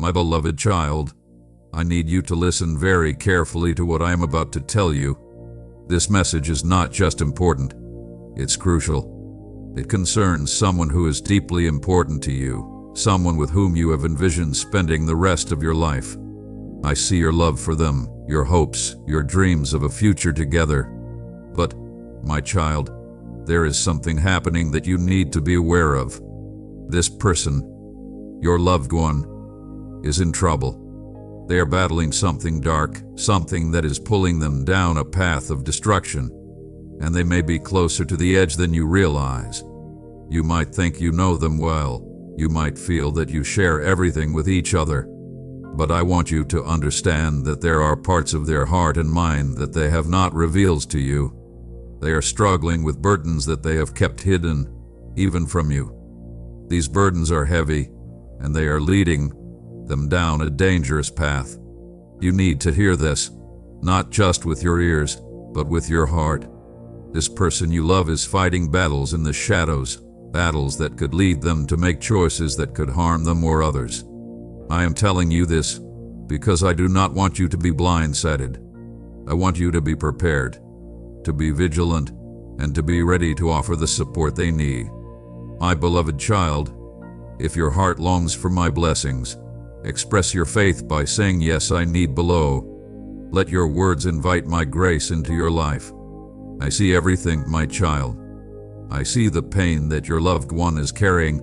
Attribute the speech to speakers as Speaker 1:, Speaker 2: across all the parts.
Speaker 1: My beloved child, I need you to listen very carefully to what I am about to tell you. This message is not just important, it's crucial. It concerns someone who is deeply important to you, someone with whom you have envisioned spending the rest of your life. I see your love for them, your hopes, your dreams of a future together. But, my child, there is something happening that you need to be aware of. This person, your loved one, is in trouble. They are battling something dark, something that is pulling them down a path of destruction, and they may be closer to the edge than you realize. You might think you know them well, you might feel that you share everything with each other, but I want you to understand that there are parts of their heart and mind that they have not revealed to you. They are struggling with burdens that they have kept hidden, even from you. These burdens are heavy, and they are leading them down a dangerous path. You need to hear this, not just with your ears, but with your heart. This person you love is fighting battles in the shadows, battles that could lead them to make choices that could harm them or others. I am telling you this because I do not want you to be blindsided. I want you to be prepared, to be vigilant, and to be ready to offer the support they need. My beloved child, if your heart longs for my blessings, express your faith by saying yes I need below. Let your words invite my grace into your life. I see everything, my child. I see the pain that your loved one is carrying,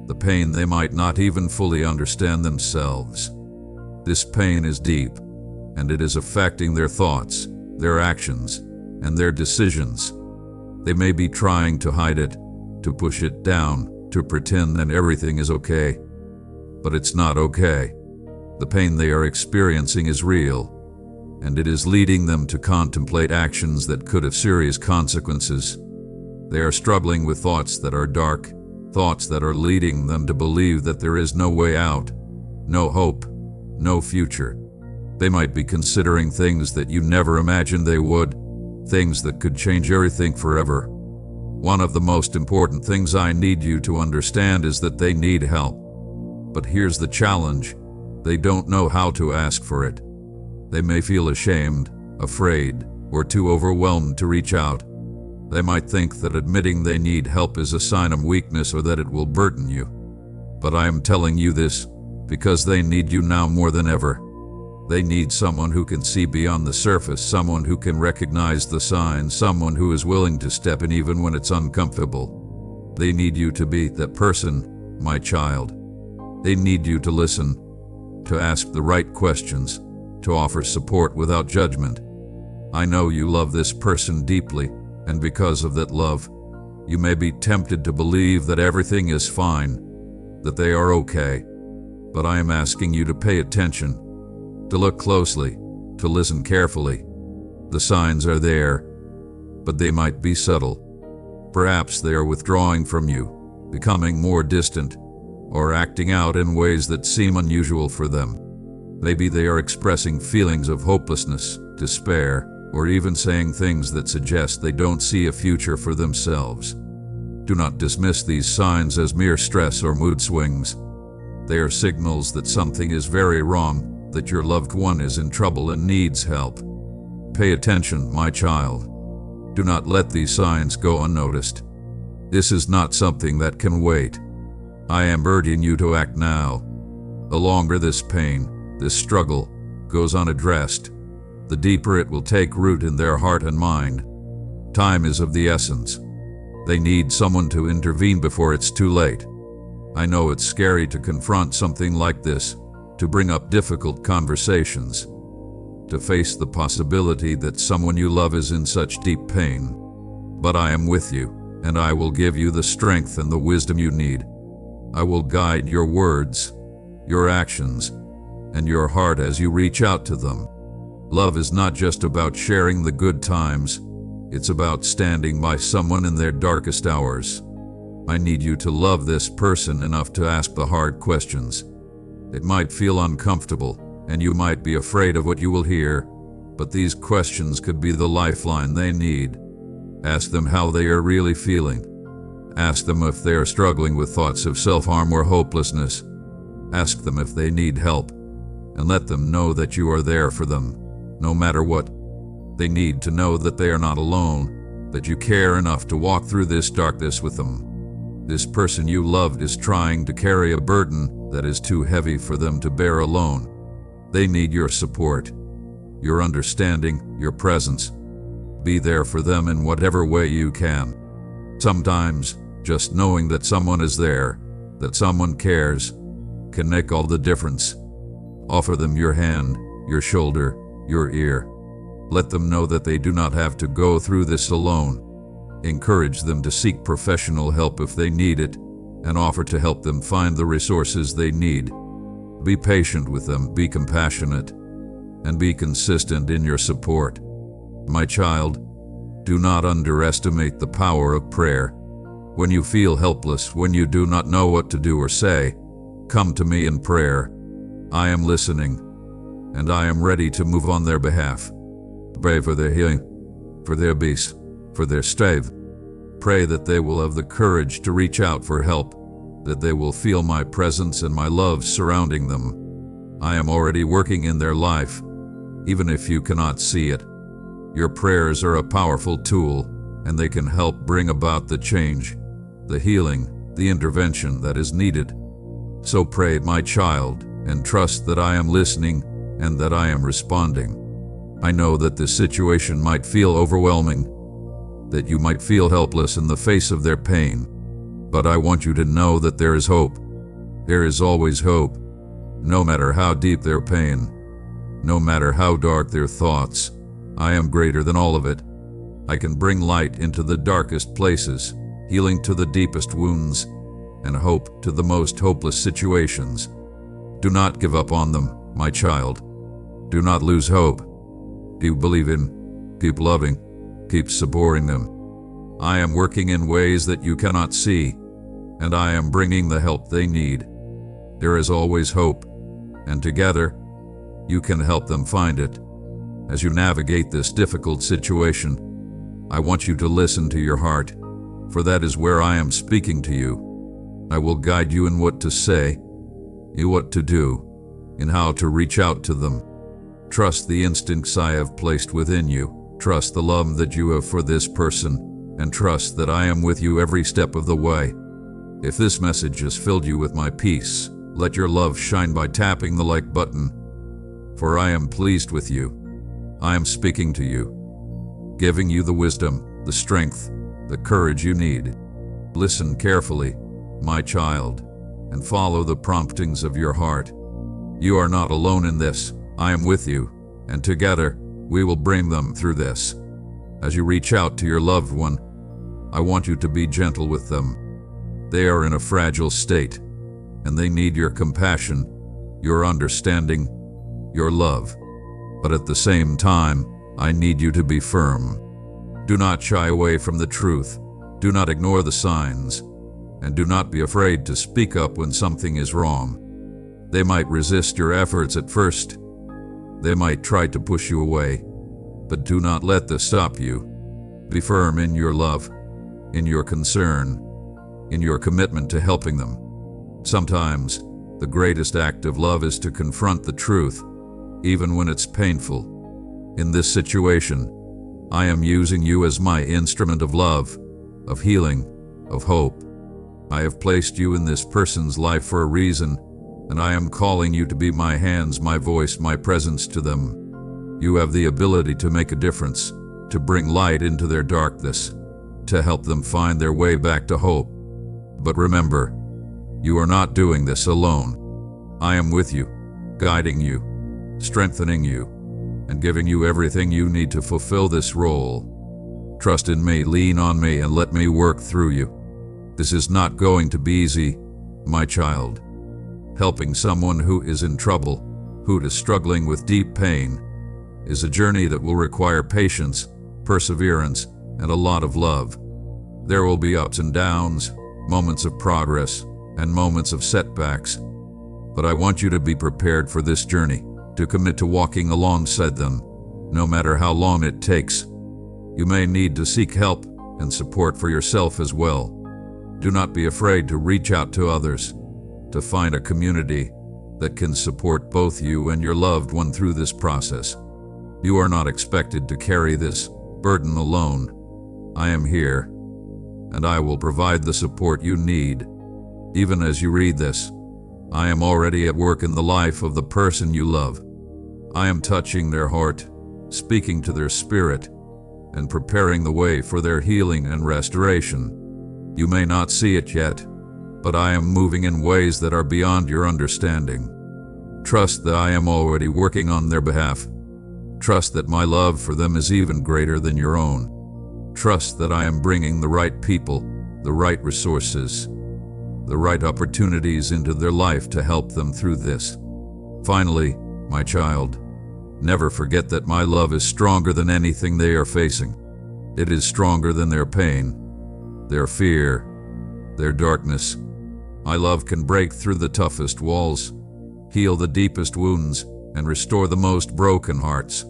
Speaker 1: the pain they might not even fully understand themselves. This pain is deep, and it is affecting their thoughts, their actions, and their decisions. They may be trying to hide it, to push it down, to pretend that everything is okay. But it's not okay. The pain they are experiencing is real, and it is leading them to contemplate actions that could have serious consequences. They are struggling with thoughts that are dark, thoughts that are leading them to believe that there is no way out, no hope, no future. They might be considering things that you never imagined they would, things that could change everything forever. One of the most important things I need you to understand is that they need help. But here's the challenge: they don't know how to ask for it. They may feel ashamed, afraid, or too overwhelmed to reach out. They might think that admitting they need help is a sign of weakness or that it will burden you. But I am telling you this because they need you now more than ever. They need someone who can see beyond the surface, someone who can recognize the signs, someone who is willing to step in even when it's uncomfortable. They need you to be that person, my child. They need you to listen, to ask the right questions, to offer support without judgment. I know you love this person deeply, and because of that love, you may be tempted to believe that everything is fine, that they are okay. But I am asking you to pay attention, to look closely, to listen carefully. The signs are there, but they might be subtle. Perhaps they are withdrawing from you, becoming more distant, or acting out in ways that seem unusual for them. Maybe they are expressing feelings of hopelessness, despair, or even saying things that suggest they don't see a future for themselves. Do not dismiss these signs as mere stress or mood swings. They are signals that something is very wrong, that your loved one is in trouble and needs help. Pay attention, my child. Do not let these signs go unnoticed. This is not something that can wait. I am urging you to act now. The longer this pain, this struggle, goes unaddressed, the deeper it will take root in their heart and mind. Time is of the essence. They need someone to intervene before it's too late. I know it's scary to confront something like this, to bring up difficult conversations, to face the possibility that someone you love is in such deep pain. But I am with you, and I will give you the strength and the wisdom you need. I will guide your words, your actions, and your heart as you reach out to them. Love is not just about sharing the good times, it's about standing by someone in their darkest hours. I need you to love this person enough to ask the hard questions. It might feel uncomfortable, and you might be afraid of what you will hear, but these questions could be the lifeline they need. Ask them how they are really feeling. Ask them if they are struggling with thoughts of self-harm or hopelessness. Ask them if they need help, and let them know that you are there for them, no matter what. They need to know that they are not alone, that you care enough to walk through this darkness with them. This person you loved is trying to carry a burden that is too heavy for them to bear alone. They need your support, your understanding, your presence. Be there for them in whatever way you can. Sometimes, just knowing that someone is there, that someone cares, can make all the difference. Offer them your hand, your shoulder, your ear. Let them know that they do not have to go through this alone. Encourage them to seek professional help if they need it, and offer to help them find the resources they need. Be patient with them, be compassionate, and be consistent in your support. My child, do not underestimate the power of prayer. When you feel helpless, when you do not know what to do or say, come to me in prayer. I am listening, and I am ready to move on their behalf. Pray for their healing, for their peace, for their strength. Pray that they will have the courage to reach out for help, that they will feel my presence and my love surrounding them. I am already working in their life, even if you cannot see it. Your prayers are a powerful tool, and they can help bring about the change, the healing, the intervention that is needed. So pray, my child, and trust that I am listening and that I am responding. I know that this situation might feel overwhelming, that you might feel helpless in the face of their pain, but I want you to know that there is hope. There is always hope, no matter how deep their pain, no matter how dark their thoughts. I am greater than all of it. I can bring light into the darkest places, healing to the deepest wounds, and hope to the most hopeless situations. Do not give up on them, my child. Do not lose hope. Keep believing, keep loving, keep supporting them. I am working in ways that you cannot see, and I am bringing the help they need. There is always hope, and together, you can help them find it. As you navigate this difficult situation, I want you to listen to your heart, for that is where I am speaking to you. I will guide you in what to say, in what to do, in how to reach out to them. Trust the instincts I have placed within you. Trust the love that you have for this person, and trust that I am with you every step of the way. If this message has filled you with my peace, let your love shine by tapping the like button, for I am pleased with you. I am speaking to you, giving you the wisdom, the strength, the courage you need. Listen carefully, my child, and follow the promptings of your heart. You are not alone in this. I am with you, and together we will bring them through this. As you reach out to your loved one, I want you to be gentle with them. They are in a fragile state, and they need your compassion, your understanding, your love. But at the same time, I need you to be firm. Do not shy away from the truth. Do not ignore the signs, and do not be afraid to speak up when something is wrong. They might resist your efforts at first. They might try to push you away, but do not let this stop you. Be firm in your love, in your concern, in your commitment to helping them. Sometimes, the greatest act of love is to confront the truth, even when it's painful. In this situation, I am using you as my instrument of love, of healing, of hope. I have placed you in this person's life for a reason, and I am calling you to be my hands, my voice, my presence to them. You have the ability to make a difference, to bring light into their darkness, to help them find their way back to hope. But remember, you are not doing this alone. I am with you, guiding you, strengthening you, and giving you everything you need to fulfill this role. Trust in me, lean on me, and let me work through you. This is not going to be easy, my child. Helping someone who is in trouble, who is struggling with deep pain, is a journey that will require patience, perseverance, and a lot of love. There will be ups and downs, moments of progress, and moments of setbacks. But I want you to be prepared for this journey, to commit to walking alongside them, no matter how long it takes. You may need to seek help and support for yourself as well. Do not be afraid to reach out to others, to find a community, that can support both you and your loved one through this process. You are not expected to carry this burden alone. I am here, and I will provide the support you need. Even as you read this, I am already at work in the life of the person you love. I am touching their heart, speaking to their spirit, and preparing the way for their healing and restoration. You may not see it yet, but I am moving in ways that are beyond your understanding. Trust that I am already working on their behalf. Trust that my love for them is even greater than your own. Trust that I am bringing the right people, the right resources, the right opportunities into their life to help them through this. Finally, my child, never forget that my love is stronger than anything they are facing. It is stronger than their pain, their fear, their darkness. My love can break through the toughest walls, heal the deepest wounds, and restore the most broken hearts.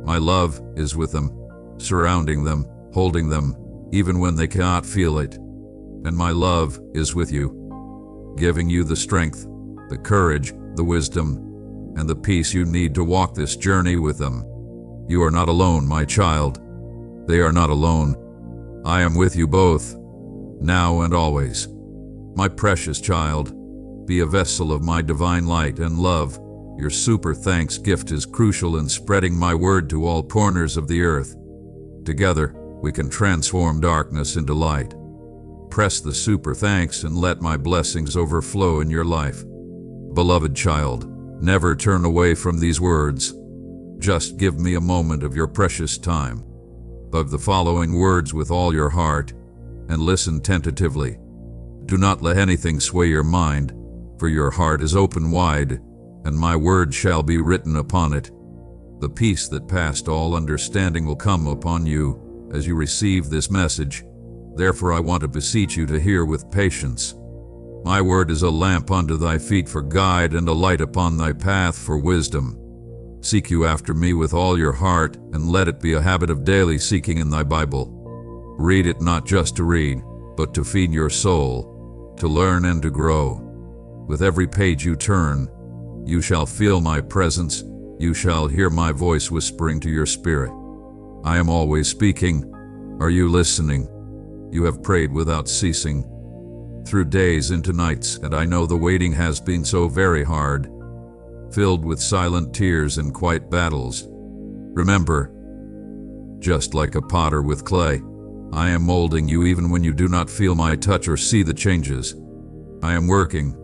Speaker 1: My love is with them, surrounding them, holding them, even when they cannot feel it. And my love is with you, giving you the strength, the courage, the wisdom, and the peace you need to walk this journey with them. You are not alone, my child. They are not alone. I am with you both, now and always. My precious child, be a vessel of my divine light and love. Your super thanks gift is crucial in spreading my word to all corners of the earth. Together, we can transform darkness into light. Press the super thanks and let my blessings overflow in your life. Beloved child, never turn away from these words. Just give me a moment of your precious time. Love the following words with all your heart, and listen tentatively. Do not let anything sway your mind, for your heart is open wide, and my word shall be written upon it. The peace that passed all understanding will come upon you as you receive this message. Therefore I want to beseech you to hear with patience. My word is a lamp unto thy feet for guide, and a light upon thy path for wisdom. Seek you after me with all your heart, and let it be a habit of daily seeking in thy Bible. Read it not just to read, but to feed your soul, to learn and to grow. With every page you turn, you shall feel my presence, you shall hear my voice whispering to your spirit. I am always speaking. Are you listening? You have prayed without ceasing, through days into nights, and I know the waiting has been so very hard, filled with silent tears and quiet battles. Remember, just like a potter with clay, I am molding you even when you do not feel my touch or see the changes. I am working,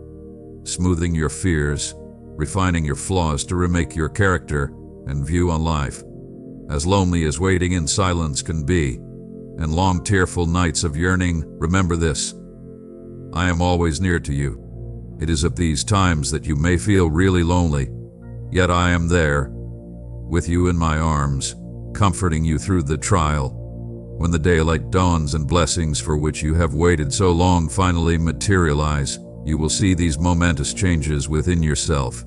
Speaker 1: smoothing your fears, refining your flaws to remake your character and view on life. As lonely as waiting in silence can be, and long tearful nights of yearning, remember this: I am always near to you. It is at these times that you may feel really lonely, yet I am there, with you in my arms, comforting you through the trial. When the daylight dawns and blessings for which you have waited so long finally materialize, you will see these momentous changes within yourself.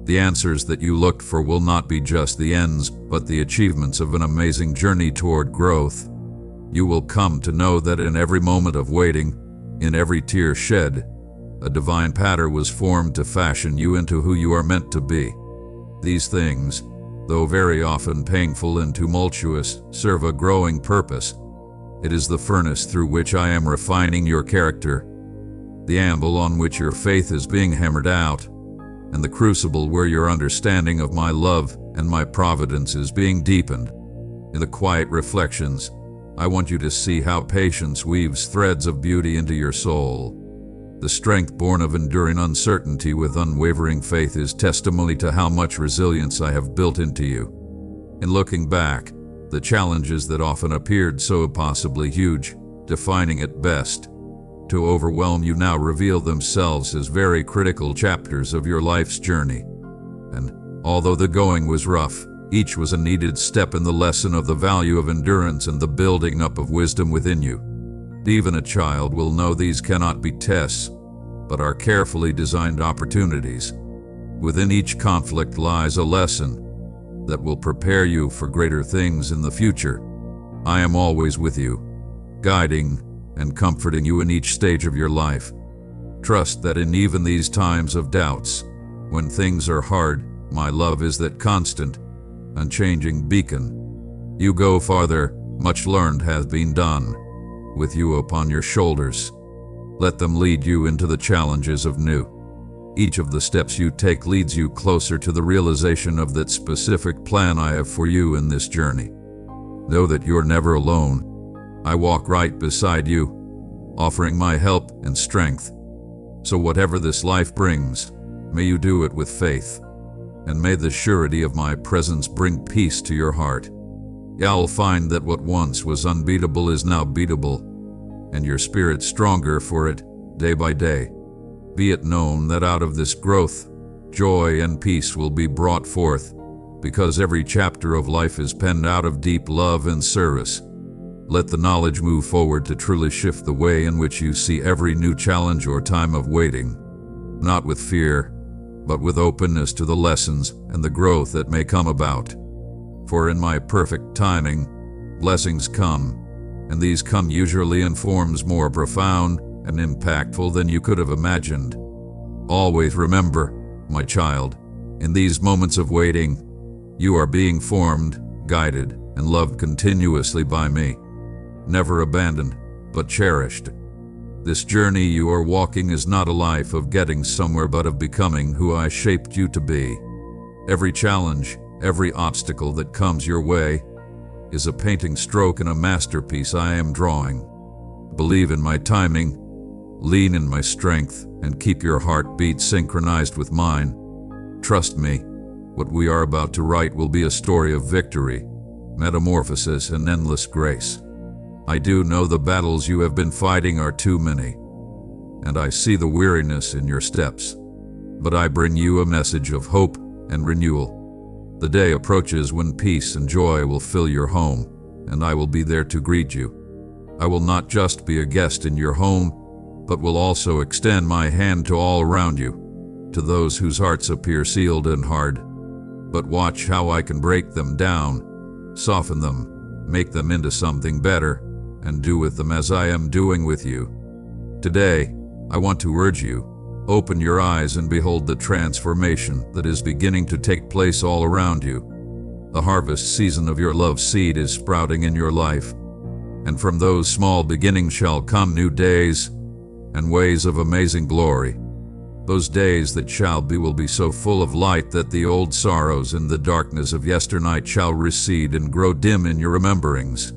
Speaker 1: The answers that you looked for will not be just the ends, but the achievements of an amazing journey toward growth. You will come to know that in every moment of waiting, in every tear shed, a divine pattern was formed to fashion you into who you are meant to be. These things, though very often painful and tumultuous, serve a growing purpose. It is the furnace through which I am refining your character, the anvil on which your faith is being hammered out, and the crucible where your understanding of my love and my providence is being deepened. In the quiet reflections, I want you to see how patience weaves threads of beauty into your soul. The strength born of enduring uncertainty with unwavering faith is testimony to how much resilience I have built into you. In looking back, the challenges that often appeared so impossibly huge, defining at best, to overwhelm you now reveal themselves as very critical chapters of your life's journey. And although the going was rough, each was a needed step in the lesson of the value of endurance and the building up of wisdom within you. Even a child will know these cannot be tests, but are carefully designed opportunities. Within each conflict lies a lesson that will prepare you for greater things in the future. I am always with you, guiding and comforting you in each stage of your life. Trust that in even these times of doubts, When things are hard, my love is that constant, unchanging beacon. You go farther, much learned has been done, with you upon your shoulders. Let them lead you into the challenges of new. Each of the steps you take leads you closer to the realization of that specific plan I have for you in this journey. Know that you're never alone. I walk right beside you, offering my help and strength. So whatever this life brings, may you do it with faith, and may the surety of my presence bring peace to your heart. You'll find that what once was unbeatable is now beatable, and your spirit stronger for it, day by day. Be it known that out of this growth, joy and peace will be brought forth, because every chapter of life is penned out of deep love and service. Let the knowledge move forward to truly shift the way in which you see every new challenge or time of waiting, not with fear, but with openness to the lessons and the growth that may come about. For in my perfect timing, blessings come, and these come usually in forms more profound and impactful than you could have imagined. Always remember, my child, in these moments of waiting, you are being formed, guided, and loved continuously by me. Never abandoned, but cherished. This journey you are walking is not a life of getting somewhere but of becoming who I shaped you to be. Every challenge, every obstacle that comes your way is a painting stroke in a masterpiece I am drawing. Believe in my timing, lean in my strength, and keep your heartbeat synchronized with mine. Trust me, what we are about to write will be a story of victory, metamorphosis, and endless grace. I do know the battles you have been fighting are too many, and I see the weariness in your steps. But I bring you a message of hope and renewal. The day approaches when peace and joy will fill your home, and I will be there to greet you. I will not just be a guest in your home, but will also extend my hand to all around you, to those whose hearts appear sealed and hard. But watch how I can break them down, soften them, make them into something better, and do with them as I am doing with you. Today, I want to urge you, open your eyes and behold the transformation that is beginning to take place all around you. The harvest season of your love seed is sprouting in your life, and from those small beginnings shall come new days and ways of amazing glory. Those days that shall be will be so full of light that the old sorrows and the darkness of yesternight shall recede and grow dim in your rememberings.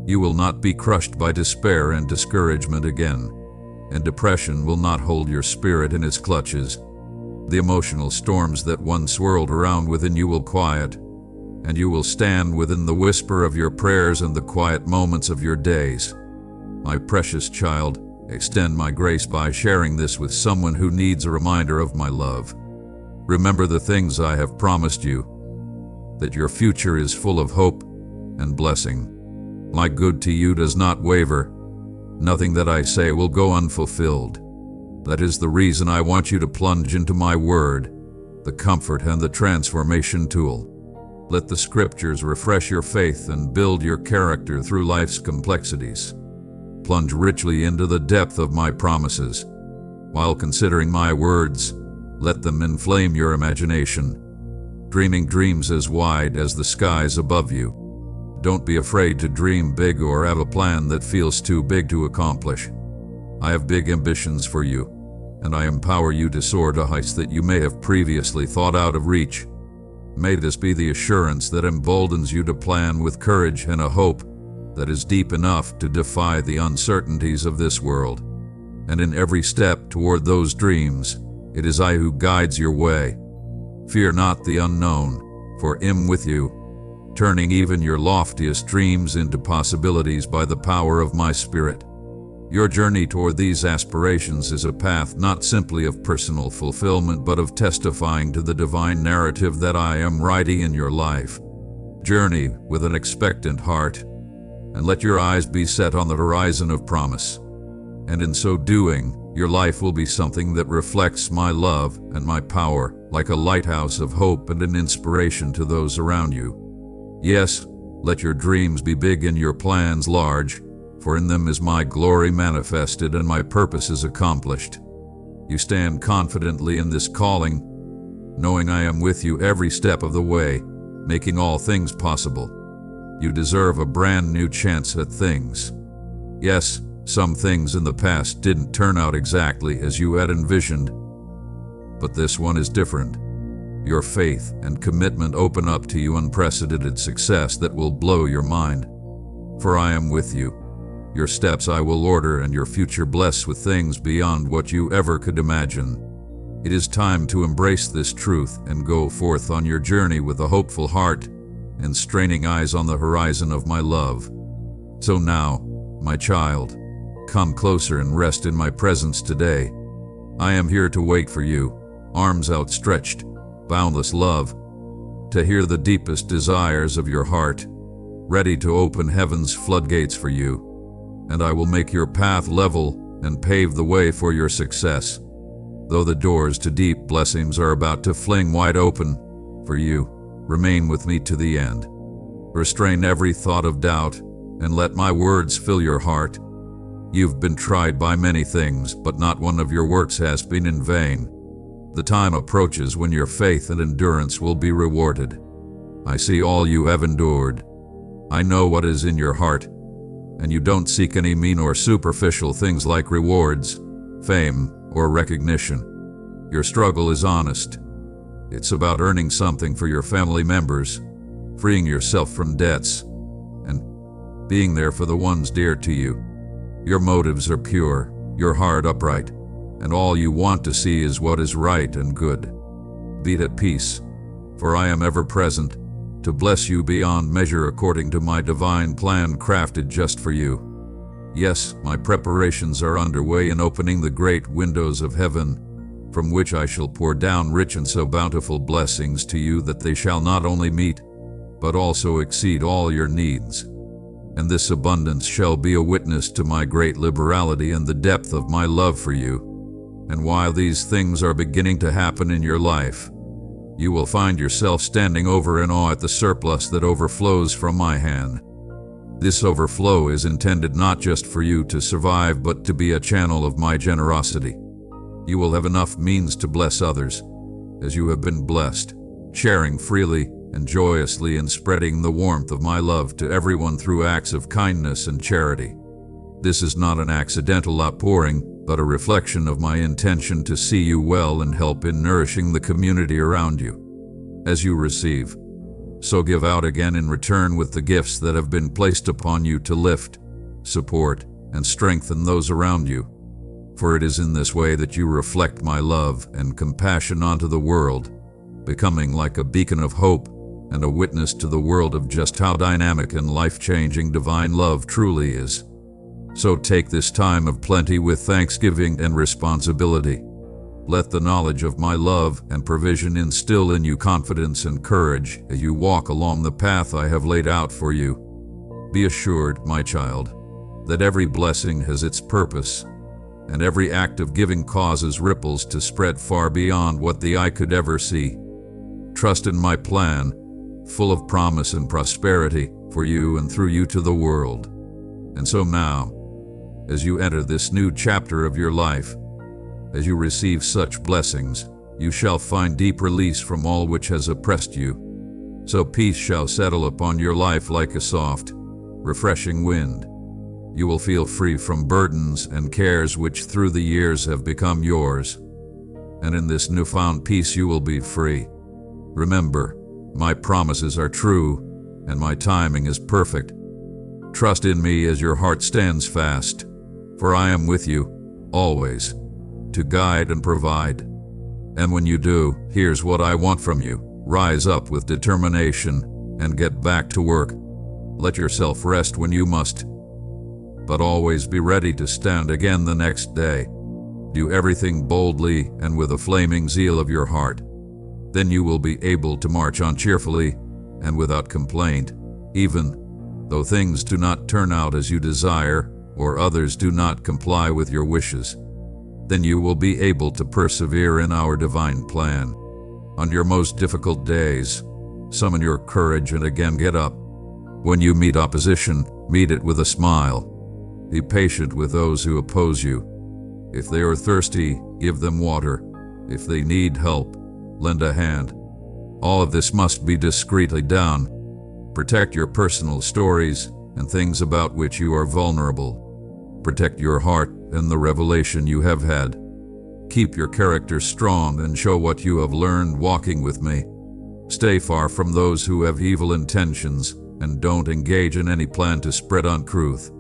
Speaker 1: You will not be crushed by despair and discouragement again, and depression will not hold your spirit in its clutches. The emotional storms that once swirled around within you will quiet, and you will stand within the whisper of your prayers and the quiet moments of your days. My precious child, extend my grace by sharing this with someone who needs a reminder of my love. Remember the things I have promised you, that your future is full of hope and blessing. My good to you does not waver. Nothing that I say will go unfulfilled. That is the reason I want you to plunge into my word, the comfort and the transformation tool. Let the scriptures refresh your faith and build your character through life's complexities. Plunge richly into the depth of my promises. While considering my words, let them inflame your imagination, dreaming dreams as wide as the skies above you. Don't be afraid to dream big or have a plan that feels too big to accomplish. I have big ambitions for you, and I empower you to soar to heights that you may have previously thought out of reach. May this be the assurance that emboldens you to plan with courage and a hope that is deep enough to defy the uncertainties of this world. And in every step toward those dreams, it is I who guides your way. Fear not the unknown, for I am with you, turning even your loftiest dreams into possibilities by the power of my Spirit. Your journey toward these aspirations is a path not simply of personal fulfillment but of testifying to the divine narrative that I am writing in your life. Journey with an expectant heart, and let your eyes be set on the horizon of promise. And in so doing, your life will be something that reflects my love and my power, like a lighthouse of hope and an inspiration to those around you. Yes, let your dreams be big and your plans large, for in them is my glory manifested and my purpose is accomplished. You stand confidently in this calling, knowing I am with you every step of the way, making all things possible. You deserve a brand new chance at things. Yes, some things in the past didn't turn out exactly as you had envisioned, but this one is different. Your faith and commitment open up to you unprecedented success that will blow your mind. For I am with you. Your steps I will order and your future bless with things beyond what you ever could imagine. It is time to embrace this truth and go forth on your journey with a hopeful heart and straining eyes on the horizon of my love. So now, my child, come closer and rest in my presence today. I am here to wait for you, arms outstretched, boundless love, to hear the deepest desires of your heart, ready to open heaven's floodgates for you. And I will make your path level and pave the way for your success. Though the doors to deep blessings are about to fling wide open for you, remain with me to the end. Restrain every thought of doubt and let my words fill your heart. You've been tried by many things, but not one of your works has been in vain. The time approaches when your faith and endurance will be rewarded. I see all you have endured. I know what is in your heart, and you don't seek any mean or superficial things like rewards, fame, or recognition. Your struggle is honest. It's about earning something for your family members, freeing yourself from debts, and being there for the ones dear to you. Your motives are pure, your heart upright, and all you want to see is what is right and good. Be at peace, for I am ever present, to bless you beyond measure according to my divine plan crafted just for you. Yes, my preparations are underway in opening the great windows of heaven, from which I shall pour down rich and so bountiful blessings to you that they shall not only meet, but also exceed all your needs. And this abundance shall be a witness to my great liberality and the depth of my love for you. And while these things are beginning to happen in your life, you will find yourself standing over in awe at the surplus that overflows from my hand. This overflow is intended not just for you to survive, but to be a channel of my generosity. You will have enough means to bless others, as you have been blessed, sharing freely and joyously and spreading the warmth of my love to everyone through acts of kindness and charity. This is not an accidental outpouring, but a reflection of my intention to see you well and help in nourishing the community around you. As you receive, so give out again in return with the gifts that have been placed upon you to lift, support, and strengthen those around you. For it is in this way that you reflect my love and compassion onto the world, becoming like a beacon of hope and a witness to the world of just how dynamic and life-changing divine love truly is. So take this time of plenty with thanksgiving and responsibility. Let the knowledge of my love and provision instill in you confidence and courage as you walk along the path I have laid out for you. Be assured, my child, that every blessing has its purpose, and every act of giving causes ripples to spread far beyond what the eye could ever see. Trust in my plan, full of promise and prosperity for you and through you to the world. And so now, as you enter this new chapter of your life, as you receive such blessings, you shall find deep release from all which has oppressed you. So peace shall settle upon your life like a soft, refreshing wind. You will feel free from burdens and cares which through the years have become yours. And in this newfound peace you will be free. Remember, my promises are true, and my timing is perfect. Trust in me as your heart stands fast, for I am with you, always, to guide and provide. And when you do, here's what I want from you. Rise up with determination and get back to work. Let yourself rest when you must, but always be ready to stand again the next day. Do everything boldly and with a flaming zeal of your heart. Then you will be able to march on cheerfully and without complaint, even though things do not turn out as you desire or others do not comply with your wishes. Then you will be able to persevere in our divine plan. On your most difficult days, summon your courage and again get up. When you meet opposition, meet it with a smile. Be patient with those who oppose you. If they are thirsty, give them water. If they need help, lend a hand. All of this must be discreetly done. Protect your personal stories and things about which you are vulnerable. Protect your heart and the revelation you have had. Keep your character strong and show what you have learned walking with me. Stay far from those who have evil intentions, and don't engage in any plan to spread untruth.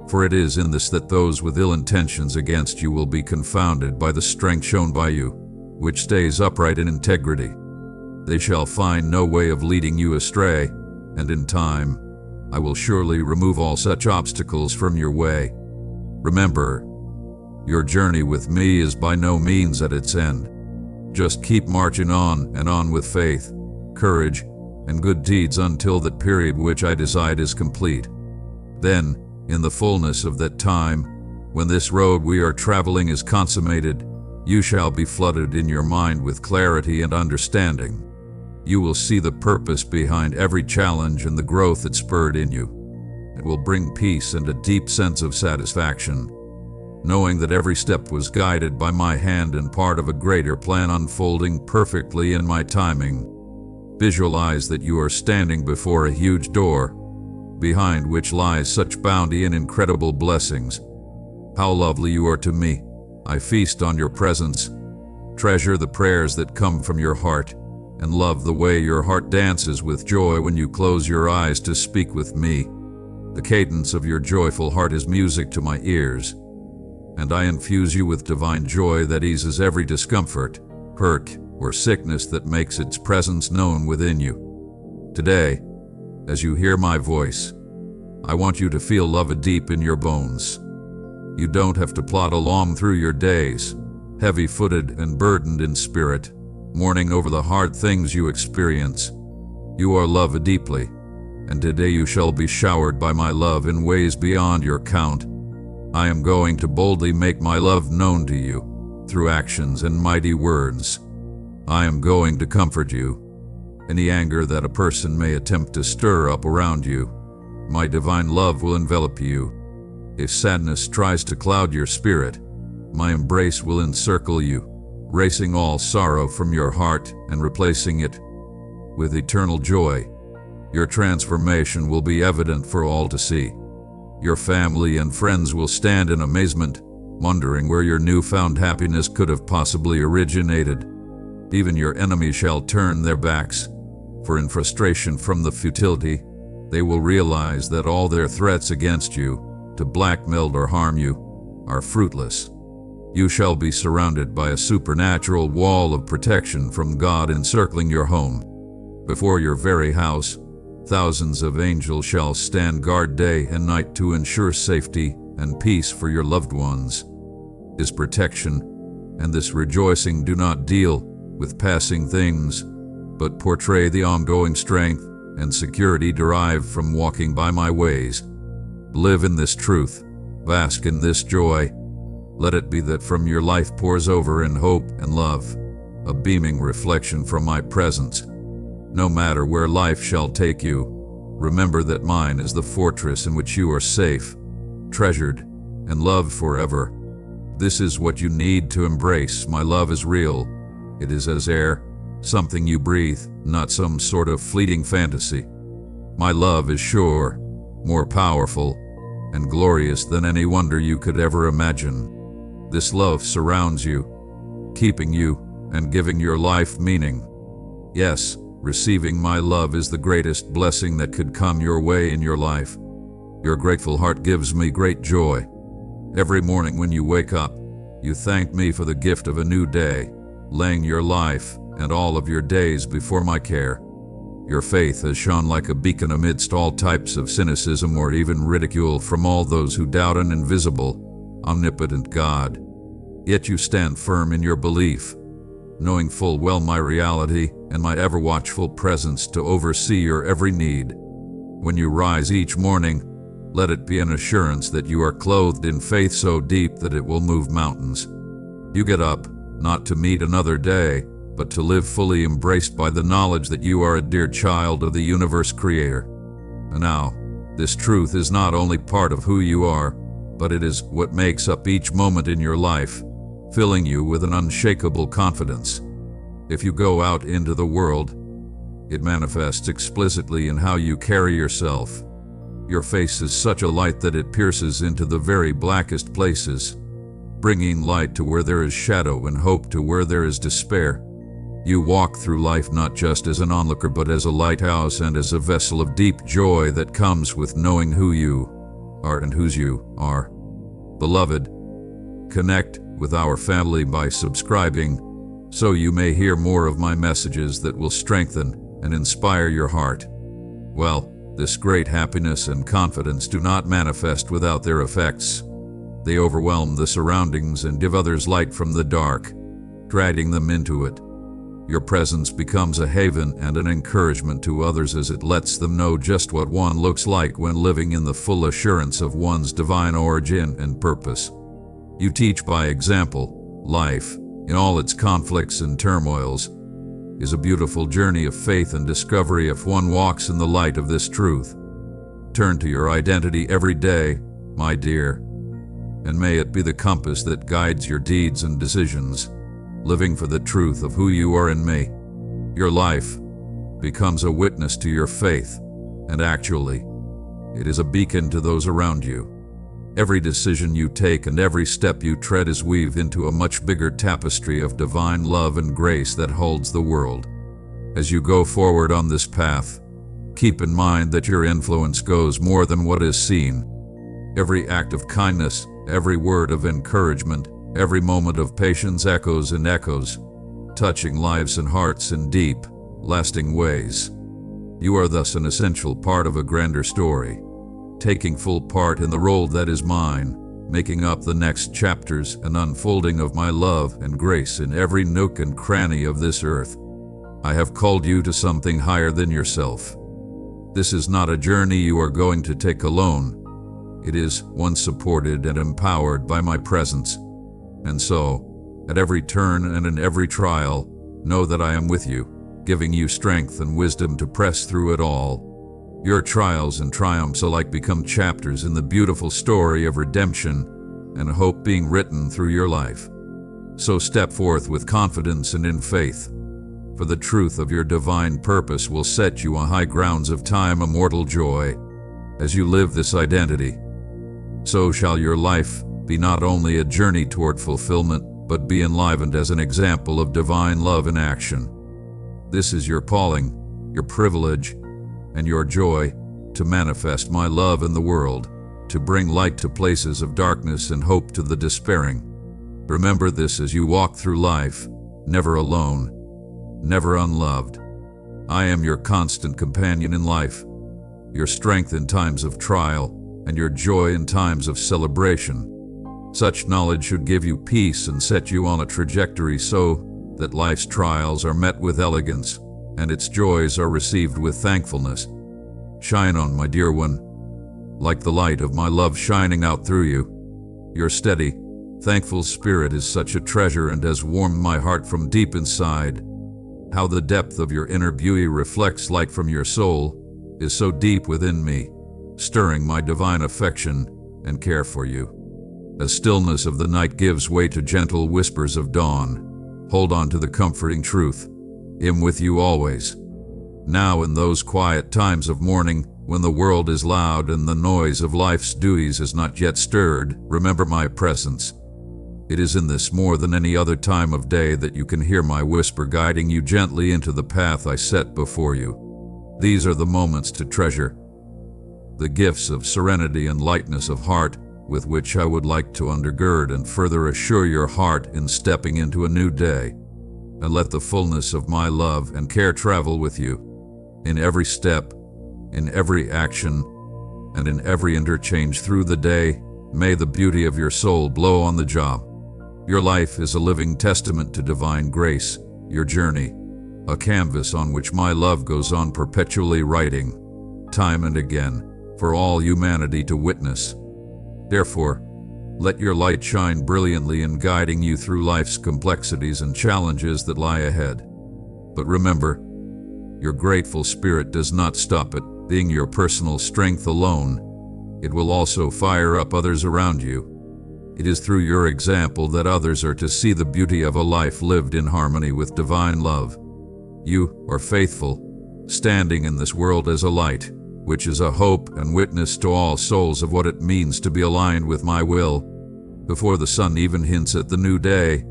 Speaker 1: For it is in this that those with ill intentions against you will be confounded by the strength shown by you, which stays upright in integrity. They shall find no way of leading you astray, and in time, I will surely remove all such obstacles from your way. Remember, your journey with me is by no means at its end. Just keep marching on and on with faith, courage, and good deeds until that period which I decide is complete. Then, in the fullness of that time, when this road we are traveling is consummated, you shall be flooded in your mind with clarity and understanding. You will see the purpose behind every challenge and the growth it spurred in you. It will bring peace and a deep sense of satisfaction, knowing that every step was guided by my hand and part of a greater plan unfolding perfectly in my timing. Visualize that you are standing before a huge door, behind which lies such bounty and incredible blessings. How lovely you are to me. I feast on your presence. Treasure the prayers that come from your heart, and love the way your heart dances with joy when you close your eyes to speak with me. The cadence of your joyful heart is music to my ears, and I infuse you with divine joy that eases every discomfort, hurt, or sickness that makes its presence known within you. Today, as you hear my voice, I want you to feel love deep in your bones. You don't have to plod along through your days, heavy-footed and burdened in spirit, mourning over the hard things you experience. You are loved deeply, and today you shall be showered by my love in ways beyond your count. I am going to boldly make my love known to you, through actions and mighty words. I am going to comfort you. Any anger that a person may attempt to stir up around you, my divine love will envelop you. If sadness tries to cloud your spirit, my embrace will encircle you, erasing all sorrow from your heart and replacing it with eternal joy. Your transformation will be evident for all to see. Your family and friends will stand in amazement, wondering where your newfound happiness could have possibly originated. Even your enemies shall turn their backs, for in frustration from the futility, they will realize that all their threats against you, to blackmail or harm you, are fruitless. You shall be surrounded by a supernatural wall of protection from God encircling your home. Before your very house, thousands of angels shall stand guard day and night to ensure safety and peace for your loved ones. This protection and this rejoicing do not deal with passing things, but portray the ongoing strength and security derived from walking by my ways. Live in this truth, bask in this joy. Let it be that from your life pours over in hope and love, a beaming reflection from my presence. No matter where life shall take you, remember that mine is the fortress in which you are safe, treasured, and loved forever. This is what you need to embrace. My love is real. It is as air, something you breathe, not some sort of fleeting fantasy. My love is sure, more powerful, and glorious than any wonder you could ever imagine. This love surrounds you, keeping you, and giving your life meaning. Yes, receiving my love is the greatest blessing that could come your way in your life. Your grateful heart gives me great joy. Every morning when you wake up, you thank me for the gift of a new day, laying your life and all of your days before my care. Your faith has shone like a beacon amidst all types of cynicism or even ridicule from all those who doubt an invisible, omnipotent God. Yet you stand firm in your belief, knowing full well my reality and my ever-watchful presence to oversee your every need. When you rise each morning, let it be an assurance that you are clothed in faith so deep that it will move mountains. You get up, not to meet another day, but to live fully embraced by the knowledge that you are a dear child of the universe creator. And now, this truth is not only part of who you are, but it is what makes up each moment in your life, filling you with an unshakable confidence. If you go out into the world, it manifests explicitly in how you carry yourself. Your face is such a light that it pierces into the very blackest places, bringing light to where there is shadow and hope to where there is despair. You walk through life not just as an onlooker but as a lighthouse and as a vessel of deep joy that comes with knowing who you are and whose you are. Beloved, connect with our family by subscribing so you may hear more of my messages that will strengthen and inspire your heart. Well, this great happiness and confidence do not manifest without their effects. They overwhelm the surroundings and give others light from the dark, dragging them into it. Your presence becomes a haven and an encouragement to others as it lets them know just what one looks like when living in the full assurance of one's divine origin and purpose. You teach by example. Life, in all its conflicts and turmoils, is a beautiful journey of faith and discovery if one walks in the light of this truth. Turn to your identity every day, my dear, and may it be the compass that guides your deeds and decisions. Living for the truth of who you are in me, your life becomes a witness to your faith, and actually, it is a beacon to those around you. Every decision you take and every step you tread is weaved into a much bigger tapestry of divine love and grace that holds the world. As you go forward on this path, keep in mind that your influence goes more than what is seen. Every act of kindness, every word of encouragement, every moment of patience echoes and echoes, touching lives and hearts in deep, lasting ways. You are thus an essential part of a grander story, taking full part in the role that is mine, making up the next chapters and unfolding of my love and grace in every nook and cranny of this earth. I have called you to something higher than yourself. This is not a journey you are going to take alone. It is one supported and empowered by my presence. And so, at every turn and in every trial, know that I am with you, giving you strength and wisdom to press through it all. Your trials and triumphs alike become chapters in the beautiful story of redemption and hope being written through your life. So step forth with confidence and in faith, for the truth of your divine purpose will set you on high grounds of time immortal joy. As you live this identity, so shall your life be not only a journey toward fulfillment, but be enlivened as an example of divine love in action. This is your calling, your privilege, and your joy, to manifest my love in the world, to bring light to places of darkness and hope to the despairing. Remember this as you walk through life, never alone, never unloved. I am your constant companion in life, your strength in times of trial, and your joy in times of celebration. Such knowledge should give you peace and set you on a trajectory so that life's trials are met with elegance and its joys are received with thankfulness. Shine on, my dear one, like the light of my love shining out through you. Your steady, thankful spirit is such a treasure and has warmed my heart from deep inside. How the depth of your inner beauty reflects light from your soul is so deep within me, stirring my divine affection and care for you. As stillness of the night gives way to gentle whispers of dawn, hold on to the comforting truth. I am with you always. Now in those quiet times of morning, when the world is loud and the noise of life's duties is not yet stirred, remember my presence. It is in this more than any other time of day that you can hear my whisper guiding you gently into the path I set before you. These are the moments to treasure, the gifts of serenity and lightness of heart with which I would like to undergird and further assure your heart in stepping into a new day. And let the fullness of my love and care travel with you, in every step, in every action, and in every interchange through the day. May the beauty of your soul blow on the job. Your life is a living testament to divine grace, your journey, a canvas on which my love goes on perpetually writing, time and again, for all humanity to witness. Therefore, let your light shine brilliantly in guiding you through life's complexities and challenges that lie ahead. But remember, your grateful spirit does not stop at being your personal strength alone. It will also fire up others around you. It is through your example that others are to see the beauty of a life lived in harmony with divine love. You are faithful, standing in this world as a light, which is a hope and witness to all souls of what it means to be aligned with my will. Before the sun even hints at the new day,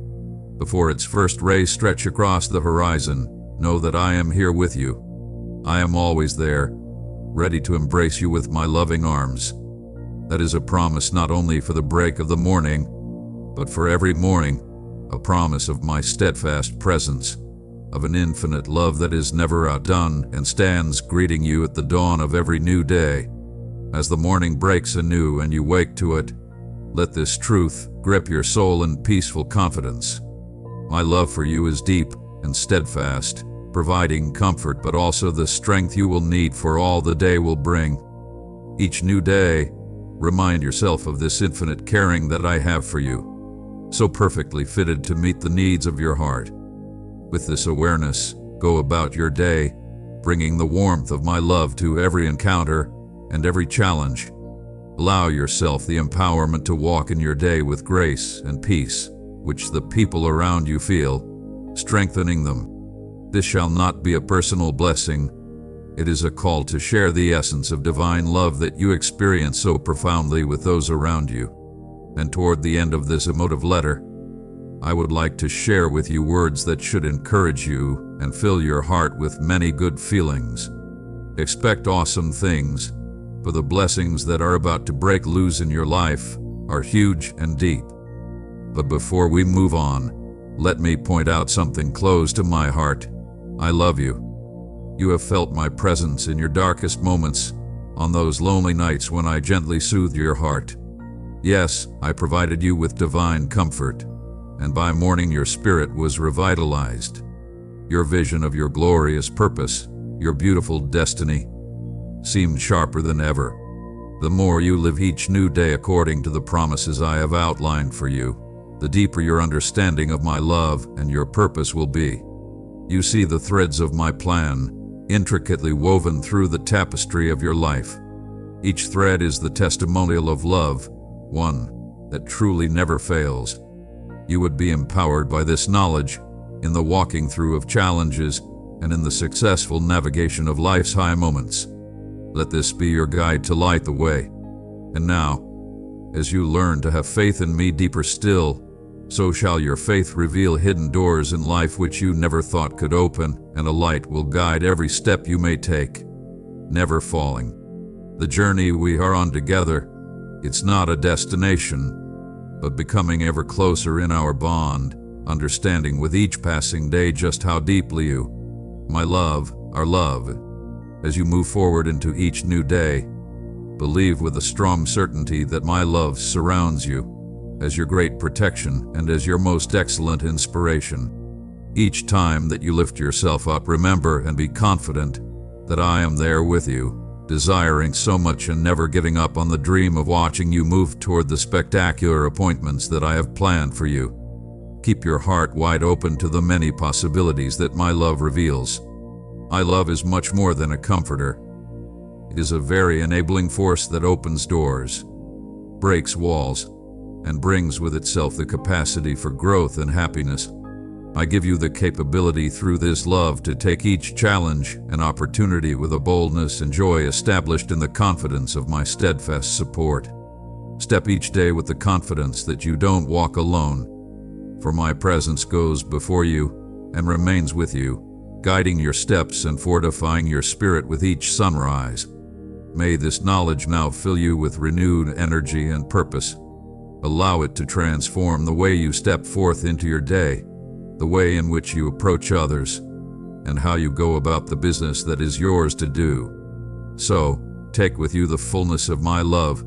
Speaker 1: before its first rays stretch across the horizon, know that I am here with you. I am always there, ready to embrace you with my loving arms. That is a promise not only for the break of the morning, but for every morning, a promise of my steadfast presence, of an infinite love that is never outdone and stands greeting you at the dawn of every new day. As the morning breaks anew and you wake to it, let this truth grip your soul in peaceful confidence. My love for you is deep and steadfast, providing comfort but also the strength you will need for all the day will bring. Each new day, remind yourself of this infinite caring that I have for you, so perfectly fitted to meet the needs of your heart. With this awareness, go about your day, bringing the warmth of my love to every encounter and every challenge. Allow yourself the empowerment to walk in your day with grace and peace, which the people around you feel, strengthening them. This shall not be a personal blessing. It is a call to share the essence of divine love that you experience so profoundly with those around you. And toward the end of this emotive letter, I would like to share with you words that should encourage you and fill your heart with many good feelings. Expect awesome things, for the blessings that are about to break loose in your life are huge and deep. But before we move on, let me point out something close to my heart. I love you. You have felt my presence in your darkest moments, on those lonely nights when I gently soothed your heart. Yes, I provided you with divine comfort, and by morning your spirit was revitalized. Your vision of your glorious purpose, your beautiful destiny, seemed sharper than ever. The more you live each new day according to the promises I have outlined for you, the deeper your understanding of my love and your purpose will be. You see the threads of my plan, intricately woven through the tapestry of your life. Each thread is the testimonial of love, one that truly never fails. You would be empowered by this knowledge in the walking through of challenges and in the successful navigation of life's high moments. Let this be your guide to light the way. And now, as you learn to have faith in me deeper still, so shall your faith reveal hidden doors in life which you never thought could open, and a light will guide every step you may take, never falling. The journey we are on together, it's not a destination, but becoming ever closer in our bond, understanding with each passing day just how deeply you, my love, our love. As you move forward into each new day, believe with a strong certainty that my love surrounds you as your great protection and as your most excellent inspiration. Each time that you lift yourself up, remember and be confident that I am there with you, desiring so much and never giving up on the dream of watching you move toward the spectacular appointments that I have planned for you. Keep your heart wide open to the many possibilities that my love reveals. My love is much more than a comforter. It is a very enabling force that opens doors, breaks walls, and brings with itself the capacity for growth and happiness. I give you the capability through this love to take each challenge and opportunity with a boldness and joy established in the confidence of my steadfast support. Step each day with the confidence that you don't walk alone, for my presence goes before you and remains with you, guiding your steps and fortifying your spirit with each sunrise. May this knowledge now fill you with renewed energy and purpose. Allow it to transform the way you step forth into your day, the way in which you approach others, and how you go about the business that is yours to do. So, take with you the fullness of my love,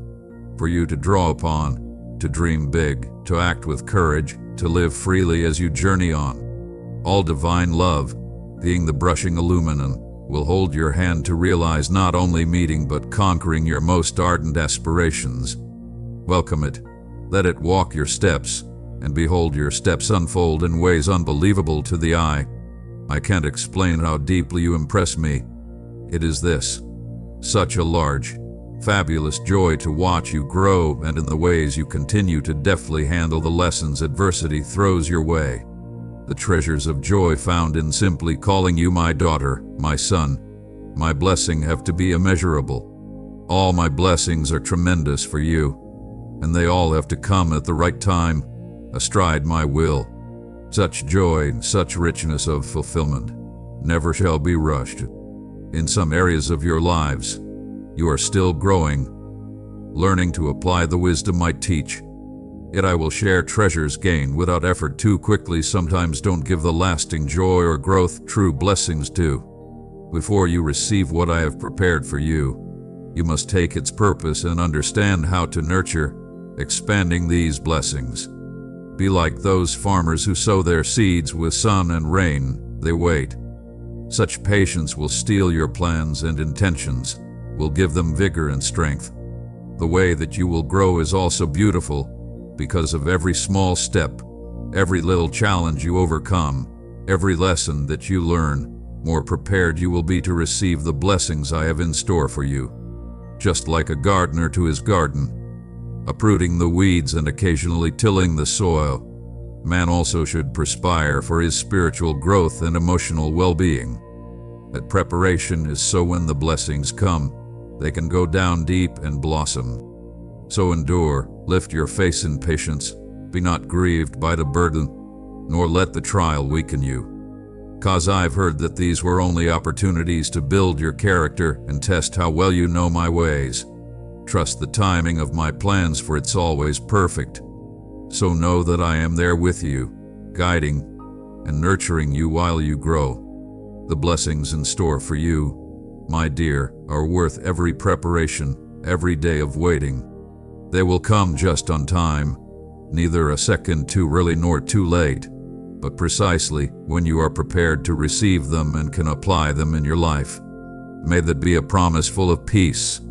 Speaker 1: for you to draw upon, to dream big, to act with courage, to live freely as you journey on. All divine love, being the brushing aluminum, will hold your hand to realize not only meeting but conquering your most ardent aspirations. Welcome it. Let it walk your steps, and behold your steps unfold in ways unbelievable to the eye. I can't explain how deeply you impress me. It is this: such a large, fabulous joy to watch you grow and in the ways you continue to deftly handle the lessons adversity throws your way. The treasures of joy found in simply calling you my daughter, my son, my blessing have to be immeasurable. All my blessings are tremendous for you, and they all have to come at the right time, astride my will. Such joy, such richness of fulfillment, never shall be rushed. In some areas of your lives, you are still growing, learning to apply the wisdom I teach. Yet I will share treasures gained without effort too quickly sometimes don't give the lasting joy or growth true blessings do. Before you receive what I have prepared for you, you must take its purpose and understand how to nurture, expanding these blessings. Be like those farmers who sow their seeds with sun and rain, they wait. Such patience will steel your plans and intentions, will give them vigor and strength. The way that you will grow is also beautiful, because of every small step, every little challenge you overcome, every lesson that you learn, more prepared you will be to receive the blessings I have in store for you. Just like a gardener to his garden, uprooting the weeds and occasionally tilling the soil, man also should perspire for his spiritual growth and emotional well-being. That preparation is so when the blessings come, they can go down deep and blossom. So endure, lift your face in patience, be not grieved by the burden, nor let the trial weaken you. 'Cause I've heard that these were only opportunities to build your character and test how well you know my ways. Trust the timing of my plans, for it's always perfect. So know that I am there with you, guiding and nurturing you while you grow. The blessings in store for you, my dear, are worth every preparation, every day of waiting. They will come just on time, neither a second too early nor too late, but precisely when you are prepared to receive them and can apply them in your life. May that be a promise full of peace,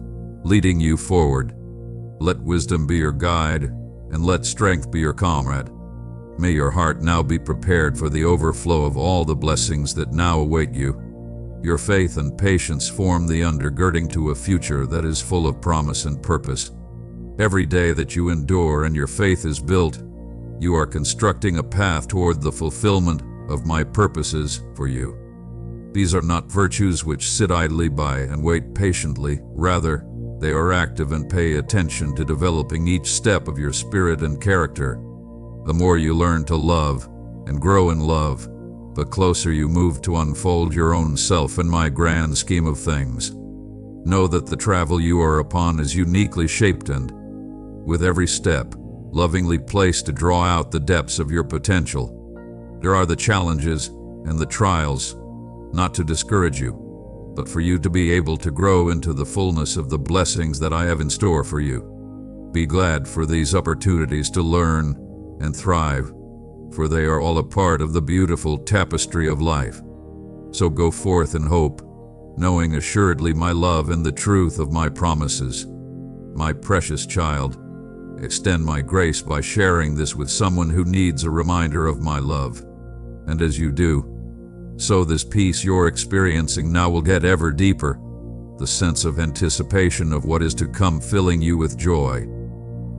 Speaker 1: leading you forward. Let wisdom be your guide, and let strength be your comrade. May your heart now be prepared for the overflow of all the blessings that now await you. Your faith and patience form the undergirding to a future that is full of promise and purpose. Every day that you endure and your faith is built, you are constructing a path toward the fulfillment of my purposes for you. These are not virtues which sit idly by and wait patiently. Rather, they are active and pay attention to developing each step of your spirit and character. The more you learn to love and grow in love, the closer you move to unfold your own self in my grand scheme of things. Know that the travel you are upon is uniquely shaped and, with every step, lovingly placed to draw out the depths of your potential. There are the challenges and the trials, not to discourage you, but for you to be able to grow into the fullness of the blessings that I have in store for you. Be glad for these opportunities to learn and thrive, for they are all a part of the beautiful tapestry of life. So go forth in hope, knowing assuredly my love and the truth of my promises. My precious child, extend my grace by sharing this with someone who needs a reminder of my love. And as you do, so this peace you're experiencing now will get ever deeper, the sense of anticipation of what is to come filling you with joy.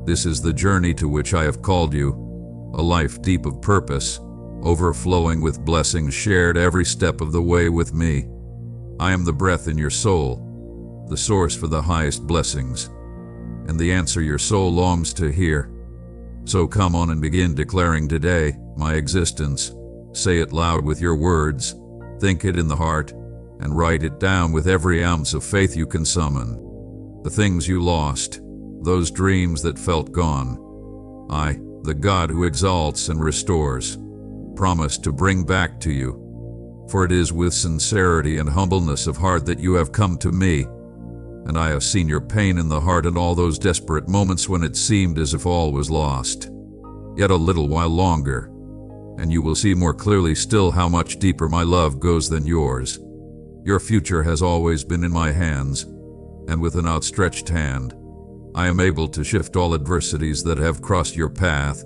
Speaker 1: This is the journey to which I have called you, a life deep of purpose, overflowing with blessings shared every step of the way with me. I am the breath in your soul, the source for the highest blessings, and the answer your soul longs to hear. So come on and begin declaring today my existence. Say it loud with your words, think it in the heart, and write it down with every ounce of faith you can summon. The things you lost, those dreams that felt gone, I, the God who exalts and restores, promise to bring back to you. For it is with sincerity and humbleness of heart that you have come to me, and I have seen your pain in the heart and all those desperate moments when it seemed as if all was lost. Yet a little while longer, and you will see more clearly still how much deeper my love goes than yours. Your future has always been in my hands, and with an outstretched hand, I am able to shift all adversities that have crossed your path.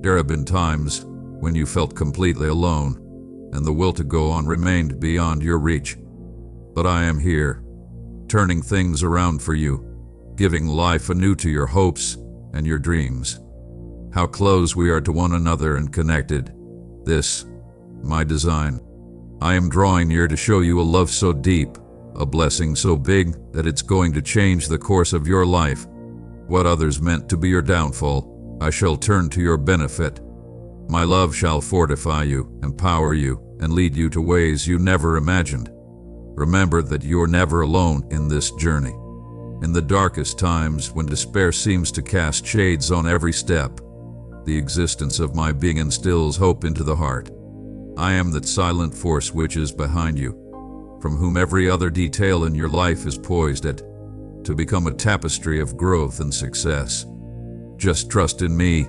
Speaker 1: There have been times when you felt completely alone, and the will to go on remained beyond your reach. But I am here, turning things around for you, giving life anew to your hopes and your dreams. How close we are to one another and connected. This, my design. I am drawing near to show you a love so deep, a blessing so big that it's going to change the course of your life. What others meant to be your downfall, I shall turn to your benefit. My love shall fortify you, empower you, and lead you to ways you never imagined. Remember that you're never alone in this journey. In the darkest times, when despair seems to cast shades on every step, the existence of my being instills hope into the heart. I am that silent force which is behind you, from whom every other detail in your life is poised to become a tapestry of growth and success. Just trust in me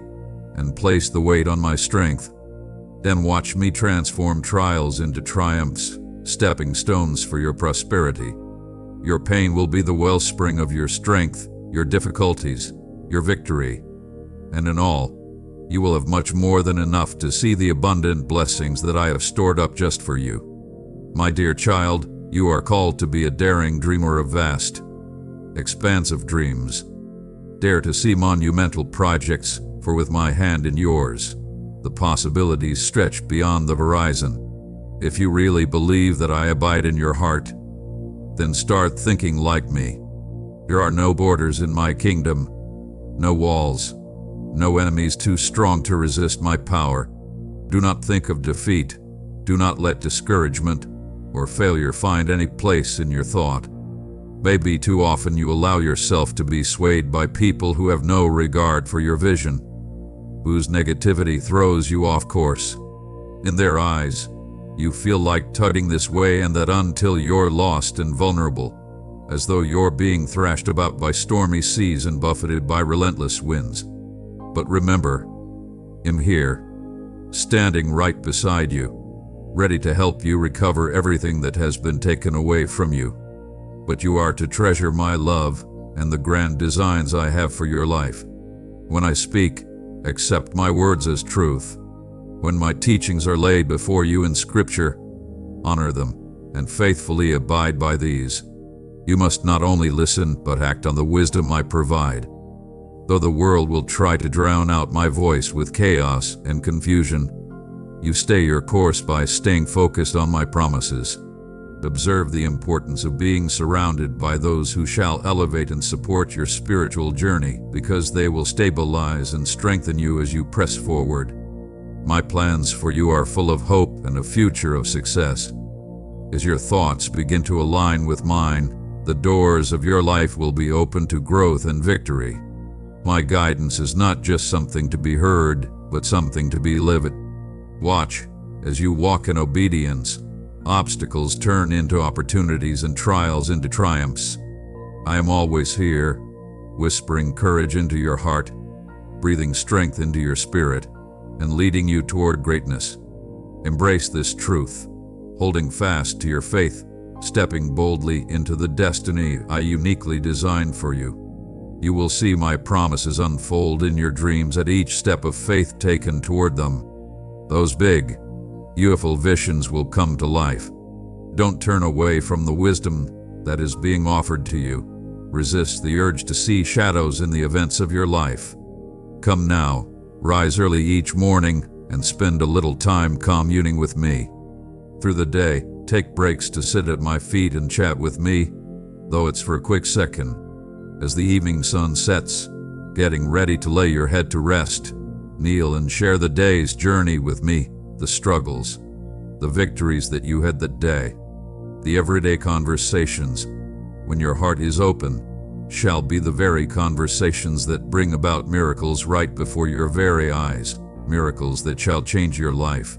Speaker 1: and place the weight on my strength. Then watch me transform trials into triumphs, stepping stones for your prosperity. Your pain will be the wellspring of your strength, your difficulties, your victory. And in all, you will have much more than enough to see the abundant blessings that I have stored up just for you. My dear child, you are called to be a daring dreamer of vast, expansive dreams. Dare to see monumental projects, for with my hand in yours, the possibilities stretch beyond the horizon. If you really believe that I abide in your heart, then start thinking like me. There are no borders in my kingdom, no walls, no enemies too strong to resist my power. Do not think of defeat. Do not let discouragement or failure find any place in your thought. Maybe too often you allow yourself to be swayed by people who have no regard for your vision, whose negativity throws you off course. In their eyes, you feel like tugging this way and that until you're lost and vulnerable, as though you're being thrashed about by stormy seas and buffeted by relentless winds. But remember, I'm here, standing right beside you, ready to help you recover everything that has been taken away from you. But you are to treasure my love and the grand designs I have for your life. When I speak, accept my words as truth. When my teachings are laid before you in Scripture, honor them and faithfully abide by these. You must not only listen but act on the wisdom I provide. Though the world will try to drown out my voice with chaos and confusion, you stay your course by staying focused on my promises. Observe the importance of being surrounded by those who shall elevate and support your spiritual journey, because they will stabilize and strengthen you as you press forward. My plans for you are full of hope and a future of success. As your thoughts begin to align with mine, the doors of your life will be open to growth and victory. My guidance is not just something to be heard, but something to be lived. Watch as you walk in obedience. Obstacles turn into opportunities and trials into triumphs. I am always here, whispering courage into your heart, breathing strength into your spirit, and leading you toward greatness. Embrace this truth, holding fast to your faith, stepping boldly into the destiny I uniquely designed for you. You will see my promises unfold in your dreams at each step of faith taken toward them. Those big, beautiful visions will come to life. Don't turn away from the wisdom that is being offered to you. Resist the urge to see shadows in the events of your life. Come now, rise early each morning and spend a little time communing with me. Through the day, take breaks to sit at my feet and chat with me, though it's for a quick second. As the evening sun sets, getting ready to lay your head to rest, kneel and share the day's journey with me, the struggles, the victories that you had that day, the everyday conversations, when your heart is open, shall be the very conversations that bring about miracles right before your very eyes, miracles that shall change your life.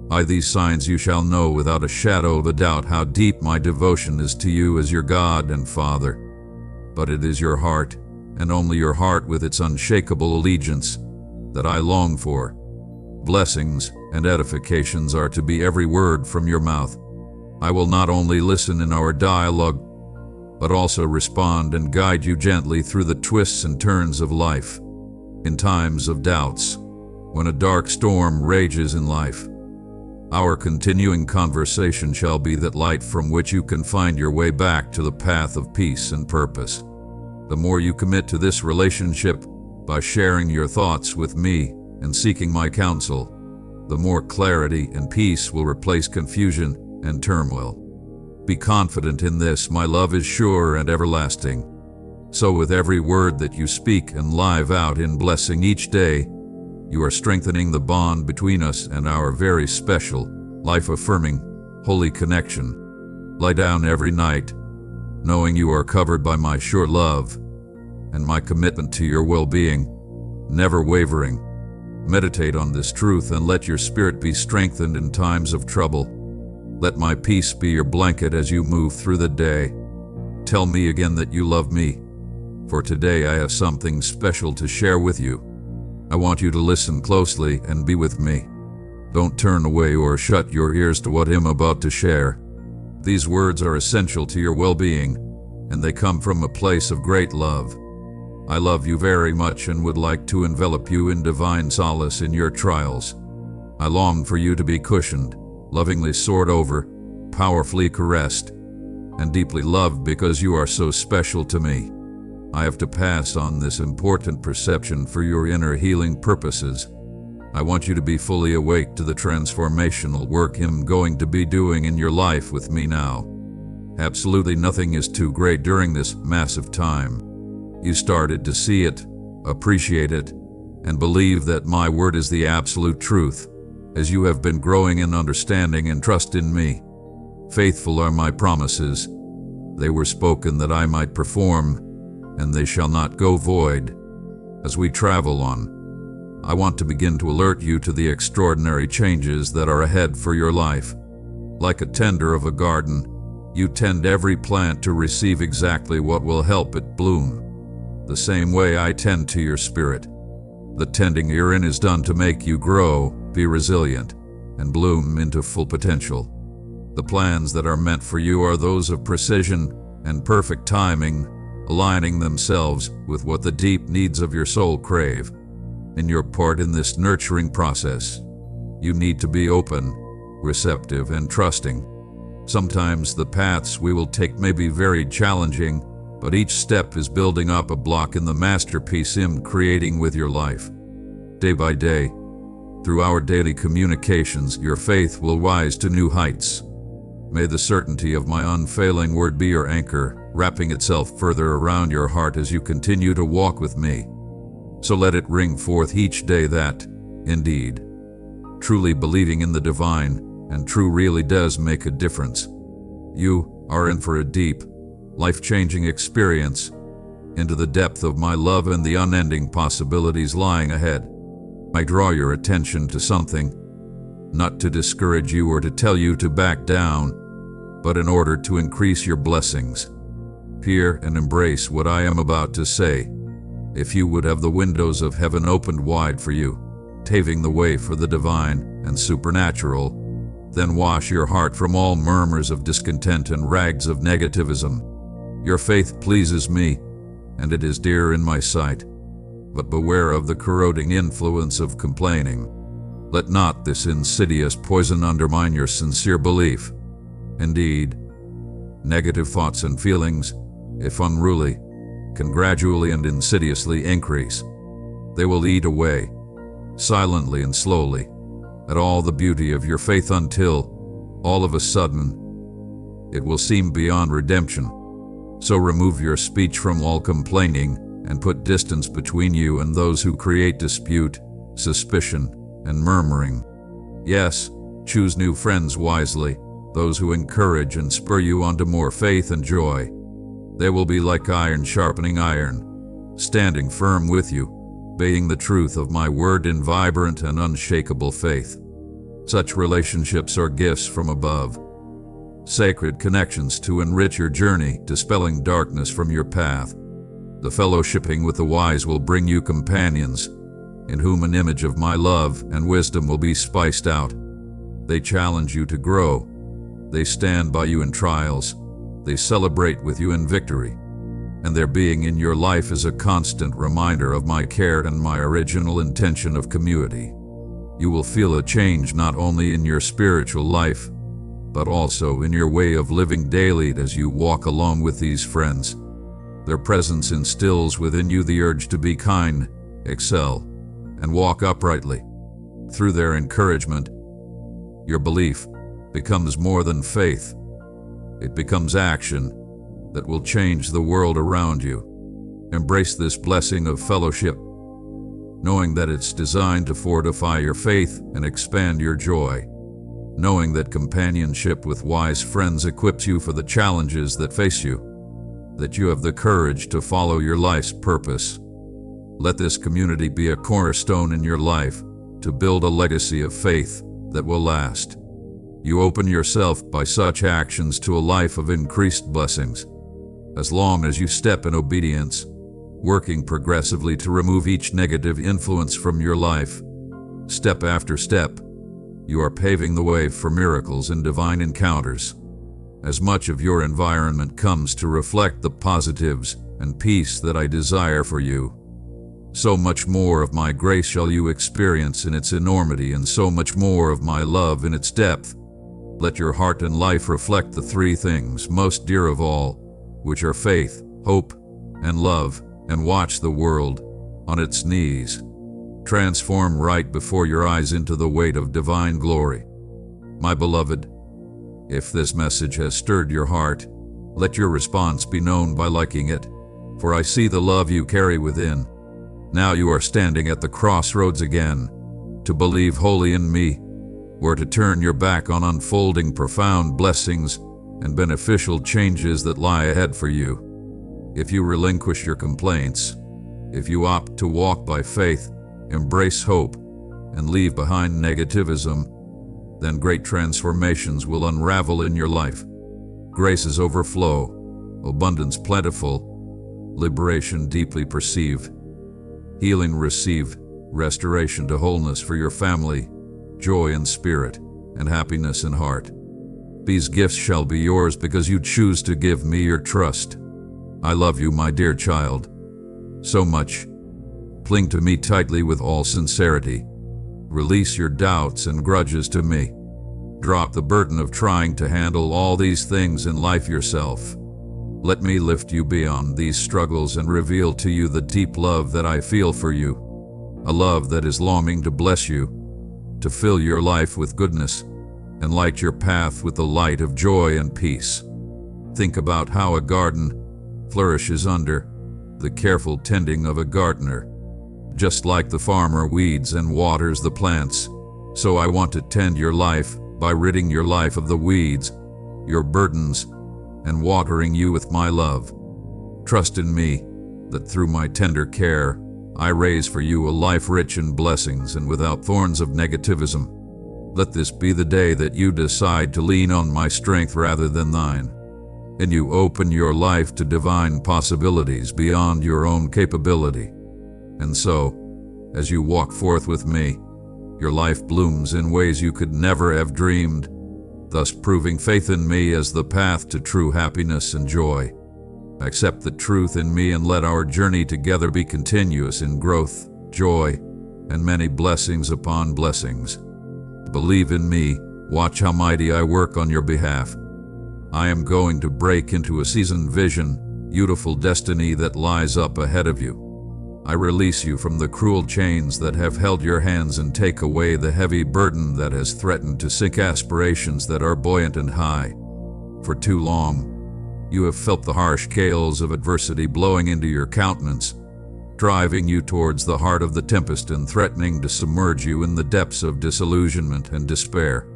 Speaker 1: By these signs you shall know without a shadow of a doubt how deep my devotion is to you as your God and Father. But it is your heart, and only your heart with its unshakable allegiance, that I long for. Blessings and edifications are to be every word from your mouth. I will not only listen in our dialogue, but also respond and guide you gently through the twists and turns of life. In times of doubts, when a dark storm rages in life, our continuing conversation shall be that light from which you can find your way back to the path of peace and purpose. The more you commit to this relationship by sharing your thoughts with me and seeking my counsel, the more clarity and peace will replace confusion and turmoil. Be confident in this, my love is sure and everlasting. So with every word that you speak and live out in blessing each day, you are strengthening the bond between us and our very special, life-affirming, holy connection. Lie down every night, knowing you are covered by my sure love and my commitment to your well-being, never wavering. Meditate on this truth and let your spirit be strengthened in times of trouble. Let my peace be your blanket as you move through the day. Tell me again that you love me, for today I have something special to share with you. I want you to listen closely and be with me. Don't turn away or shut your ears to what I'm about to share. These words are essential to your well-being, and they come from a place of great love. I love you very much and would like to envelop you in divine solace in your trials. I long for you to be cushioned, lovingly soared over, powerfully caressed, and deeply loved because you are so special to me. I have to pass on this important perception for your inner healing purposes. I want you to be fully awake to the transformational work I'm going to be doing in your life with me now. Absolutely nothing is too great during this massive time. You started to see it, appreciate it, and believe that my word is the absolute truth, as you have been growing in understanding and trust in me. Faithful are my promises. They were spoken that I might perform, and they shall not go void. As we travel on, I want to begin to alert you to the extraordinary changes that are ahead for your life. Like a tender of a garden, you tend every plant to receive exactly what will help it bloom. The same way I tend to your spirit. The tending herein is done to make you grow, be resilient, and bloom into full potential. The plans that are meant for you are those of precision and perfect timing, aligning themselves with what the deep needs of your soul crave. In your part in this nurturing process, you need to be open, receptive, and trusting. Sometimes the paths we will take may be very challenging, but each step is building up a block in the masterpiece I'm creating with your life. Day by day, through our daily communications, your faith will rise to new heights. May the certainty of my unfailing word be your anchor, wrapping itself further around your heart as you continue to walk with me. So let it ring forth each day that, indeed, truly believing in the divine and true really does make a difference. You are in for a deep, life-changing experience into the depth of my love and the unending possibilities lying ahead. I draw your attention to something, not to discourage you or to tell you to back down, but in order to increase your blessings. Hear and embrace what I am about to say. If you would have the windows of heaven opened wide for you, paving the way for the divine and supernatural, then wash your heart from all murmurs of discontent and rags of negativism. Your faith pleases me, and it is dear in my sight. But beware of the corroding influence of complaining. Let not this insidious poison undermine your sincere belief. Indeed, negative thoughts and feelings, if unruly, can gradually and insidiously increase. They will eat away, silently and slowly, at all the beauty of your faith until, all of a sudden, it will seem beyond redemption. So remove your speech from all complaining and put distance between you and those who create dispute, suspicion, and murmuring. Yes, choose new friends wisely, those who encourage and spur you on to more faith and joy. They will be like iron sharpening iron, standing firm with you, obeying the truth of my word in vibrant and unshakable faith. Such relationships are gifts from above, sacred connections to enrich your journey, dispelling darkness from your path. The fellowshipping with the wise will bring you companions, in whom an image of my love and wisdom will be spiced out. They challenge you to grow. They stand by you in trials. They celebrate with you in victory. And their being in your life is a constant reminder of my care and my original intention of community. You will feel a change not only in your spiritual life, but also in your way of living daily as you walk along with these friends. Their presence instills within you the urge to be kind, excel, and walk uprightly. Through their encouragement, your belief becomes more than faith. It becomes action that will change the world around you. Embrace this blessing of fellowship, knowing that it's designed to fortify your faith and expand your joy. Knowing that companionship with wise friends equips you for the challenges that face you, that you have the courage to follow your life's purpose. Let this community be a cornerstone in your life to build a legacy of faith that will last. You open yourself by such actions to a life of increased blessings. As long as you step in obedience, working progressively to remove each negative influence from your life, step after step, you are paving the way for miracles and divine encounters. As much of your environment comes to reflect the positives and peace that I desire for you, so much more of my grace shall you experience in its enormity, and so much more of my love in its depth. Let your heart and life reflect the three things most dear of all, which are faith, hope, and love, and watch the world, on its knees, transform right before your eyes into the weight of divine glory. My beloved, if this message has stirred your heart, let your response be known by liking it, for I see the love you carry within. Now you are standing at the crossroads again, to believe wholly in me, or to turn your back on unfolding profound blessings and beneficial changes that lie ahead for you. If you relinquish your complaints, if you opt to walk by faith, embrace hope, and leave behind negativism, then great transformations will unravel in your life. Graces overflow, abundance plentiful, liberation deeply perceived, healing received, restoration to wholeness for your family, joy in spirit, and happiness in heart. These gifts shall be yours because you choose to give me your trust. I love you, my dear child, so much. Cling to me tightly with all sincerity. Release your doubts and grudges to me. Drop the burden of trying to handle all these things in life yourself. Let me lift you beyond these struggles and reveal to you the deep love that I feel for you. A love that is longing to bless you, to fill your life with goodness, and light your path with the light of joy and peace. Think about how a garden flourishes under the careful tending of a gardener. Just like the farmer weeds and waters the plants, so I want to tend your life by ridding your life of the weeds, your burdens, and watering you with my love. Trust in me, that through my tender care, I raise for you a life rich in blessings and without thorns of negativism. Let this be the day that you decide to lean on my strength rather than thine, and you open your life to divine possibilities beyond your own capability. And so, as you walk forth with me, your life blooms in ways you could never have dreamed, thus proving faith in me as the path to true happiness and joy. Accept the truth in me and let our journey together be continuous in growth, joy, and many blessings upon blessings. Believe in me, watch how mighty I work on your behalf. I am going to break into a seasoned vision, beautiful destiny that lies up ahead of you. I release you from the cruel chains that have held your hands and take away the heavy burden that has threatened to sink aspirations that are buoyant and high. For too long, you have felt the harsh gales of adversity blowing into your countenance, driving you towards the heart of the tempest and threatening to submerge you in the depths of disillusionment and despair.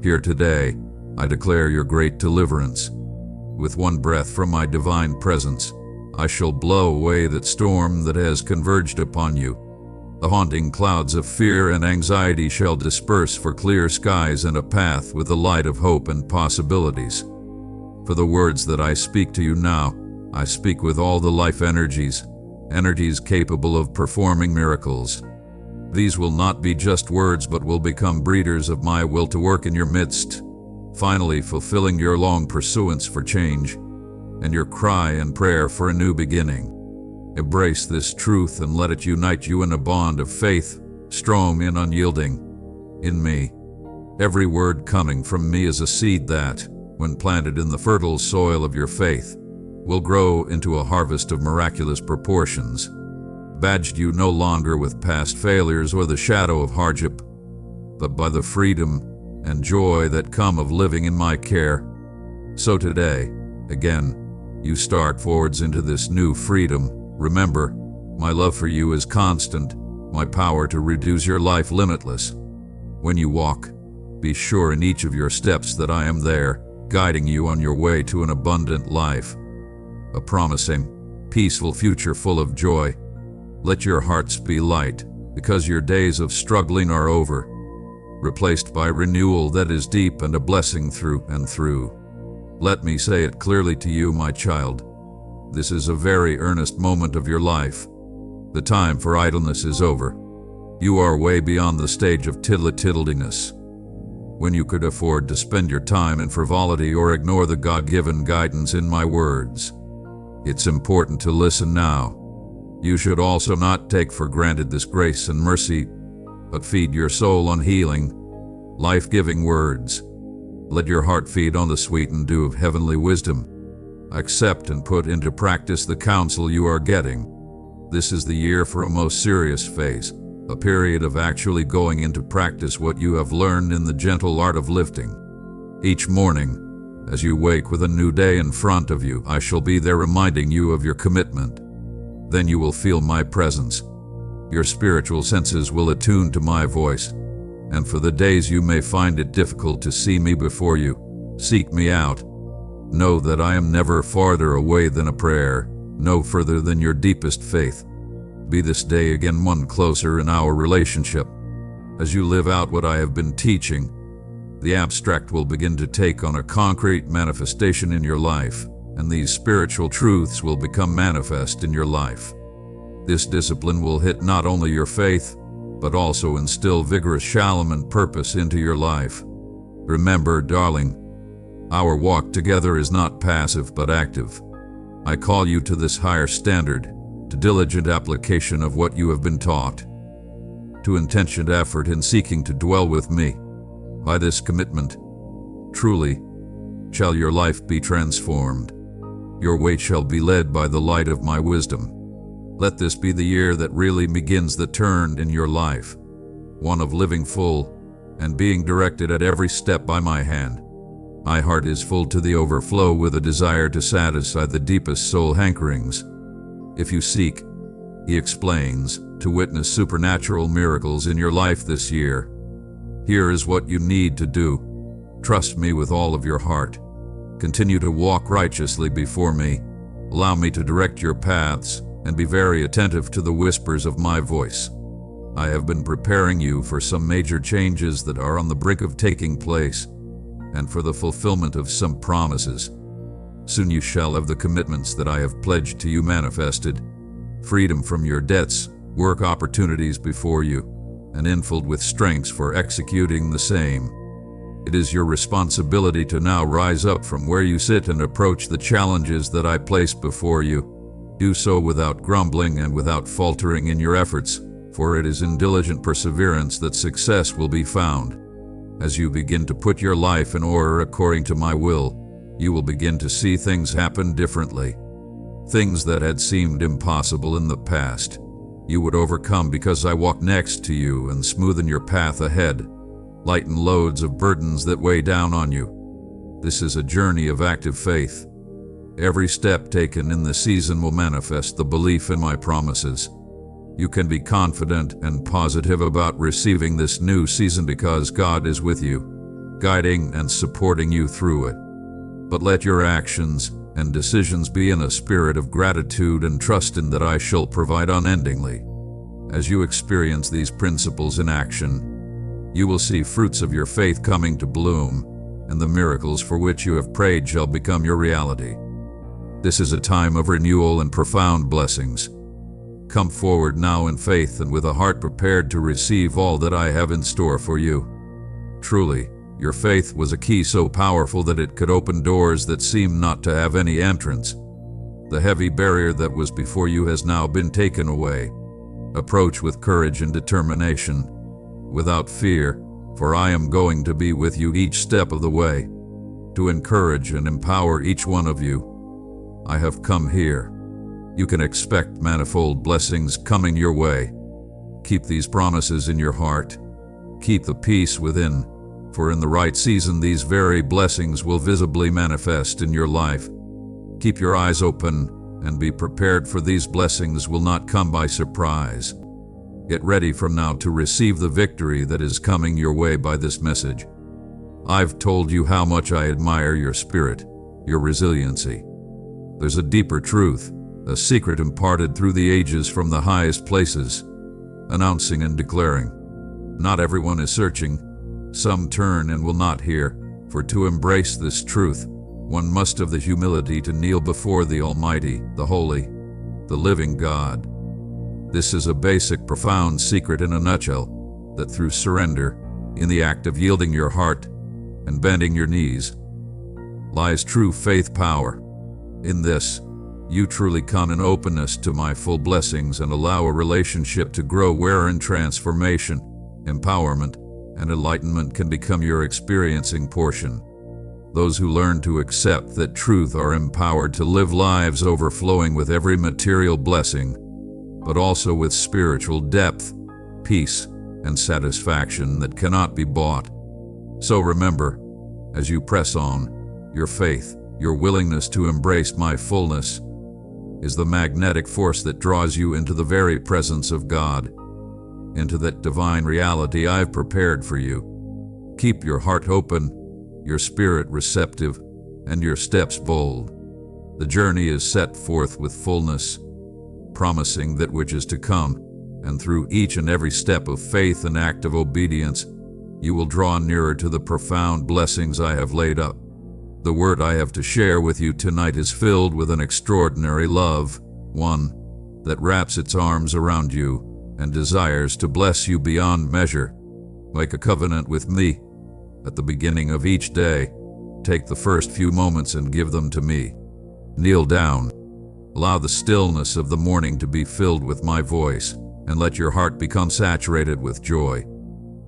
Speaker 1: Here today, I declare your great deliverance. With one breath from my divine presence, I shall blow away that storm that has converged upon you. The haunting clouds of fear and anxiety shall disperse for clear skies and a path with the light of hope and possibilities. For the words that I speak to you now, I speak with all the life energies capable of performing miracles. These will not be just words but will become breeders of my will to work in your midst, finally fulfilling your long pursuance for change and your cry and prayer for a new beginning. Embrace this truth and let it unite you in a bond of faith, strong and unyielding, in me. Every word coming from me is a seed that, when planted in the fertile soil of your faith, will grow into a harvest of miraculous proportions. Badged you no longer with past failures or the shadow of hardship, but by the freedom and joy that come of living in my care. So today, again, you start forwards into this new freedom. Remember, my love for you is constant, my power to reduce your life limitless. When you walk, be sure in each of your steps that I am there, guiding you on your way to an abundant life, a promising, peaceful future full of joy. Let your hearts be light, because your days of struggling are over, replaced by renewal that is deep and a blessing through and through. Let me say it clearly to you, my child. This is a very earnest moment of your life. The time for idleness is over. You are way beyond the stage of tiddle-tiddliness, when you could afford to spend your time in frivolity or ignore the God-given guidance in my words. It's important to listen now. You should also not take for granted this grace and mercy, but feed your soul on healing, life-giving words. Let your heart feed on the sweetened dew of heavenly wisdom. Accept and put into practice the counsel you are getting. This is the year for a most serious phase, a period of actually going into practice what you have learned in the gentle art of lifting. Each morning, as you wake with a new day in front of you, I shall be there reminding you of your commitment. Then you will feel my presence. Your spiritual senses will attune to my voice, and for the days you may find it difficult to see me before you, seek me out. Know that I am never farther away than a prayer, no further than your deepest faith. Be this day again one closer in our relationship. As you live out what I have been teaching, the abstract will begin to take on a concrete manifestation in your life, and these spiritual truths will become manifest in your life. This discipline will hit not only your faith, but also instill vigorous shalom and purpose into your life. Remember, darling, our walk together is not passive but active. I call you to this higher standard, to diligent application of what you have been taught, to intentioned effort in seeking to dwell with me. By this commitment, truly, shall your life be transformed. Your way shall be led by the light of my wisdom. Let this be the year that really begins the turn in your life, one of living full and being directed at every step by my hand. My heart is full to the overflow with a desire to satisfy the deepest soul hankerings. If you seek, he explains, to witness supernatural miracles in your life this year, here is what you need to do. Trust me with all of your heart. Continue to walk righteously before me. Allow me to direct your paths, and be very attentive to the whispers of my voice. I have been preparing you for some major changes that are on the brink of taking place, and for the fulfillment of some promises. Soon you shall have the commitments that I have pledged to you manifested, freedom from your debts, work opportunities before you, and infilled with strengths for executing the same. It is your responsibility to now rise up from where you sit and approach the challenges that I place before you. Do so without grumbling and without faltering in your efforts, for it is in diligent perseverance that success will be found. As you begin to put your life in order according to my will, you will begin to see things happen differently. Things that had seemed impossible in the past, you would overcome because I walk next to you and smoothen your path ahead, lighten loads of burdens that weigh down on you. This is a journey of active faith. Every step taken in this season will manifest the belief in my promises. You can be confident and positive about receiving this new season because God is with you, guiding and supporting you through it. But let your actions and decisions be in a spirit of gratitude and trust in that I shall provide unendingly. As you experience these principles in action, you will see fruits of your faith coming to bloom, and the miracles for which you have prayed shall become your reality. This is a time of renewal and profound blessings. Come forward now in faith and with a heart prepared to receive all that I have in store for you. Truly, your faith was a key so powerful that it could open doors that seemed not to have any entrance. The heavy barrier that was before you has now been taken away. Approach with courage and determination, without fear, for I am going to be with you each step of the way, to encourage and empower each one of you. I have come here. You can expect manifold blessings coming your way. Keep these promises in your heart. Keep the peace within, for in the right season these very blessings will visibly manifest in your life. Keep your eyes open and be prepared, for these blessings will not come by surprise. Get ready from now to receive the victory that is coming your way by this message. I've told you how much I admire your spirit, your resiliency. There's a deeper truth, a secret imparted through the ages from the highest places, announcing and declaring. Not everyone is searching. Some turn and will not hear, for to embrace this truth, one must have the humility to kneel before the Almighty, the Holy, the living God. This is a basic, profound secret in a nutshell, that through surrender, in the act of yielding your heart and bending your knees, lies true faith power. In this, you truly come in openness to my full blessings and allow a relationship to grow wherein transformation, empowerment, and enlightenment can become your experiencing portion. Those who learn to accept that truth are empowered to live lives overflowing with every material blessing, but also with spiritual depth, peace, and satisfaction that cannot be bought. So remember, as you press on, your faith, your willingness to embrace my fullness, is the magnetic force that draws you into the very presence of God, into that divine reality I've prepared for you. Keep your heart open, your spirit receptive, and your steps bold. The journey is set forth with fullness, promising that which is to come, and through each and every step of faith and act of obedience, you will draw nearer to the profound blessings I have laid up. The word I have to share with you tonight is filled with an extraordinary love, one that wraps its arms around you and desires to bless you beyond measure. Make a covenant with me. At the beginning of each day, take the first few moments and give them to me. Kneel down. Allow the stillness of the morning to be filled with my voice, and let your heart become saturated with joy.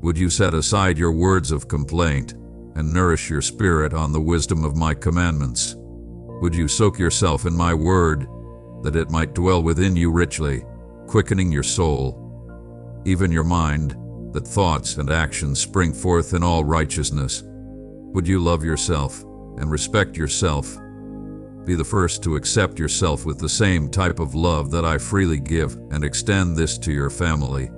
Speaker 1: Would you set aside your words of complaint and nourish your spirit on the wisdom of my commandments? Would you soak yourself in my word, that it might dwell within you richly, quickening your soul, even your mind, that thoughts and actions spring forth in all righteousness? Would you love yourself and respect yourself? Be the first to accept yourself with the same type of love that I freely give, and extend this to your family,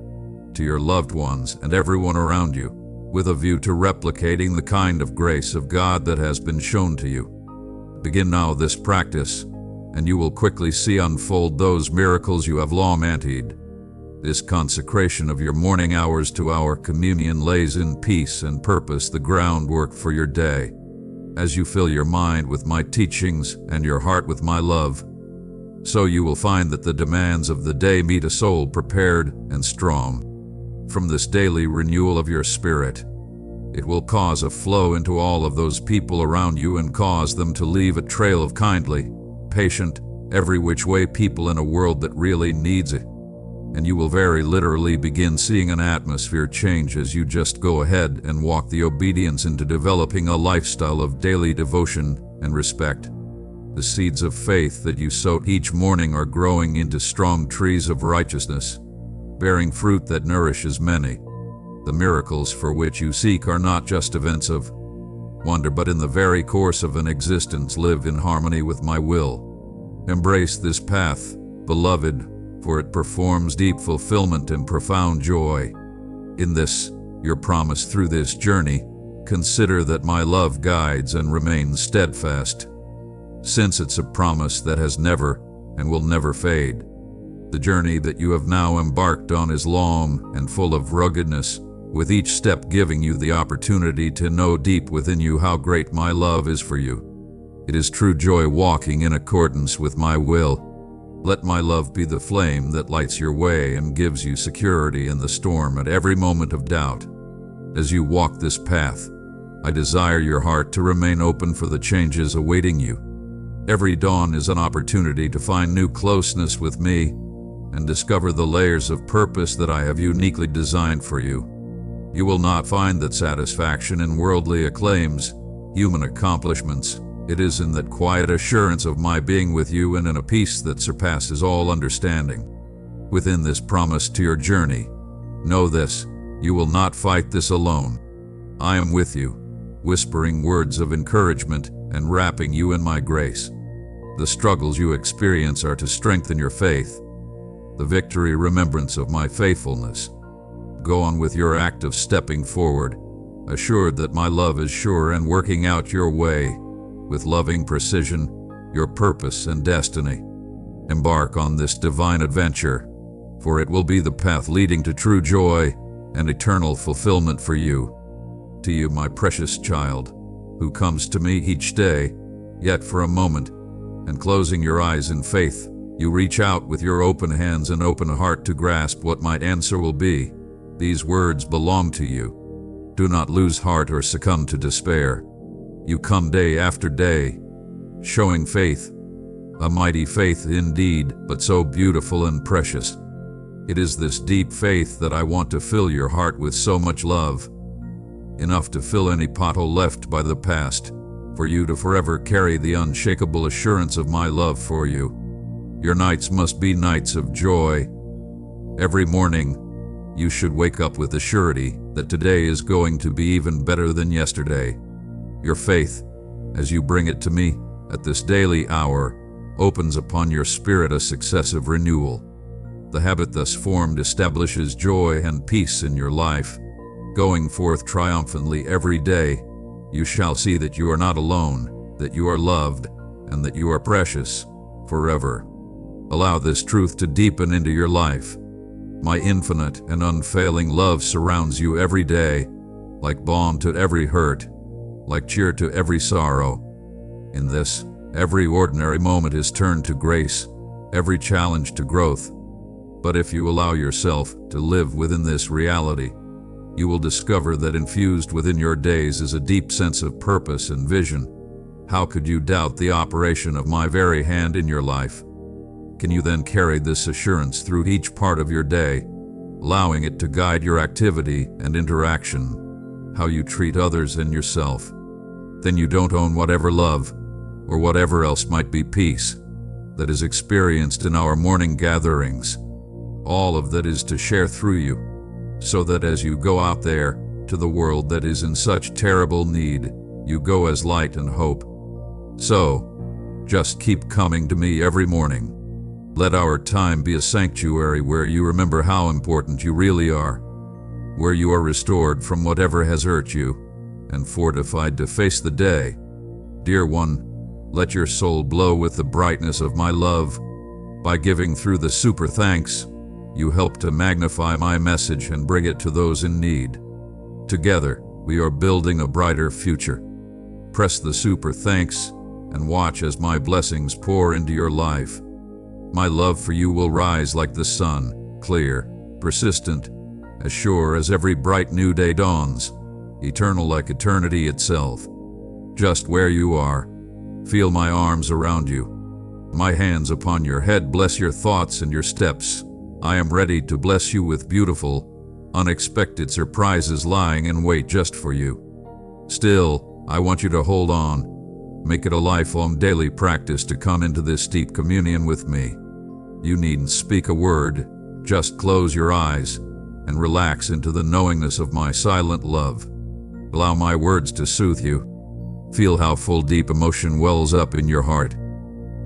Speaker 1: to your loved ones, and everyone around you, with a view to replicating the kind of grace of God that has been shown to you. Begin now this practice, and you will quickly see unfold those miracles you have long anted. This consecration of your morning hours to our communion lays in peace and purpose the groundwork for your day. As you fill your mind with my teachings and your heart with my love, so you will find that the demands of the day meet a soul prepared and strong. From this daily renewal of your spirit, it will cause a flow into all of those people around you and cause them to leave a trail of kindly, patient, every which way people in a world that really needs it. And you will very literally begin seeing an atmosphere change as you just go ahead and walk the obedience into developing a lifestyle of daily devotion and respect. The seeds of faith that you sow each morning are growing into strong trees of righteousness, bearing fruit that nourishes many. The miracles for which you seek are not just events of wonder, but in the very course of an existence live in harmony with my will. Embrace this path, beloved, for it performs deep fulfillment and profound joy. In this, your promise through this journey, consider that my love guides and remains steadfast, since it's a promise that has never and will never fade. The journey that you have now embarked on is long and full of ruggedness, with each step giving you the opportunity to know deep within you how great my love is for you. It is true joy walking in accordance with my will. Let my love be the flame that lights your way and gives you security in the storm at every moment of doubt. As you walk this path, I desire your heart to remain open for the changes awaiting you. Every dawn is an opportunity to find new closeness with me and discover the layers of purpose that I have uniquely designed for you. You will not find that satisfaction in worldly acclaims, human accomplishments, It is in that quiet assurance of my being with you and in a peace that surpasses all understanding. Within this promise to your journey, know this: you will not fight this alone. I am with you, whispering words of encouragement and wrapping you in my grace. The struggles you experience are to strengthen your faith, the victory remembrance of my faithfulness. Go on with your act of stepping forward, assured that my love is sure and working out your way, with loving precision, your purpose and destiny. Embark on this divine adventure, for it will be the path leading to true joy and eternal fulfillment for you. To you, my precious child, who comes to me each day, yet for a moment, and closing your eyes in faith, you reach out with your open hands and open heart to grasp what my answer will be. These words belong to you. Do not lose heart or succumb to despair. You come day after day, showing faith, a mighty faith indeed, but so beautiful and precious. It is this deep faith that I want to fill your heart with so much love, enough to fill any pothole left by the past, for you to forever carry the unshakable assurance of my love for you. Your nights must be nights of joy. Every morning, you should wake up with the surety that today is going to be even better than yesterday. Your faith, as you bring it to me at this daily hour, opens upon your spirit a successive renewal. The habit thus formed establishes joy and peace in your life. Going forth triumphantly every day, you shall see that you are not alone, that you are loved, and that you are precious forever. Allow this truth to deepen into your life. My infinite and unfailing love surrounds you every day, like balm to every hurt, like cheer to every sorrow. In this, every ordinary moment is turned to grace, every challenge to growth. But if you allow yourself to live within this reality, you will discover that infused within your days is a deep sense of purpose and vision. How could you doubt the operation of my very hand in your life? Can you then carry this assurance through each part of your day, allowing it to guide your activity and interaction, how you treat others and yourself? Then you don't own whatever love, or whatever else might be peace, that is experienced in our morning gatherings. All of that is to share through you, so that as you go out there to the world that is in such terrible need, you go as light and hope. So, just keep coming to me every morning. Let our time be a sanctuary where you remember how important you really are, where you are restored from whatever has hurt you, and fortified to face the day. Dear one, let your soul glow with the brightness of my love. By giving through the super thanks, you help to magnify my message and bring it to those in need. Together, we are building a brighter future. Press the super thanks and watch as my blessings pour into your life. My love for you will rise like the sun, clear, persistent, as sure as every bright new day dawns, eternal like eternity itself. Just where you are, feel my arms around you. My hands upon your head bless your thoughts and your steps. I am ready to bless you with beautiful, unexpected surprises lying in wait just for you. Still, I want you to hold on. Make it a lifelong daily practice to come into this deep communion with me. You needn't speak a word, just close your eyes and relax into the knowingness of my silent love. Allow my words to soothe you. Feel how full deep emotion wells up in your heart.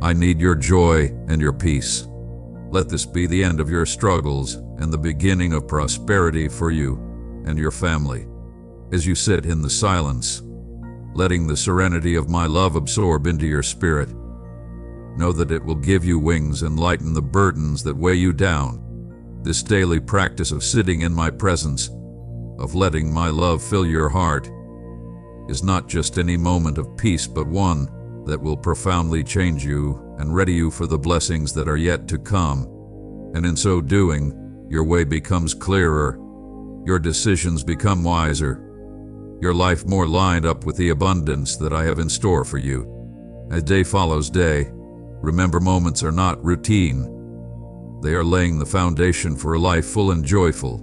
Speaker 1: I need your joy and your peace. Let this be the end of your struggles and the beginning of prosperity for you and your family. As you sit in the silence, letting the serenity of my love absorb into your spirit, know that it will give you wings and lighten the burdens that weigh you down. This daily practice of sitting in my presence, of letting my love fill your heart, is not just any moment of peace, but one that will profoundly change you and ready you for the blessings that are yet to come. And in so doing, your way becomes clearer, your decisions become wiser, your life more lined up with the abundance that I have in store for you. As day follows day, remember, moments are not routine. They are laying the foundation for a life full and joyful.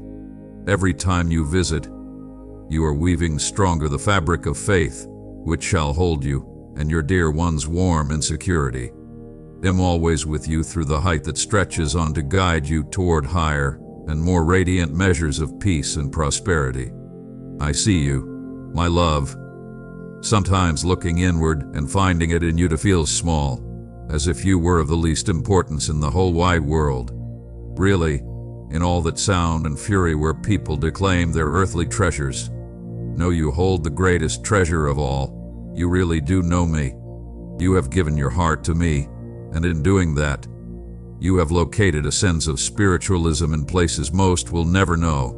Speaker 1: Every time you visit, you are weaving stronger the fabric of faith, which shall hold you and your dear ones warm in security. Am always with you through the height that stretches on to guide you toward higher and more radiant measures of peace and prosperity. I see you, my love, sometimes looking inward and finding it in you to feel small, as if you were of the least importance in the whole wide world. Really, in all that sound and fury where people declaim their earthly treasures, know you hold the greatest treasure of all. You really do know me. You have given your heart to me, and in doing that, you have located a sense of spiritualism in places most will never know.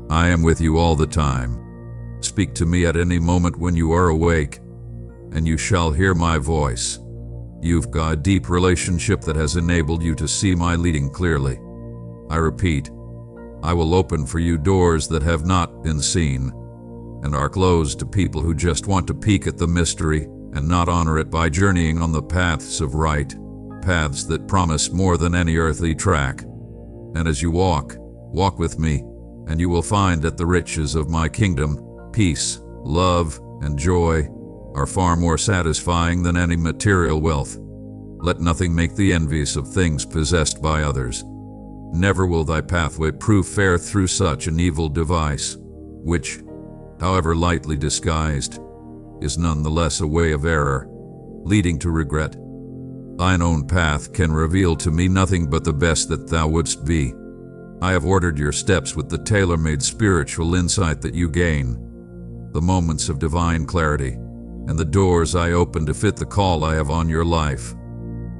Speaker 1: I am with you all the time. Speak to me at any moment when you are awake, and you shall hear my voice. You've got a deep relationship that has enabled you to see my leading clearly. I repeat, I will open for you doors that have not been seen, and are closed to people who just want to peek at the mystery and not honor it by journeying on the paths of right, paths that promise more than any earthly track. And as you walk with me, and you will find that the riches of my kingdom, peace, love, and joy, are far more satisfying than any material wealth. Let nothing make thee envious of things possessed by others. Never will thy pathway prove fair through such an evil device, which, however lightly disguised, is nonetheless a way of error, leading to regret. Thine own path can reveal to me nothing but the best that thou wouldst be. I have ordered your steps with the tailor-made spiritual insight that you gain, the moments of divine clarity, and the doors I open to fit the call I have on your life.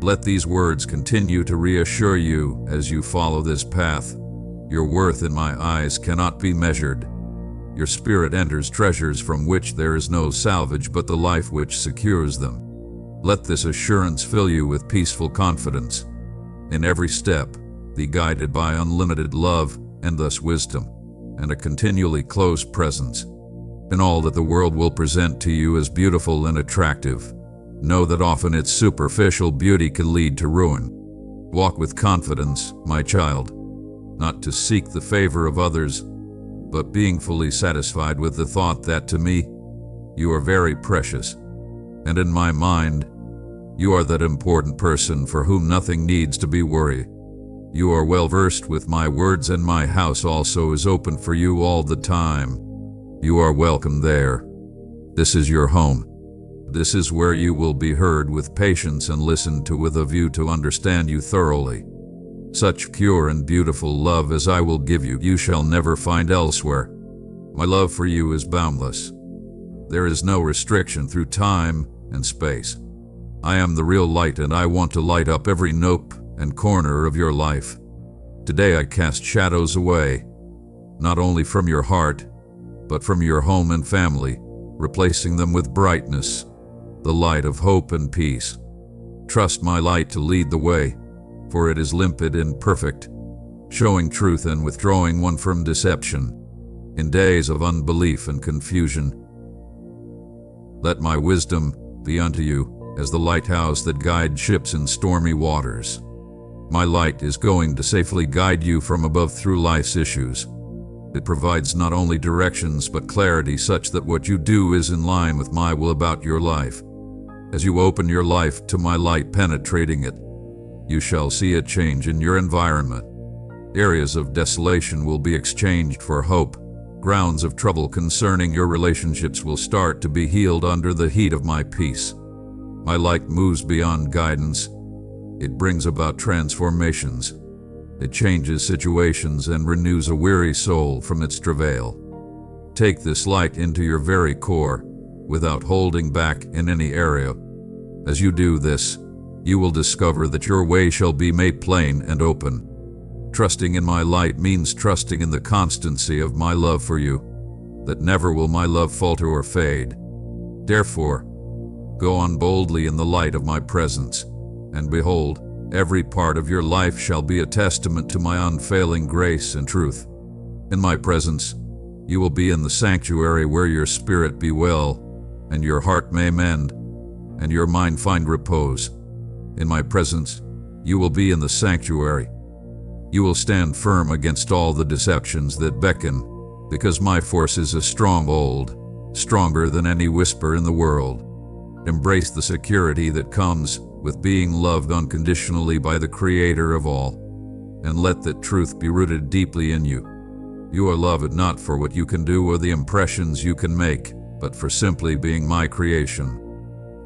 Speaker 1: Let these words continue to reassure you as you follow this path. Your worth in my eyes cannot be measured. Your spirit enters treasures from which there is no salvage but the life which secures them. Let this assurance fill you with peaceful confidence. In every step, be guided by unlimited love and thus wisdom, and a continually close presence. In all that the world will present to you as beautiful and attractive, know that often its superficial beauty can lead to ruin. Walk with confidence, my child, not to seek the favor of others, but being fully satisfied with the thought that to me, you are very precious, and in my mind, you are that important person for whom nothing needs to be worried. You are well versed with my words, and my house also is open for you all the time. You are welcome there. This is your home. This is where you will be heard with patience and listened to with a view to understand you thoroughly. Such pure and beautiful love as I will give you, you shall never find elsewhere. My love for you is boundless. There is no restriction through time and space. I am the real light, and I want to light up every nook and corner of your life. Today I cast shadows away, not only from your heart, but from your home and family, replacing them with brightness, the light of hope and peace. Trust my light to lead the way, for it is limpid and perfect, showing truth and withdrawing one from deception. In days of unbelief and confusion, let my wisdom be unto you as the lighthouse that guides ships in stormy waters. My light is going to safely guide you from above through life's issues. It provides not only directions but clarity, such that what you do is in line with my will about your life. As you open your life to my light penetrating it, you shall see a change in your environment. Areas of desolation will be exchanged for hope. Grounds of trouble concerning your relationships will start to be healed under the heat of my peace. My light moves beyond guidance. It brings about transformations. It changes situations and renews a weary soul from its travail. Take this light into your very core, without holding back in any area. As you do this, you will discover that your way shall be made plain and open. Trusting in my light means trusting in the constancy of my love for you, that never will my love falter or fade. Therefore, go on boldly in the light of my presence, and behold, every part of your life shall be a testament to my unfailing grace and truth. In my presence, you will be in the sanctuary where your spirit be well, and your heart may mend, and your mind find repose. In my presence, you will be in the sanctuary. You will stand firm against all the deceptions that beckon, because my force is a stronghold, stronger than any whisper in the world. Embrace the security that comes with being loved unconditionally by the Creator of all, and let that truth be rooted deeply in you. You are loved not for what you can do or the impressions you can make, but for simply being my creation.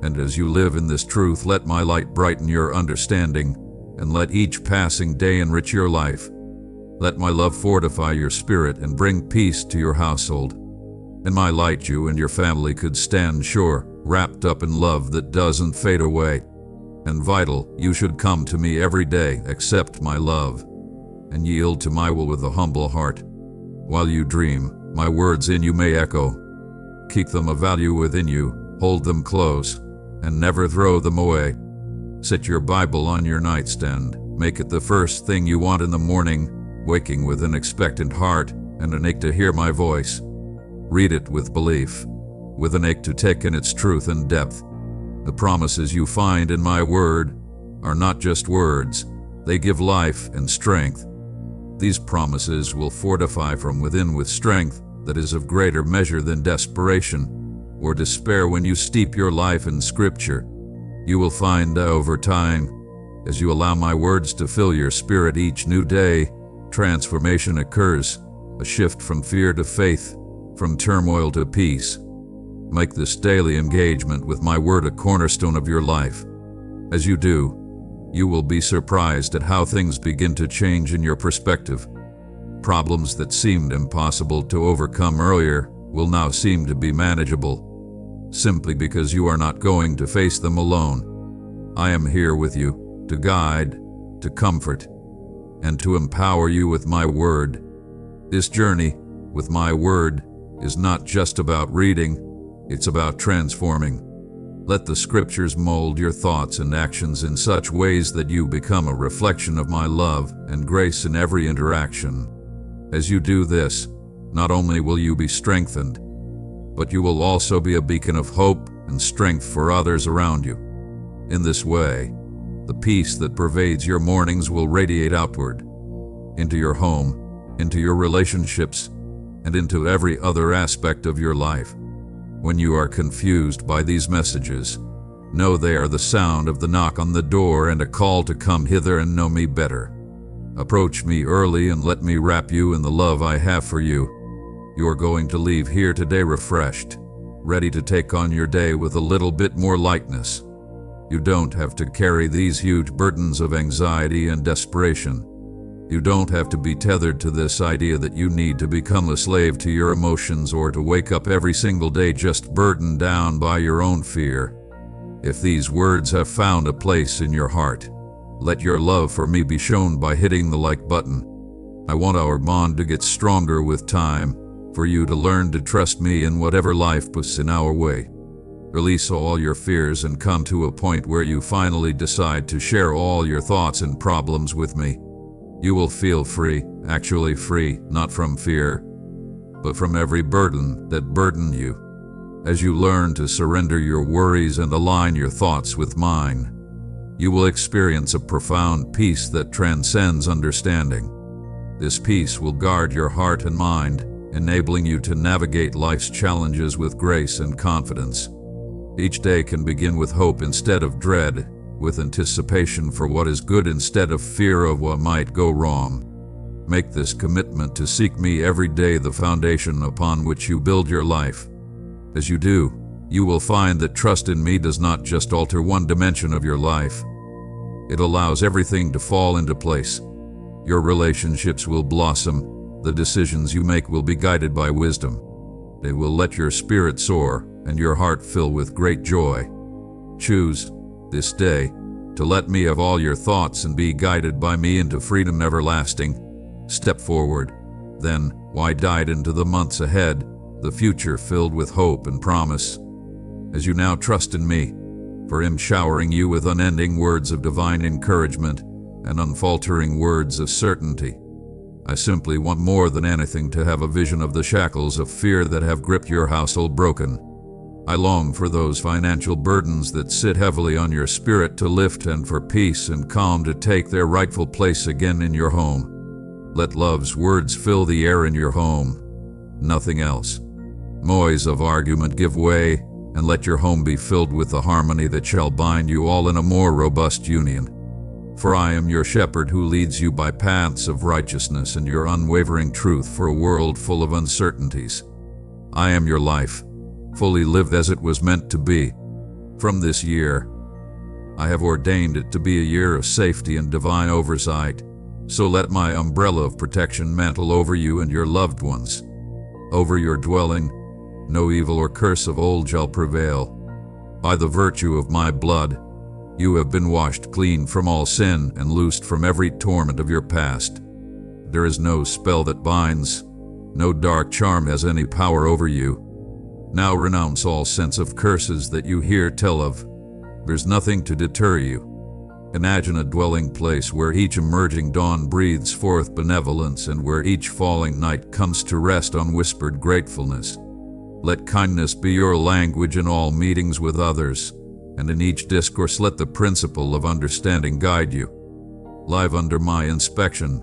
Speaker 1: And as you live in this truth, let my light brighten your understanding, and let each passing day enrich your life. Let my love fortify your spirit and bring peace to your household. In my light, you and your family could stand sure, wrapped up in love that doesn't fade away. And vital, you should come to me every day, accept my love, and yield to my will with a humble heart. While you dream, my words in you may echo. Keep them a value within you, hold them close, and never throw them away. Set your Bible on your nightstand, make it the first thing you want in the morning, waking with an expectant heart and an ache to hear my voice. Read it with belief, with an ache to take in its truth and depth. The promises you find in my word are not just words, they give life and strength. These promises will fortify from within with strength that is of greater measure than desperation or despair. When you steep your life in Scripture, you will find over time, as you allow my words to fill your spirit each new day, transformation occurs, a shift from fear to faith, from turmoil to peace. Make this daily engagement with my word a cornerstone of your life. As you do, you will be surprised at how things begin to change in your perspective. Problems that seemed impossible to overcome earlier will now seem to be manageable, simply because you are not going to face them alone. I am here with you, to guide, to comfort, and to empower you with my word. This journey with my word is not just about reading, it's about transforming. Let the Scriptures mold your thoughts and actions in such ways that you become a reflection of my love and grace in every interaction. As you do this, not only will you be strengthened, but you will also be a beacon of hope and strength for others around you. In this way, the peace that pervades your mornings will radiate outward, into your home, into your relationships, and into every other aspect of your life. When you are confused by these messages, know they are the sound of the knock on the door and a call to come hither and know me better. Approach me early and let me wrap you in the love I have for you. You are going to leave here today refreshed, ready to take on your day with a little bit more lightness. You don't have to carry these huge burdens of anxiety and desperation. You don't have to be tethered to this idea that you need to become a slave to your emotions or to wake up every single day just burdened down by your own fear. If these words have found a place in your heart, let your love for me be shown by hitting the like button. I want our bond to get stronger with time, for you to learn to trust me in whatever life puts in our way. Release all your fears and come to a point where you finally decide to share all your thoughts and problems with me. You will feel free, actually free, not from fear, but from every burden that burdened you. As you learn to surrender your worries and align your thoughts with mine, you will experience a profound peace that transcends understanding. This peace will guard your heart and mind, enabling you to navigate life's challenges with grace and confidence. Each day can begin with hope instead of dread, with anticipation for what is good instead of fear of what might go wrong. Make this commitment to seek me every day the foundation upon which you build your life. As you do, you will find that trust in me does not just alter one dimension of your life. It allows everything to fall into place. Your relationships will blossom, the decisions you make will be guided by wisdom. They will let your spirit soar and your heart fill with great joy. Choose this day to let me have all your thoughts and be guided by me into freedom everlasting. Step forward, then, why dive into the months ahead, the future filled with hope and promise. As you now trust in me, for I'm showering you with unending words of divine encouragement and unfaltering words of certainty. I simply want more than anything to have a vision of the shackles of fear that have gripped your household broken. I long for those financial burdens that sit heavily on your spirit to lift and for peace and calm to take their rightful place again in your home. Let love's words fill the air in your home, nothing else. Noise of argument give way, and let your home be filled with the harmony that shall bind you all in a more robust union. For I am your shepherd who leads you by paths of righteousness and your unwavering truth for a world full of uncertainties. I am your life, fully lived as it was meant to be. From this year, I have ordained it to be a year of safety and divine oversight, so let my umbrella of protection mantle over you and your loved ones. Over your dwelling, no evil or curse of old shall prevail. By the virtue of my blood, you have been washed clean from all sin and loosed from every torment of your past. There is no spell that binds, no dark charm has any power over you. Now renounce all sense of curses that you hear tell of. There's nothing to deter you. Imagine a dwelling place where each emerging dawn breathes forth benevolence and where each falling night comes to rest on whispered gratefulness. Let kindness be your language in all meetings with others, and in each discourse let the principle of understanding guide you. Live under my inspection,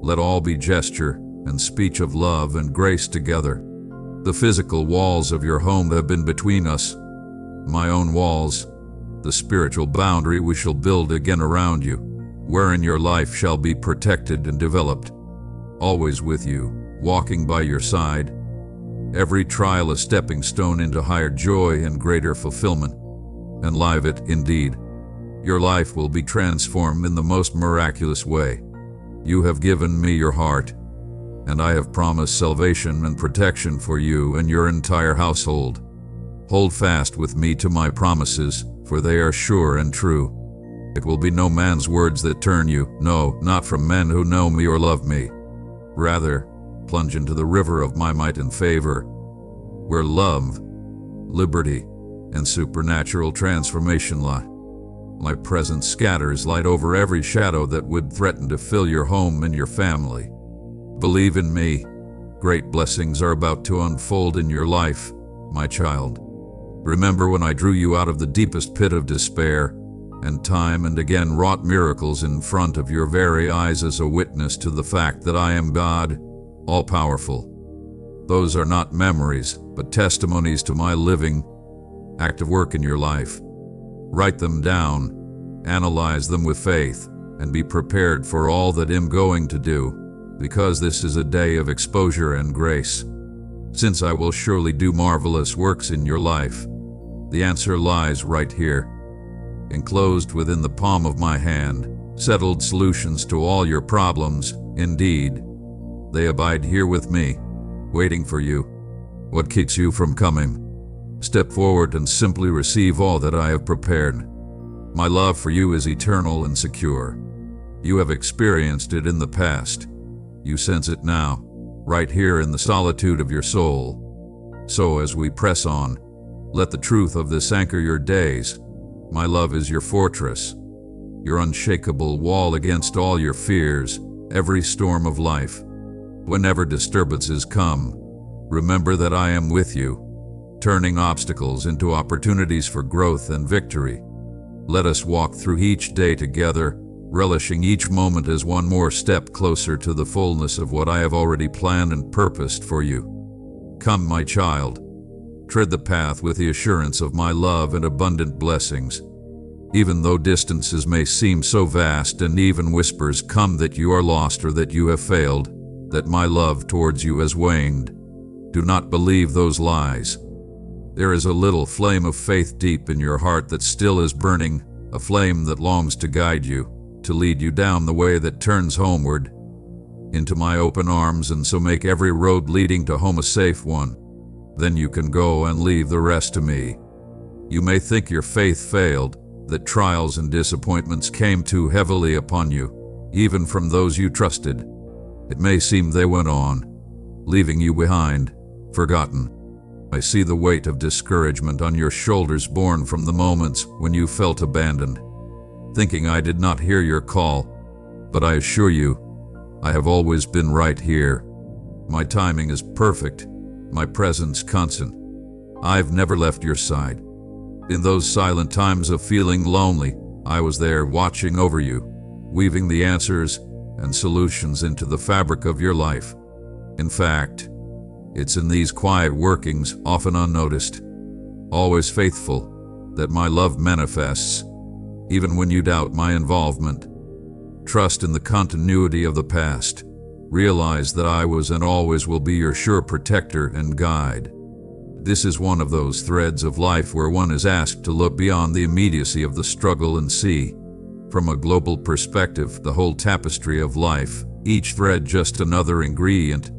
Speaker 1: let all be gesture and speech of love and grace together. The physical walls of your home have been between us, my own walls, the spiritual boundary we shall build again around you, wherein your life shall be protected and developed. Always with you, walking by your side, every trial a stepping stone into higher joy and greater fulfillment. And live it, indeed. Your life will be transformed in the most miraculous way. You have given me your heart, and I have promised salvation and protection for you and your entire household. Hold fast with me to my promises, for they are sure and true. It will be no man's words that turn you, no, not from men who know me or love me. Rather, plunge into the river of my might and favor, where love, liberty, and supernatural transformation lie. My presence scatters light over every shadow that would threaten to fill your home and your family. Believe in me. Great blessings are about to unfold in your life, my child. Remember when I drew you out of the deepest pit of despair, and time and again wrought miracles in front of your very eyes as a witness to the fact that I am God, all-powerful. Those are not memories, but testimonies to my living, active work in your life. Write them down, analyze them with faith, and be prepared for all that I'm going to do, because this is a day of exposure and grace. Since I will surely do marvelous works in your life, the answer lies right here. Enclosed within the palm of my hand, settled solutions to all your problems, indeed. They abide here with me, waiting for you. What keeps you from coming? Step forward and simply receive all that I have prepared. My love for you is eternal and secure. You have experienced it in the past. You sense it now, right here in the solitude of your soul. So as we press on, let the truth of this anchor your days. My love is your fortress, your unshakable wall against all your fears, every storm of life. Whenever disturbances come, remember that I am with you, turning obstacles into opportunities for growth and victory. Let us walk through each day together, relishing each moment as one more step closer to the fullness of what I have already planned and purposed for you. Come, my child. Tread the path with the assurance of my love and abundant blessings. Even though distances may seem so vast and even whispers come that you are lost or that you have failed, that my love towards you has waned, do not believe those lies. There is a little flame of faith deep in your heart that still is burning, a flame that longs to guide you, to lead you down the way that turns homeward, into my open arms, and so make every road leading to home a safe one. Then you can go and leave the rest to me. You may think your faith failed, that trials and disappointments came too heavily upon you, even from those you trusted. It may seem they went on, leaving you behind, forgotten. I see the weight of discouragement on your shoulders born from the moments when you felt abandoned, thinking I did not hear your call. But I assure you, I have always been right here. My timing is perfect, my presence constant. I've never left your side. In those silent times of feeling lonely, I was there watching over you, weaving the answers and solutions into the fabric of your life. In fact, it's in these quiet workings, often unnoticed, always faithful, that my love manifests, even when you doubt my involvement. Trust in the continuity of the past. Realize that I was and always will be your sure protector and guide. This is one of those threads of life where one is asked to look beyond the immediacy of the struggle and see, from a global perspective, the whole tapestry of life, each thread just another ingredient,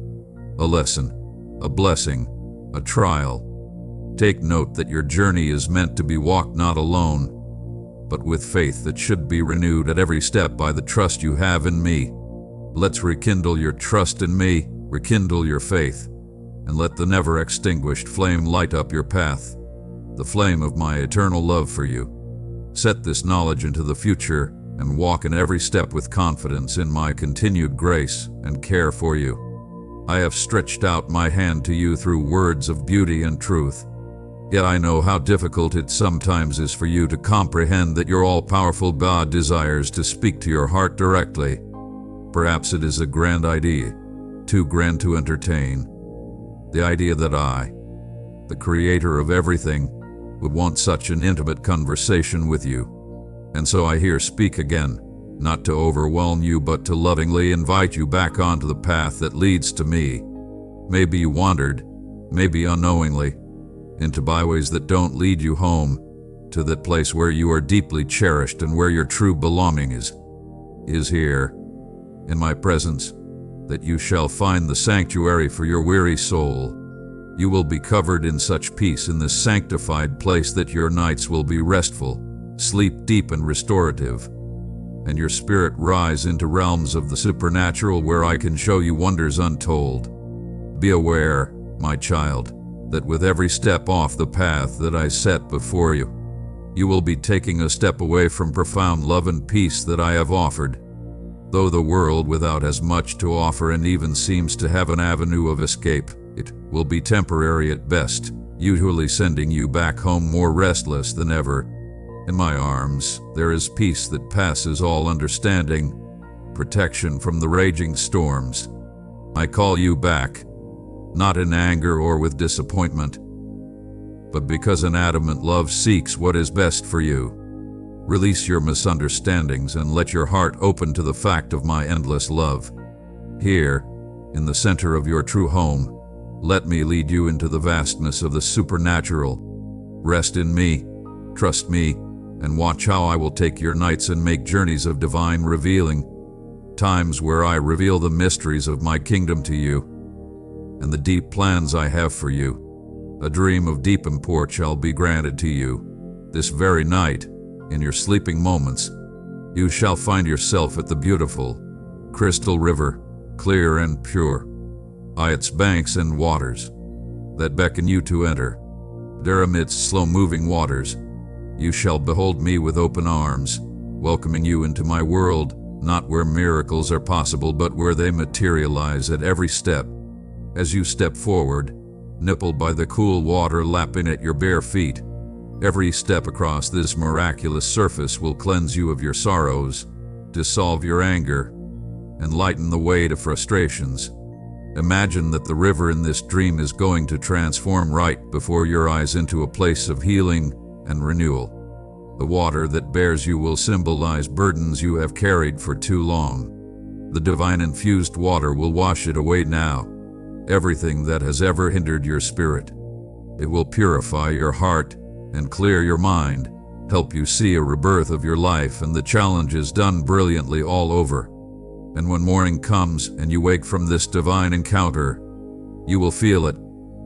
Speaker 1: a lesson, a blessing, a trial. Take note that your journey is meant to be walked not alone, but with faith that should be renewed at every step by the trust you have in me. Let's rekindle your trust in me, rekindle your faith, and let the never-extinguished flame light up your path, the flame of my eternal love for you. Set this knowledge into the future and walk in every step with confidence in my continued grace and care for you. I have stretched out my hand to you through words of beauty and truth. Yet I know how difficult it sometimes is for you to comprehend that your all-powerful God desires to speak to your heart directly. Perhaps it is a grand idea, too grand to entertain. The idea that I, the creator of everything, would want such an intimate conversation with you. And so I here speak again, not to overwhelm you but to lovingly invite you back onto the path that leads to me. Maybe you wandered, maybe unknowingly, into byways that don't lead you home, to that place where you are deeply cherished and where your true belonging is here, in my presence, that you shall find the sanctuary for your weary soul. You will be covered in such peace in this sanctified place that your nights will be restful, sleep deep and restorative, and your spirit rise into realms of the supernatural where I can show you wonders untold. Be aware, my child, that with every step off the path that I set before you, you will be taking a step away from profound love and peace that I have offered. Though the world without has much to offer and even seems to have an avenue of escape, it will be temporary at best, usually sending you back home more restless than ever. In my arms, there is peace that passes all understanding, protection from the raging storms. I call you back, not in anger or with disappointment, but because an adamant love seeks what is best for you. Release your misunderstandings and let your heart open to the fact of my endless love. Here, in the center of your true home, let me lead you into the vastness of the supernatural. Rest in me, trust me, and watch how I will take your nights and make journeys of divine revealing, times where I reveal the mysteries of my kingdom to you, and the deep plans I have for you. A dream of deep import shall be granted to you. This very night, in your sleeping moments, you shall find yourself at the beautiful, crystal river, clear and pure, by its banks and waters, that beckon you to enter. There amidst slow-moving waters, you shall behold me with open arms, welcoming you into my world, not where miracles are possible but where they materialize at every step. As you step forward, nippled by the cool water lapping at your bare feet, every step across this miraculous surface will cleanse you of your sorrows, dissolve your anger, and lighten the weight of frustrations. Imagine that the river in this dream is going to transform right before your eyes into a place of healing and renewal. The water that bears you will symbolize burdens you have carried for too long. The divine-infused water will wash it away now, everything that has ever hindered your spirit. It will purify your heart and clear your mind, help you see a rebirth of your life and the challenges done brilliantly all over. And when morning comes and you wake from this divine encounter, you will feel it,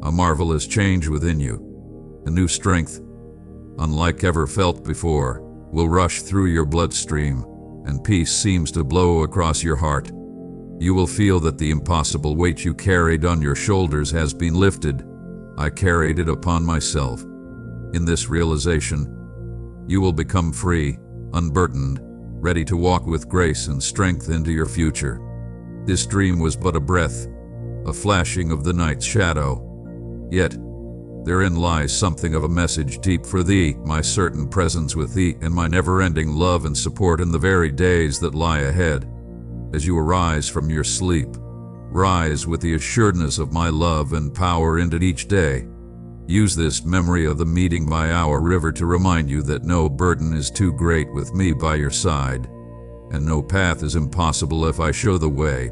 Speaker 1: a marvelous change within you. A new strength, unlike ever felt before, will rush through your bloodstream, and peace seems to blow across your heart. You will feel that the impossible weight you carried on your shoulders has been lifted. I carried it upon myself. In this realization, you will become free, unburdened, ready to walk with grace and strength into your future. This dream was but a breath, a flashing of the night's shadow. Yet, therein lies something of a message deep for thee, my certain presence with thee, and my never-ending love and support in the very days that lie ahead. As you arise from your sleep, rise with the assuredness of my love and power into each day. Use this memory of the meeting by our river to remind you that no burden is too great with me by your side, and no path is impossible if I show the way.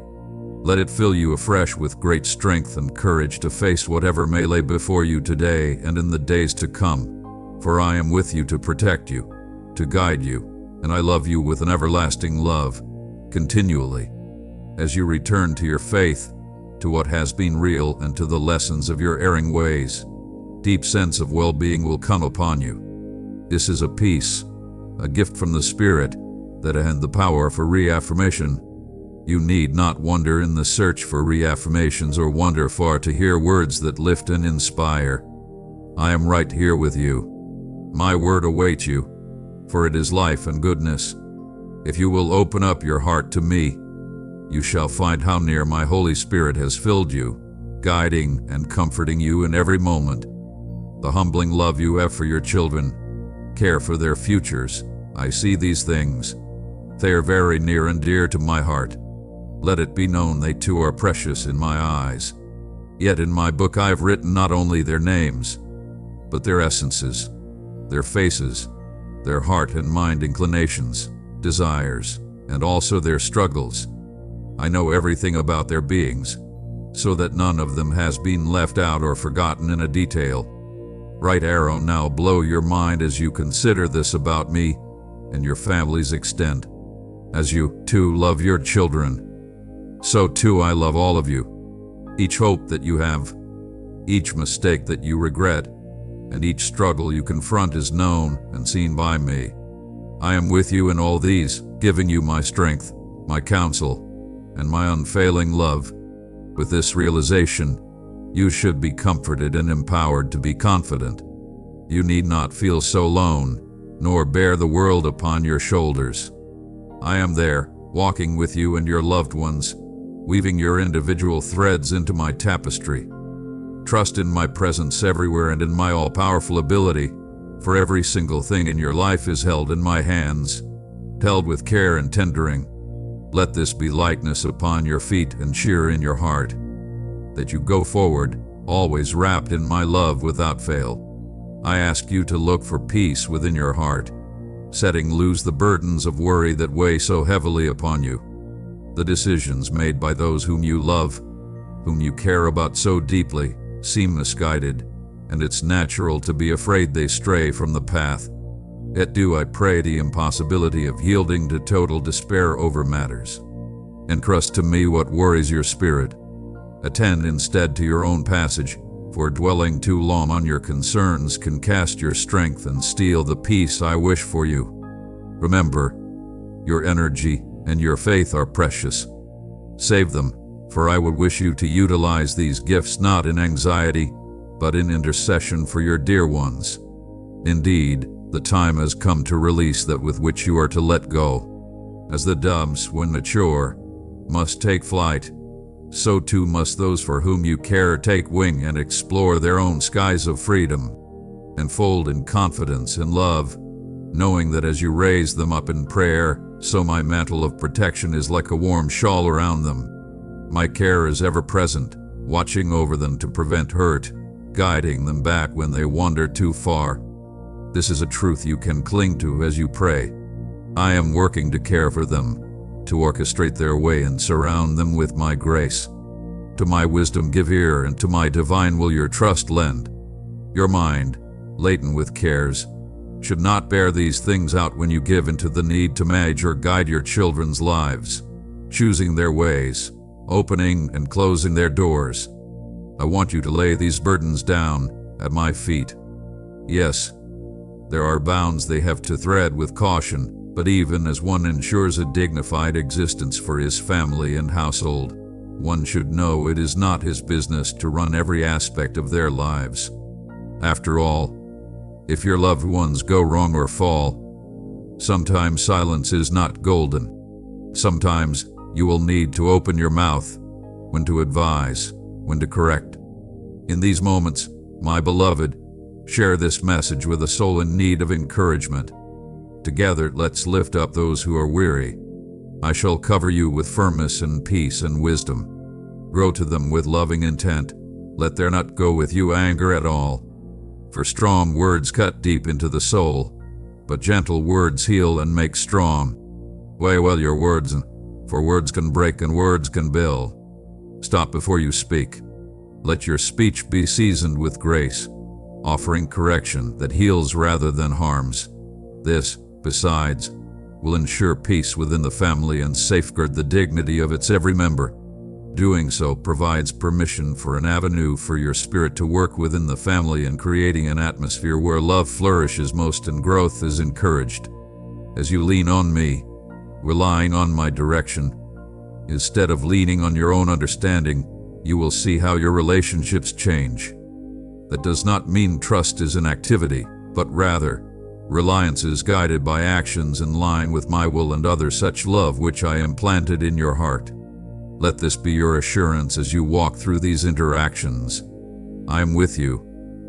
Speaker 1: Let it fill you afresh with great strength and courage to face whatever may lay before you today and in the days to come, for I am with you to protect you, to guide you, and I love you with an everlasting love, continually. As you return to your faith, to what has been real and to the lessons of your erring ways, deep sense of well-being will come upon you. This is a peace, a gift from the Spirit, that and the power for reaffirmation. You need not wander in the search for reaffirmations or wander far to hear words that lift and inspire. I am right here with you. My word awaits you, for it is life and goodness. If you will open up your heart to me, you shall find how near my Holy Spirit has filled you, guiding and comforting you in every moment. The humbling love you have for your children, care for their futures, I see these things. They are very near and dear to my heart. Let it be known they too are precious in my eyes. Yet in my book I have written not only their names, but their essences, their faces, their heart and mind inclinations, desires, and also their struggles. I know everything about their beings, so that none of them has been left out or forgotten in a detail. Right arrow now blow your mind as you consider this about me and your family's extent. As you, too, love your children, so too I love all of you. Each hope that you have, each mistake that you regret, and each struggle you confront is known and seen by me. I am with you in all these, giving you my strength, my counsel, and my unfailing love. With this realization, you should be comforted and empowered to be confident. You need not feel so alone, nor bear the world upon your shoulders. I am there, walking with you and your loved ones, weaving your individual threads into my tapestry. Trust in my presence everywhere and in my all-powerful ability, for every single thing in your life is held in my hands, held with care and tendering. Let this be lightness upon your feet and cheer in your heart, that you go forward, always wrapped in my love without fail. I ask you to look for peace within your heart, setting loose the burdens of worry that weigh so heavily upon you. The decisions made by those whom you love, whom you care about so deeply, seem misguided, and it's natural to be afraid they stray from the path. Yet do I pray the impossibility of yielding to total despair over matters. Entrust to me what worries your spirit. Attend instead to your own passage, for dwelling too long on your concerns can cast your strength and steal the peace I wish for you. Remember, your energy and your faith are precious. Save them, for I would wish you to utilize these gifts not in anxiety, but in intercession for your dear ones. Indeed, the time has come to release that with which you are to let go. As the doves, when mature, must take flight, so too must those for whom you care take wing and explore their own skies of freedom, and fold in confidence and love, knowing that as you raise them up in prayer, so my mantle of protection is like a warm shawl around them. My care is ever present, watching over them to prevent hurt, guiding them back when they wander too far. This is a truth you can cling to as you pray. I am working to care for them, to orchestrate their way and surround them with my grace. To my wisdom give ear, and to my divine will your trust lend. Your mind, laden with cares, should not bear these things out when you give into the need to manage or guide your children's lives, choosing their ways, opening and closing their doors. I want you to lay these burdens down at my feet. Yes, there are bounds they have to thread with caution, but even as one ensures a dignified existence for his family and household, one should know it is not his business to run every aspect of their lives. After all, if your loved ones go wrong or fall, sometimes silence is not golden. Sometimes you will need to open your mouth, when to advise, when to correct. In these moments, my beloved, share this message with a soul in need of encouragement. Together, let's lift up those who are weary. I shall cover you with firmness and peace and wisdom. Grow to them with loving intent. Let there not go with you anger at all, For strong words cut deep into the soul, but gentle words heal and make strong. Weigh well your words, for words can break and words can build. Stop before you speak. Let your speech be seasoned with grace, offering correction that heals rather than harms. This, besides, will ensure peace within the family and safeguard the dignity of its every member. Doing so provides permission for an avenue for your spirit to work within the family and creating an atmosphere where love flourishes most and growth is encouraged. As you lean on me, relying on my direction, instead of leaning on your own understanding, you will see how your relationships change. That does not mean trust is an activity, but rather, reliance is guided by actions in line with my will and other such love which I implanted in your heart. Let this be your assurance as you walk through these interactions. I am with you,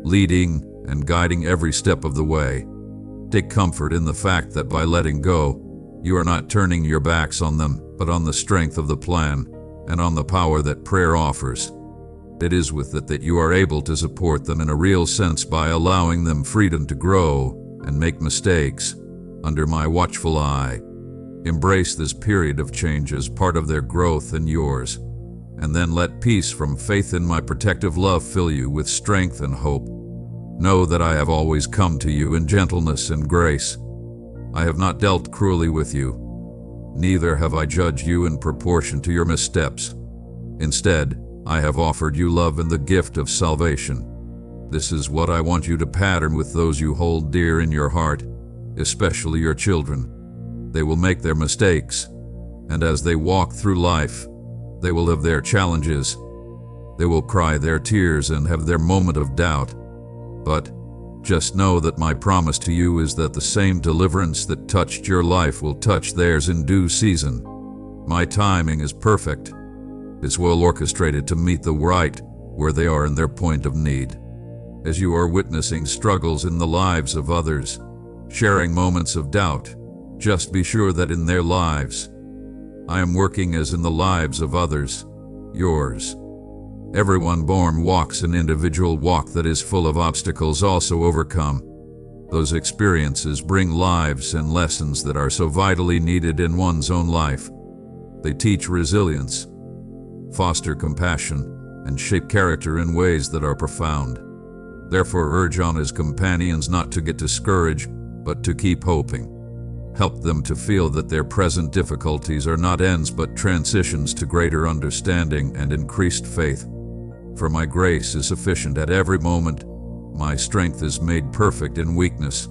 Speaker 1: leading and guiding every step of the way. Take comfort in the fact that by letting go, you are not turning your backs on them, but on the strength of the plan and on the power that prayer offers. It is with it that you are able to support them in a real sense by allowing them freedom to grow and make mistakes under my watchful eye. Embrace this period of change as part of their growth and yours, and then let peace from faith in my protective love fill you with strength and hope. Know that I have always come to you in gentleness and grace. I have not dealt cruelly with you, neither have I judged you in proportion to your missteps. Instead, I have offered you love and the gift of salvation. This is what I want you to pattern with those you hold dear in your heart, especially your children. They will make their mistakes, and as they walk through life, they will have their challenges. They will cry their tears and have their moment of doubt. But just know that my promise to you is that the same deliverance that touched your life will touch theirs in due season. My timing is perfect. It's well orchestrated to meet the right where they are in their point of need. As you are witnessing struggles in the lives of others, sharing moments of doubt, just be sure that in their lives, I am working as in the lives of others, yours. Everyone born walks an individual walk that is full of obstacles also overcome. Those experiences bring lives and lessons that are so vitally needed in one's own life. They teach resilience, foster compassion, and shape character in ways that are profound. Therefore, urge on his companions not to get discouraged, but to keep hoping. Help them to feel that their present difficulties are not ends but transitions to greater understanding and increased faith. For my grace is sufficient at every moment. My strength is made perfect in weakness.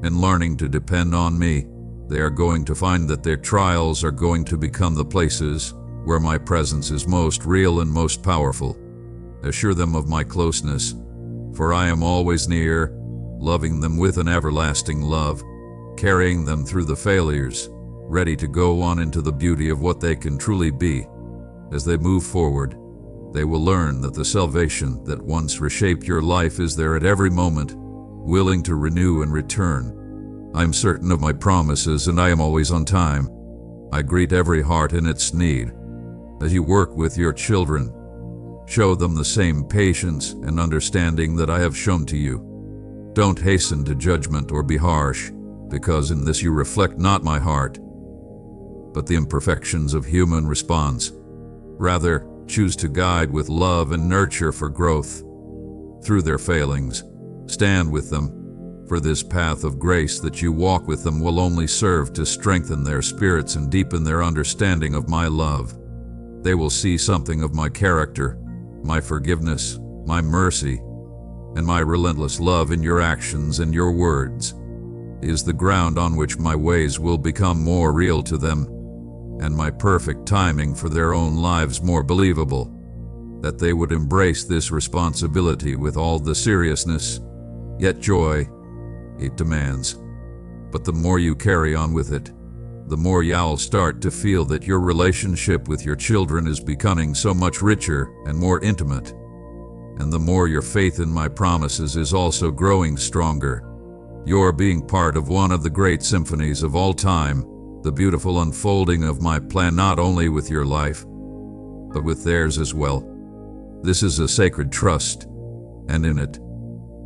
Speaker 1: In learning to depend on me, they are going to find that their trials are going to become the places where my presence is most real and most powerful. Assure them of my closeness, for I am always near, loving them with an everlasting love, carrying them through the failures, ready to go on into the beauty of what they can truly be. As they move forward, they will learn that the salvation that once reshaped your life is there at every moment, willing to renew and return. I am certain of my promises and I am always on time. I greet every heart in its need. As you work with your children, show them the same patience and understanding that I have shown to you. Don't hasten to judgment or be harsh, because in this you reflect not my heart, but the imperfections of human response. Rather, choose to guide with love and nurture for growth. Through their failings, stand with them, for this path of grace that you walk with them will only serve to strengthen their spirits and deepen their understanding of my love. They will see something of my character, my forgiveness, my mercy, and my relentless love in your actions and your words. It is the ground on which my ways will become more real to them, and my perfect timing for their own lives more believable, that they would embrace this responsibility with all the seriousness, yet joy, it demands. But the more you carry on with it, the more you'll start to feel that your relationship with your children is becoming so much richer and more intimate, and the more your faith in my promises is also growing stronger. You're being part of one of the great symphonies of all time, the beautiful unfolding of my plan not only with your life, but with theirs as well. This is a sacred trust, and in it,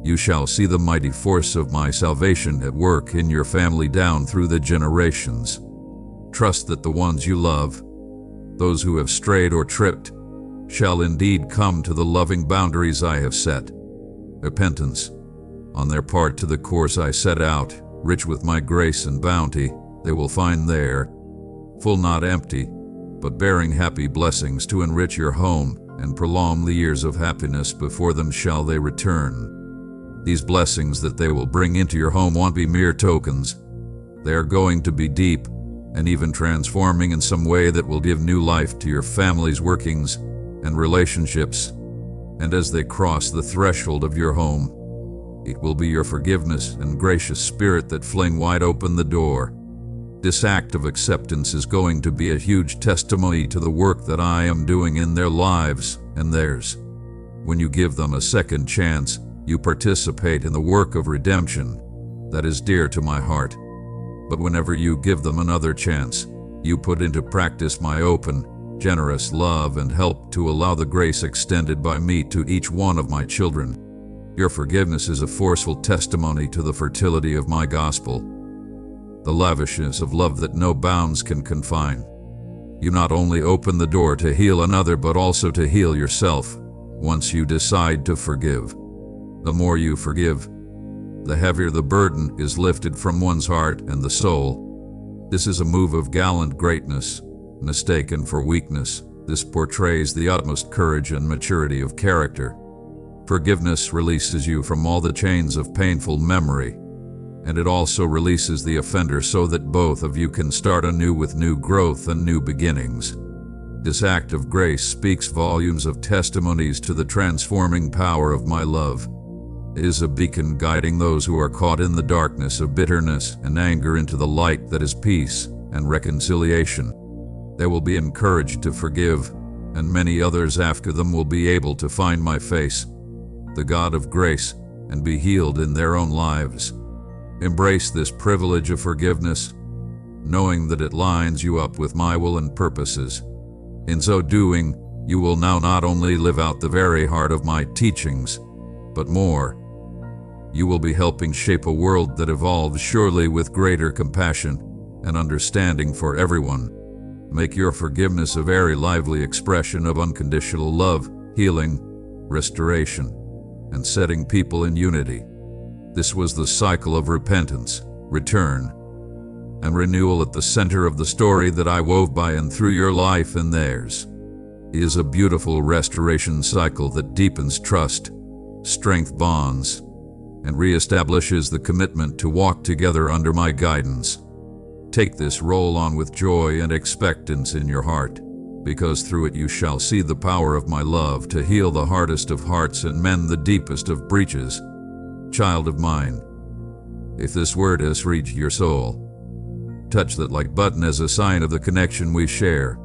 Speaker 1: You shall see the mighty force of my salvation at work in your family down through the generations. Trust that the ones you love, those who have strayed or tripped, shall indeed come to the loving boundaries I have set. Repentance, on their part to the course I set out, rich with my grace and bounty, they will find there, full not empty, but bearing happy blessings to enrich your home and prolong the years of happiness before them shall they return. These blessings that they will bring into your home won't be mere tokens. They are going to be deep and even transforming in some way that will give new life to your family's workings and relationships. And as they cross the threshold of your home, it will be your forgiveness and gracious spirit that fling wide open the door. This act of acceptance is going to be a huge testimony to the work that I am doing in their lives and theirs. When you give them a second chance, you participate in the work of redemption that is dear to my heart. But whenever you give them another chance, you put into practice my open, generous love and help to allow the grace extended by me to each one of my children. Your forgiveness is a forceful testimony to the fertility of my gospel, the lavishness of love that no bounds can confine. You not only open the door to heal another, but also to heal yourself once you decide to forgive. The more you forgive, the heavier the burden is lifted from one's heart and the soul. This is a move of gallant greatness, mistaken for weakness. This portrays the utmost courage and maturity of character. Forgiveness releases you from all the chains of painful memory, and it also releases the offender so that both of you can start anew with new growth and new beginnings. This act of grace speaks volumes of testimonies to the transforming power of my love. It is a beacon guiding those who are caught in the darkness of bitterness and anger into the light that is peace and reconciliation. They will be encouraged to forgive, and many others after them will be able to find my face, the God of grace, and be healed in their own lives. Embrace this privilege of forgiveness, knowing that it lines you up with my will and purposes. In so doing, you will now not only live out the very heart of my teachings, but more. You will be helping shape a world that evolves surely with greater compassion and understanding for everyone. Make your forgiveness a very lively expression of unconditional love, healing, restoration, and setting people in unity. This was the cycle of repentance, return, and renewal at the center of the story that I wove by and through your life and theirs. It is a beautiful restoration cycle that deepens trust, strength bonds, and reestablishes the commitment to walk together under my guidance. Take this role on with joy and expectance in your heart, because through it you shall see the power of my love to heal the hardest of hearts and mend the deepest of breaches. Child of mine, if this word has reached your soul, touch that like button as a sign of the connection we share.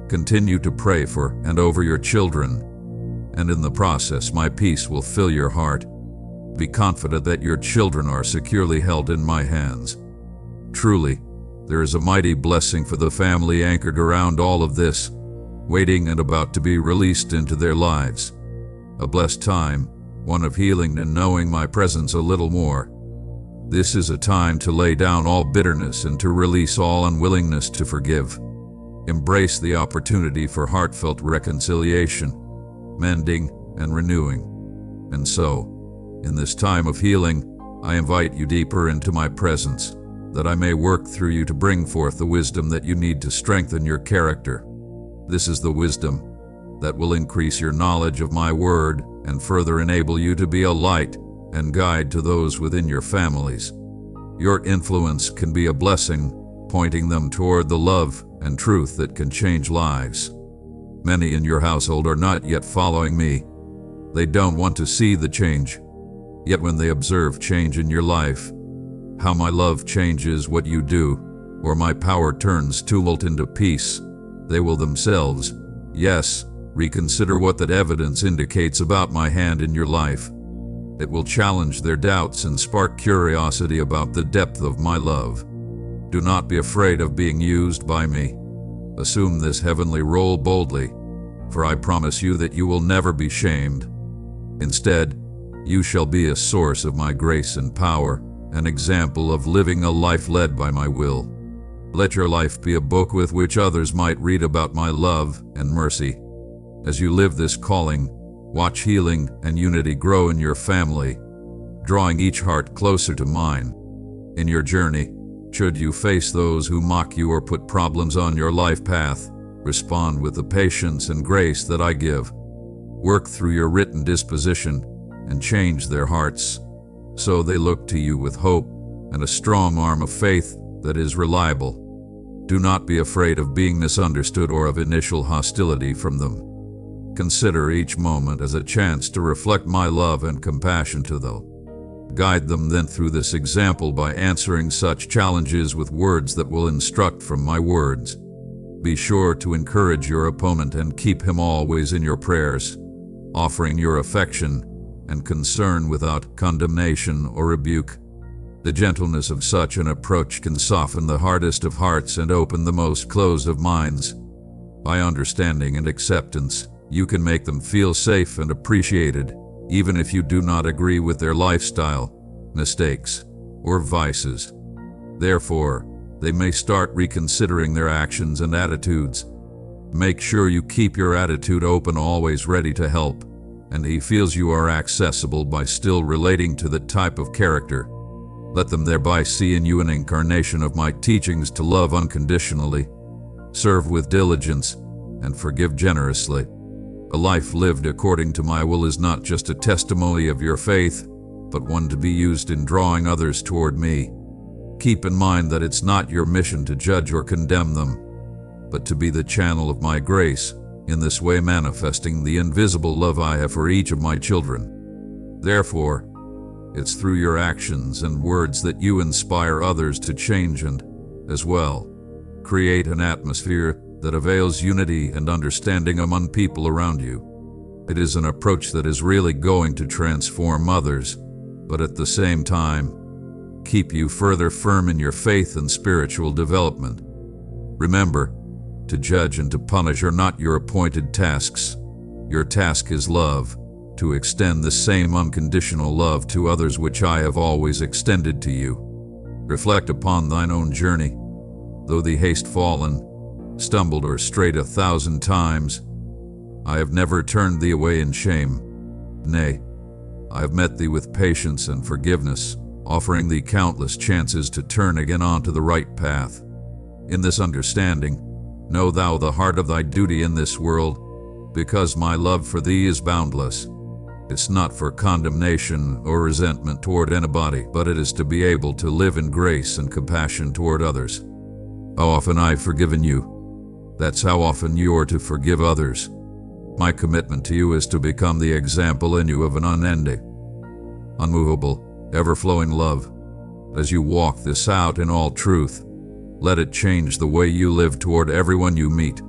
Speaker 1: Continue to pray for and over your children, and in the process my peace will fill your heart. Be confident that your children are securely held in my hands. Truly, there is a mighty blessing for the family anchored around all of this, waiting and about to be released into their lives. A blessed time, one of healing and knowing my presence a little more. This is a time to lay down all bitterness and to release all unwillingness to forgive. Embrace the opportunity for heartfelt reconciliation, mending, and renewing. And so, in this time of healing, I invite you deeper into my presence, that I may work through you to bring forth the wisdom that you need to strengthen your character. This is the wisdom that will increase your knowledge of my word and further enable you to be a light and guide to those within your families. Your influence can be a blessing, pointing them toward the love and truth that can change lives. Many in your household are not yet following me. They don't want to see the change. Yet when they observe change in your life, how my love changes what you do, or my power turns tumult into peace, they will themselves, yes, reconsider what that evidence indicates about my hand in your life. It will challenge their doubts and spark curiosity about the depth of my love. Do not be afraid of being used by me. Assume this heavenly role boldly, for I promise you that you will never be shamed. Instead, You shall be a source of my grace and power, an example of living a life led by my will. Let your life be a book with which others might read about my love and mercy. As you live this calling, watch healing and unity grow in your family, drawing each heart closer to mine. In your journey, should you face those who mock you or put problems on your life path, respond with the patience and grace that I give. Work through your written disposition and change their hearts, so they look to you with hope and a strong arm of faith that is reliable. Do not be afraid of being misunderstood or of initial hostility from them. Consider each moment as a chance to reflect my love and compassion to them. Guide them then through this example by answering such challenges with words that will instruct from my words. Be sure to encourage your opponent and keep him always in your prayers, offering your affection and concern without condemnation or rebuke. The gentleness of such an approach can soften the hardest of hearts and open the most closed of minds. By understanding and acceptance, you can make them feel safe and appreciated, even if you do not agree with their lifestyle, mistakes, or vices. Therefore, they may start reconsidering their actions and attitudes. Make sure you keep your attitude open, always ready to help, and he feels you are accessible by still relating to the type of character. Let them thereby see in you an incarnation of my teachings to love unconditionally, serve with diligence, and forgive generously. A life lived according to my will is not just a testimony of your faith, but one to be used in drawing others toward me. Keep in mind that it's not your mission to judge or condemn them, but to be the channel of my grace, in this way manifesting the invisible love I have for each of my children. Therefore, it's through your actions and words that you inspire others to change and, as well, create an atmosphere that avails unity and understanding among people around you. It is an approach that is really going to transform others, but at the same time, keep you further firm in your faith and spiritual development. Remember, to judge and to punish are not your appointed tasks. Your task is love, to extend the same unconditional love to others which I have always extended to you. Reflect upon thine own journey. Though thee hast fallen, stumbled or strayed 1,000 times, I have never turned thee away in shame. Nay, I have met thee with patience and forgiveness, offering thee countless chances to turn again onto the right path. In this understanding, know thou the heart of thy duty in this world, because my love for thee is boundless. It's not for condemnation or resentment toward anybody, but it is to be able to live in grace and compassion toward others. How often I've forgiven you, that's how often you are to forgive others. My commitment to you is to become the example in you of an unending, unmovable, ever-flowing love. As you walk this out in all truth, let it change the way you live toward everyone you meet.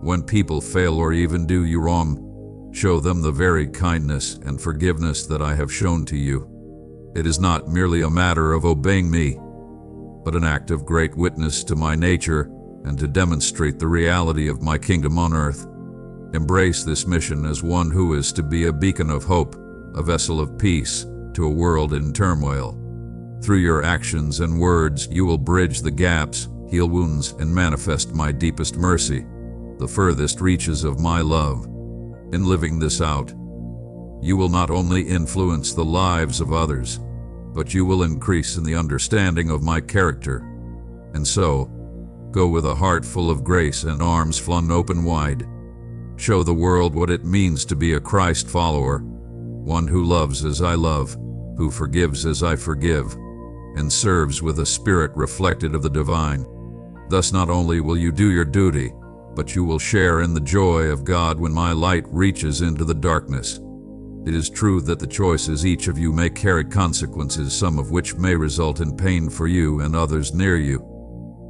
Speaker 1: When people fail or even do you wrong, show them the very kindness and forgiveness that I have shown to you. It is not merely a matter of obeying me, but an act of great witness to my nature and to demonstrate the reality of my kingdom on earth. Embrace this mission as one who is to be a beacon of hope, a vessel of peace to a world in turmoil. Through your actions and words, you will bridge the gaps, heal wounds, and manifest my deepest mercy, the furthest reaches of my love. In living this out, you will not only influence the lives of others, but you will increase in the understanding of my character. And so, go with a heart full of grace and arms flung open wide. Show the world what it means to be a Christ follower, one who loves as I love, who forgives as I forgive, and serves with a spirit reflected of the divine. Thus not only will you do your duty, but you will share in the joy of God when my light reaches into the darkness. It is true that the choices each of you may carry consequences, some of which may result in pain for you and others near you.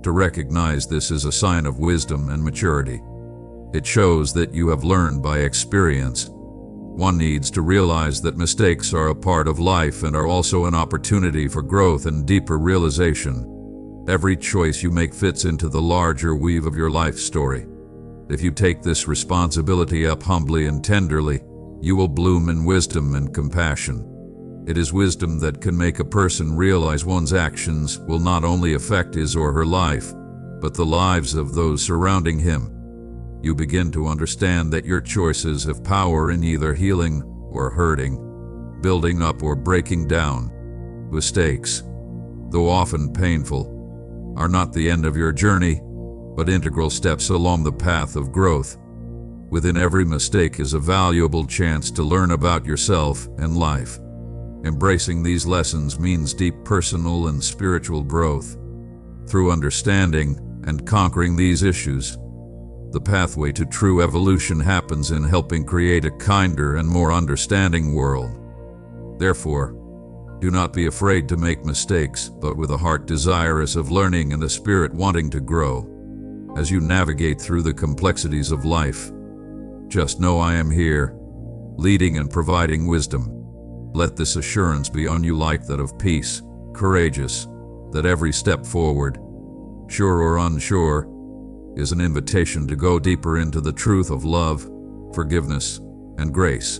Speaker 1: To recognize this is a sign of wisdom and maturity. It shows that you have learned by experience. One needs to realize that mistakes are a part of life and are also an opportunity for growth and deeper realization. Every choice you make fits into the larger weave of your life story. If you take this responsibility up humbly and tenderly, You will bloom in wisdom and compassion. It is wisdom that can make a person realize one's actions will not only affect his or her life, but the lives of those surrounding him. You begin to understand that your choices have power in either healing or hurting, building up or breaking down. Mistakes, though often painful, are not the end of your journey, but integral steps along the path of growth. Within every mistake is a valuable chance to learn about yourself and life. Embracing these lessons means deep personal and spiritual growth. Through understanding and conquering these issues, the pathway to true evolution happens in helping create a kinder and more understanding world. Therefore, do not be afraid to make mistakes, but with a heart desirous of learning and a spirit wanting to grow. As you navigate through the complexities of life, just know I am here, leading and providing wisdom. Let this assurance be on you like that of peace, courageous, that every step forward, sure or unsure, is an invitation to go deeper into the truth of love, forgiveness, and grace.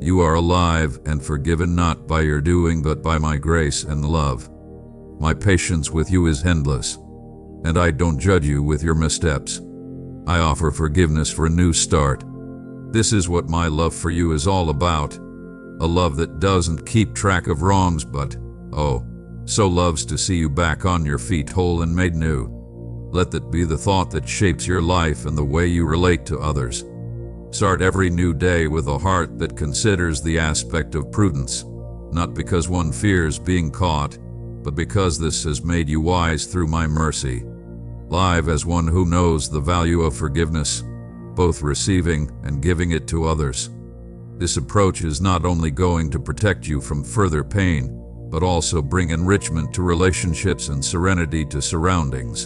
Speaker 1: You are alive and forgiven not by your doing but by my grace and love. My patience with you is endless, and I don't judge you with your missteps. I offer forgiveness for a new start. This is what my love for you is all about. A love that doesn't keep track of wrongs but, oh, so loves to see you back on your feet whole and made new. Let that be the thought that shapes your life and the way you relate to others. Start every new day with a heart that considers the aspect of prudence, not because one fears being caught, but because this has made you wise through my mercy. Live as one who knows the value of forgiveness, both receiving and giving it to others. This approach is not only going to protect you from further pain, but also bring enrichment to relationships and serenity to surroundings.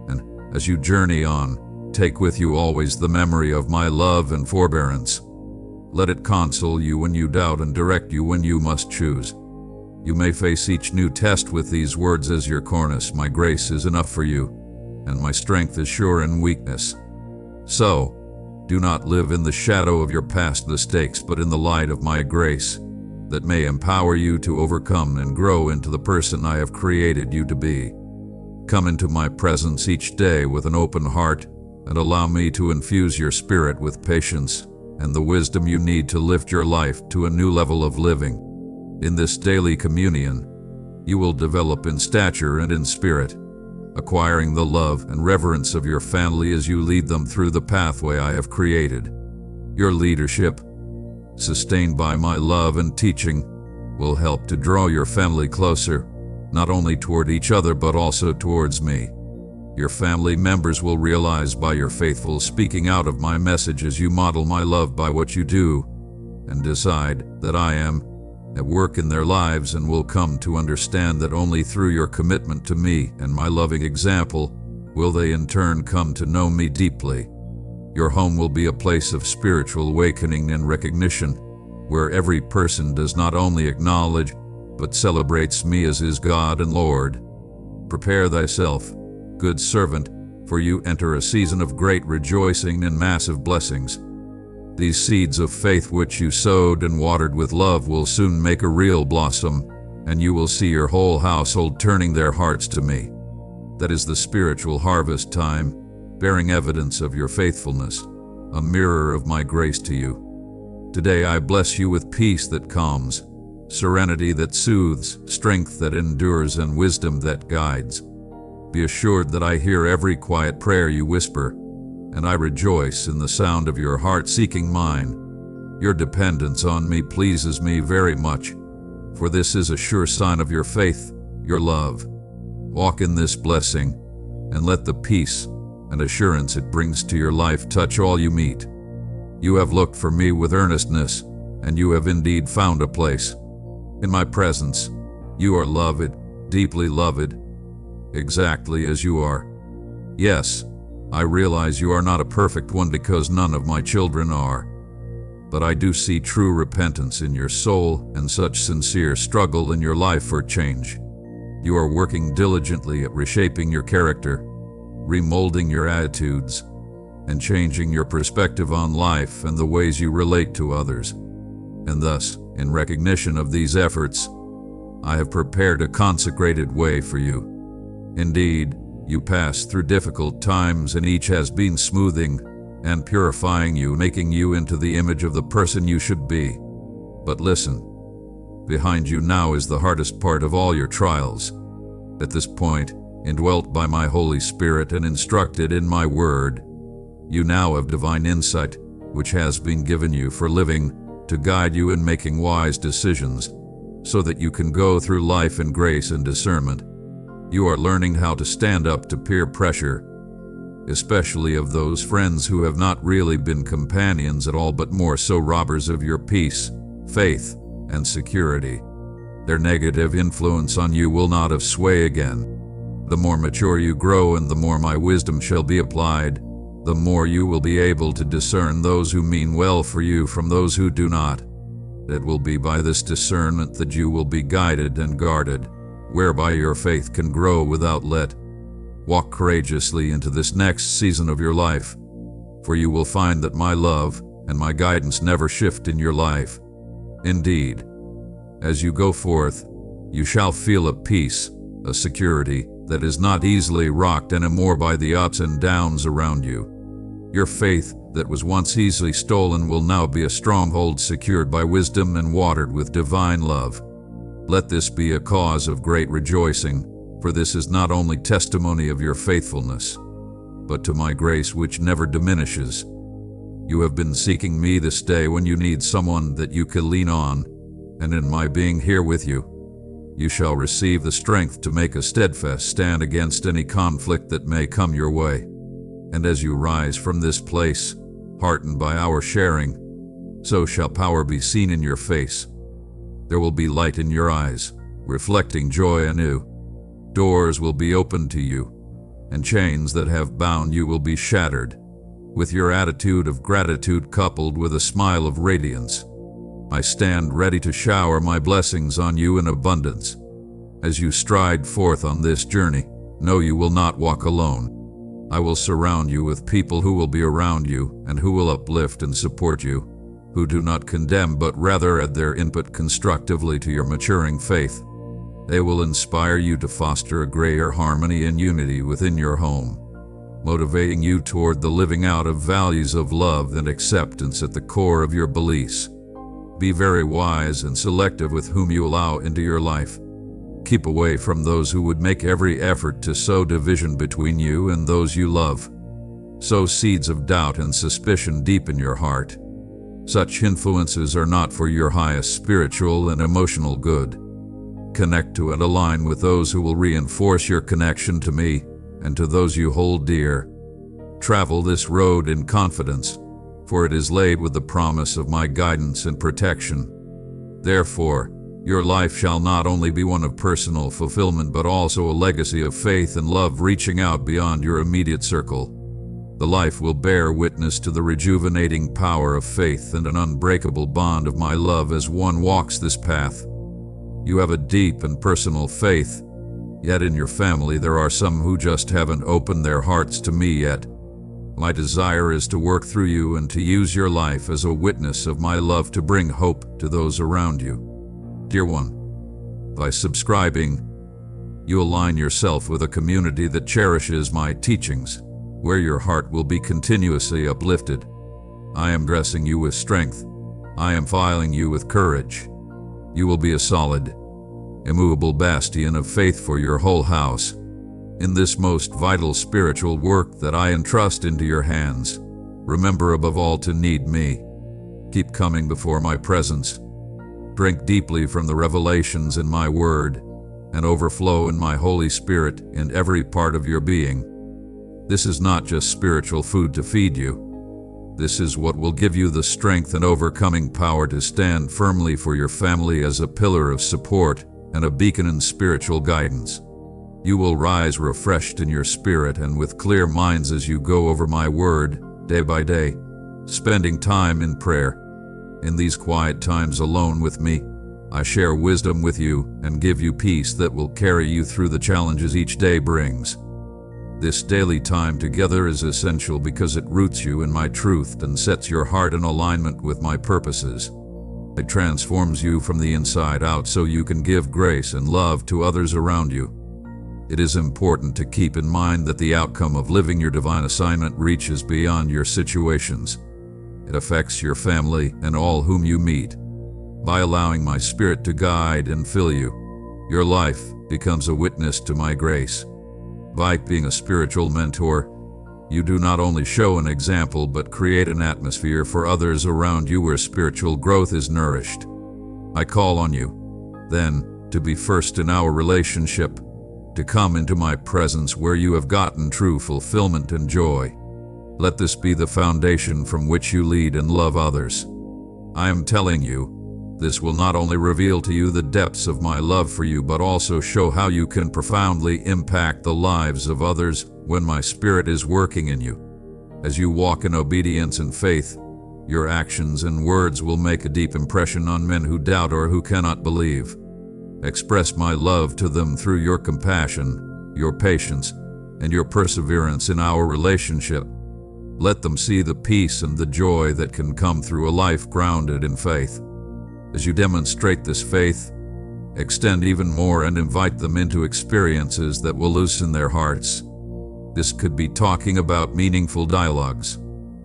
Speaker 1: And as you journey on, take with you always the memory of my love and forbearance. Let it console you when you doubt and direct you when you must choose. You may face each new test with these words as your cornice: my grace is enough for you, and my strength is sure in weakness. So, do not live in the shadow of your past mistakes, but in the light of my grace, that may empower you to overcome and grow into the person I have created you to be. Come into my presence each day with an open heart, and allow me to infuse your spirit with patience and the wisdom you need to lift your life to a new level of living. In this daily communion, you will develop in stature and in spirit, acquiring the love and reverence of your family as you lead them through the pathway I have created. Your leadership, sustained by my love and teaching, will help to draw your family closer, not only toward each other but also towards me. Your family members will realize by your faithful speaking out of my message as you model my love by what you do, and decide that I am at work in their lives, and will come to understand that only through your commitment to me and my loving example will they in turn come to know me deeply. Your home will be a place of spiritual awakening and recognition, where every person does not only acknowledge but celebrates me as his God and Lord. Prepare thyself, good servant, for you enter a season of great rejoicing and massive blessings. These seeds of faith which you sowed and watered with love will soon make a real blossom, and you will see your whole household turning their hearts to me. That is the spiritual harvest time, bearing evidence of your faithfulness, a mirror of my grace to you. Today I bless you with peace that calms, serenity that soothes, strength that endures, and wisdom that guides. Be assured that I hear every quiet prayer you whisper, and I rejoice in the sound of your heart seeking mine. Your dependence on me pleases me very much, for this is a sure sign of your faith, your love. Walk in this blessing, and let the peace and assurance it brings to your life touch all you meet. You have looked for me with earnestness, and you have indeed found a place. In my presence, you are loved, deeply loved, exactly as you are. Yes, I realize you are not a perfect one because none of my children are. But I do see true repentance in your soul and such sincere struggle in your life for change. You are working diligently at reshaping your character, remolding your attitudes, and changing your perspective on life and the ways you relate to others. And thus, in recognition of these efforts, I have prepared a consecrated way for you. Indeed, you pass through difficult times, and each has been smoothing and purifying you, making you into the image of the person you should be. But listen, behind you now is the hardest part of all your trials. At this point, indwelt by my Holy Spirit and instructed in my word, you now have divine insight, which has been given you for living, to guide you in making wise decisions, so that you can go through life in grace and discernment. You are learning how to stand up to peer pressure, especially of those friends who have not really been companions at all, but more so robbers of your peace, faith, and security. Their negative influence on you will not have sway again. The more mature you grow and the more my wisdom shall be applied, the more you will be able to discern those who mean well for you from those who do not. It will be by this discernment that you will be guided and guarded, whereby your faith can grow without let. Walk courageously into this next season of your life, for you will find that my love and my guidance never shift in your life. Indeed, as you go forth, you shall feel a peace, a security that is not easily rocked anymore by the ups and downs around you. Your faith that was once easily stolen will now be a stronghold secured by wisdom and watered with divine love. Let this be a cause of great rejoicing, for this is not only testimony of your faithfulness, but to my grace which never diminishes. You have been seeking me this day when you need someone that you can lean on, and in my being here with you, you shall receive the strength to make a steadfast stand against any conflict that may come your way. And as you rise from this place, heartened by our sharing, so shall power be seen in your face. There will be light in your eyes, reflecting joy anew. Doors will be opened to you, and chains that have bound you will be shattered. With your attitude of gratitude coupled with a smile of radiance, I stand ready to shower my blessings on you in abundance. As you stride forth on this journey, know you will not walk alone. I will surround you with people who will be around you and who will uplift and support you, who do not condemn but rather add their input constructively to your maturing faith. They will inspire you to foster a greater harmony and unity within your home, motivating you toward the living out of values of love and acceptance at the core of your beliefs. Be very wise and selective with whom you allow into your life. Keep away from those who would make every effort to sow division between you and those you love. Sow seeds of doubt and suspicion deep in your heart. Such influences are not for your highest spiritual and emotional good. Connect to and align with those who will reinforce your connection to me and to those you hold dear. Travel this road in confidence, for it is laid with the promise of my guidance and protection. Therefore, your life shall not only be one of personal fulfillment but also a legacy of faith and love reaching out beyond your immediate circle. The life will bear witness to the rejuvenating power of faith and an unbreakable bond of my love as one walks this path. You have a deep and personal faith, yet in your family there are some who just haven't opened their hearts to me yet. My desire is to work through you and to use your life as a witness of my love to bring hope to those around you. Dear one, by subscribing, you align yourself with a community that cherishes my teachings, where your heart will be continuously uplifted. I am dressing you with strength. I am filing you with courage. You will be a solid, immovable bastion of faith for your whole house. In this most vital spiritual work that I entrust into your hands, remember above all to need me. Keep coming before my presence. Drink deeply from the revelations in my word, and overflow in my Holy Spirit in every part of your being. This is not just spiritual food to feed you. This is what will give you the strength and overcoming power to stand firmly for your family as a pillar of support and a beacon in spiritual guidance. You will rise refreshed in your spirit and with clear minds as you go over my word, day by day, spending time in prayer. In these quiet times alone with me, I share wisdom with you and give you peace that will carry you through the challenges each day brings. This daily time together is essential because it roots you in my truth and sets your heart in alignment with my purposes. It transforms you from the inside out so you can give grace and love to others around you. It is important to keep in mind that the outcome of living your divine assignment reaches beyond your situations. It affects your family and all whom you meet. By allowing my Spirit to guide and fill you, your life becomes a witness to my grace. By being a spiritual mentor, you do not only show an example but create an atmosphere for others around you where spiritual growth is nourished. I call on you, then, to be first in our relationship, to come into my presence where you have gotten true fulfillment and joy. Let this be the foundation from which you lead and love others. I am telling you, this will not only reveal to you the depths of my love for you, but also show how you can profoundly impact the lives of others when my Spirit is working in you. As you walk in obedience and faith, your actions and words will make a deep impression on men who doubt or who cannot believe. Express my love to them through your compassion, your patience, and your perseverance in our relationship. Let them see the peace and the joy that can come through a life grounded in faith. As you demonstrate this faith, extend even more and invite them into experiences that will loosen their hearts. This could be talking about meaningful dialogues,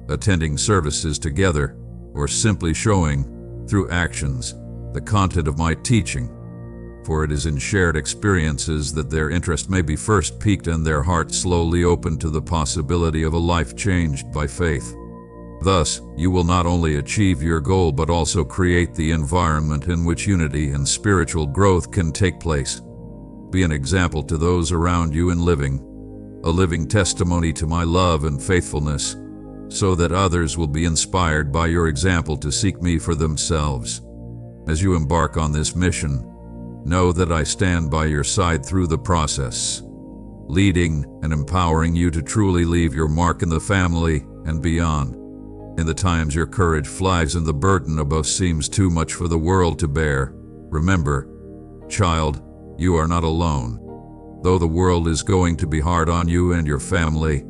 Speaker 1: attending services together, or simply showing, through actions, the content of my teaching. For it is in shared experiences that their interest may be first piqued and their heart slowly opened to the possibility of a life changed by faith. Thus, you will not only achieve your goal but also create the environment in which unity and spiritual growth can take place. Be an example to those around you in living, a living testimony to my love and faithfulness, so that others will be inspired by your example to seek me for themselves. As you embark on this mission, know that I stand by your side through the process, leading and empowering you to truly leave your mark in the family and beyond. In the times your courage flags and the burden above seems too much for the world to bear, remember, child, you are not alone. Though the world is going to be hard on you and your family,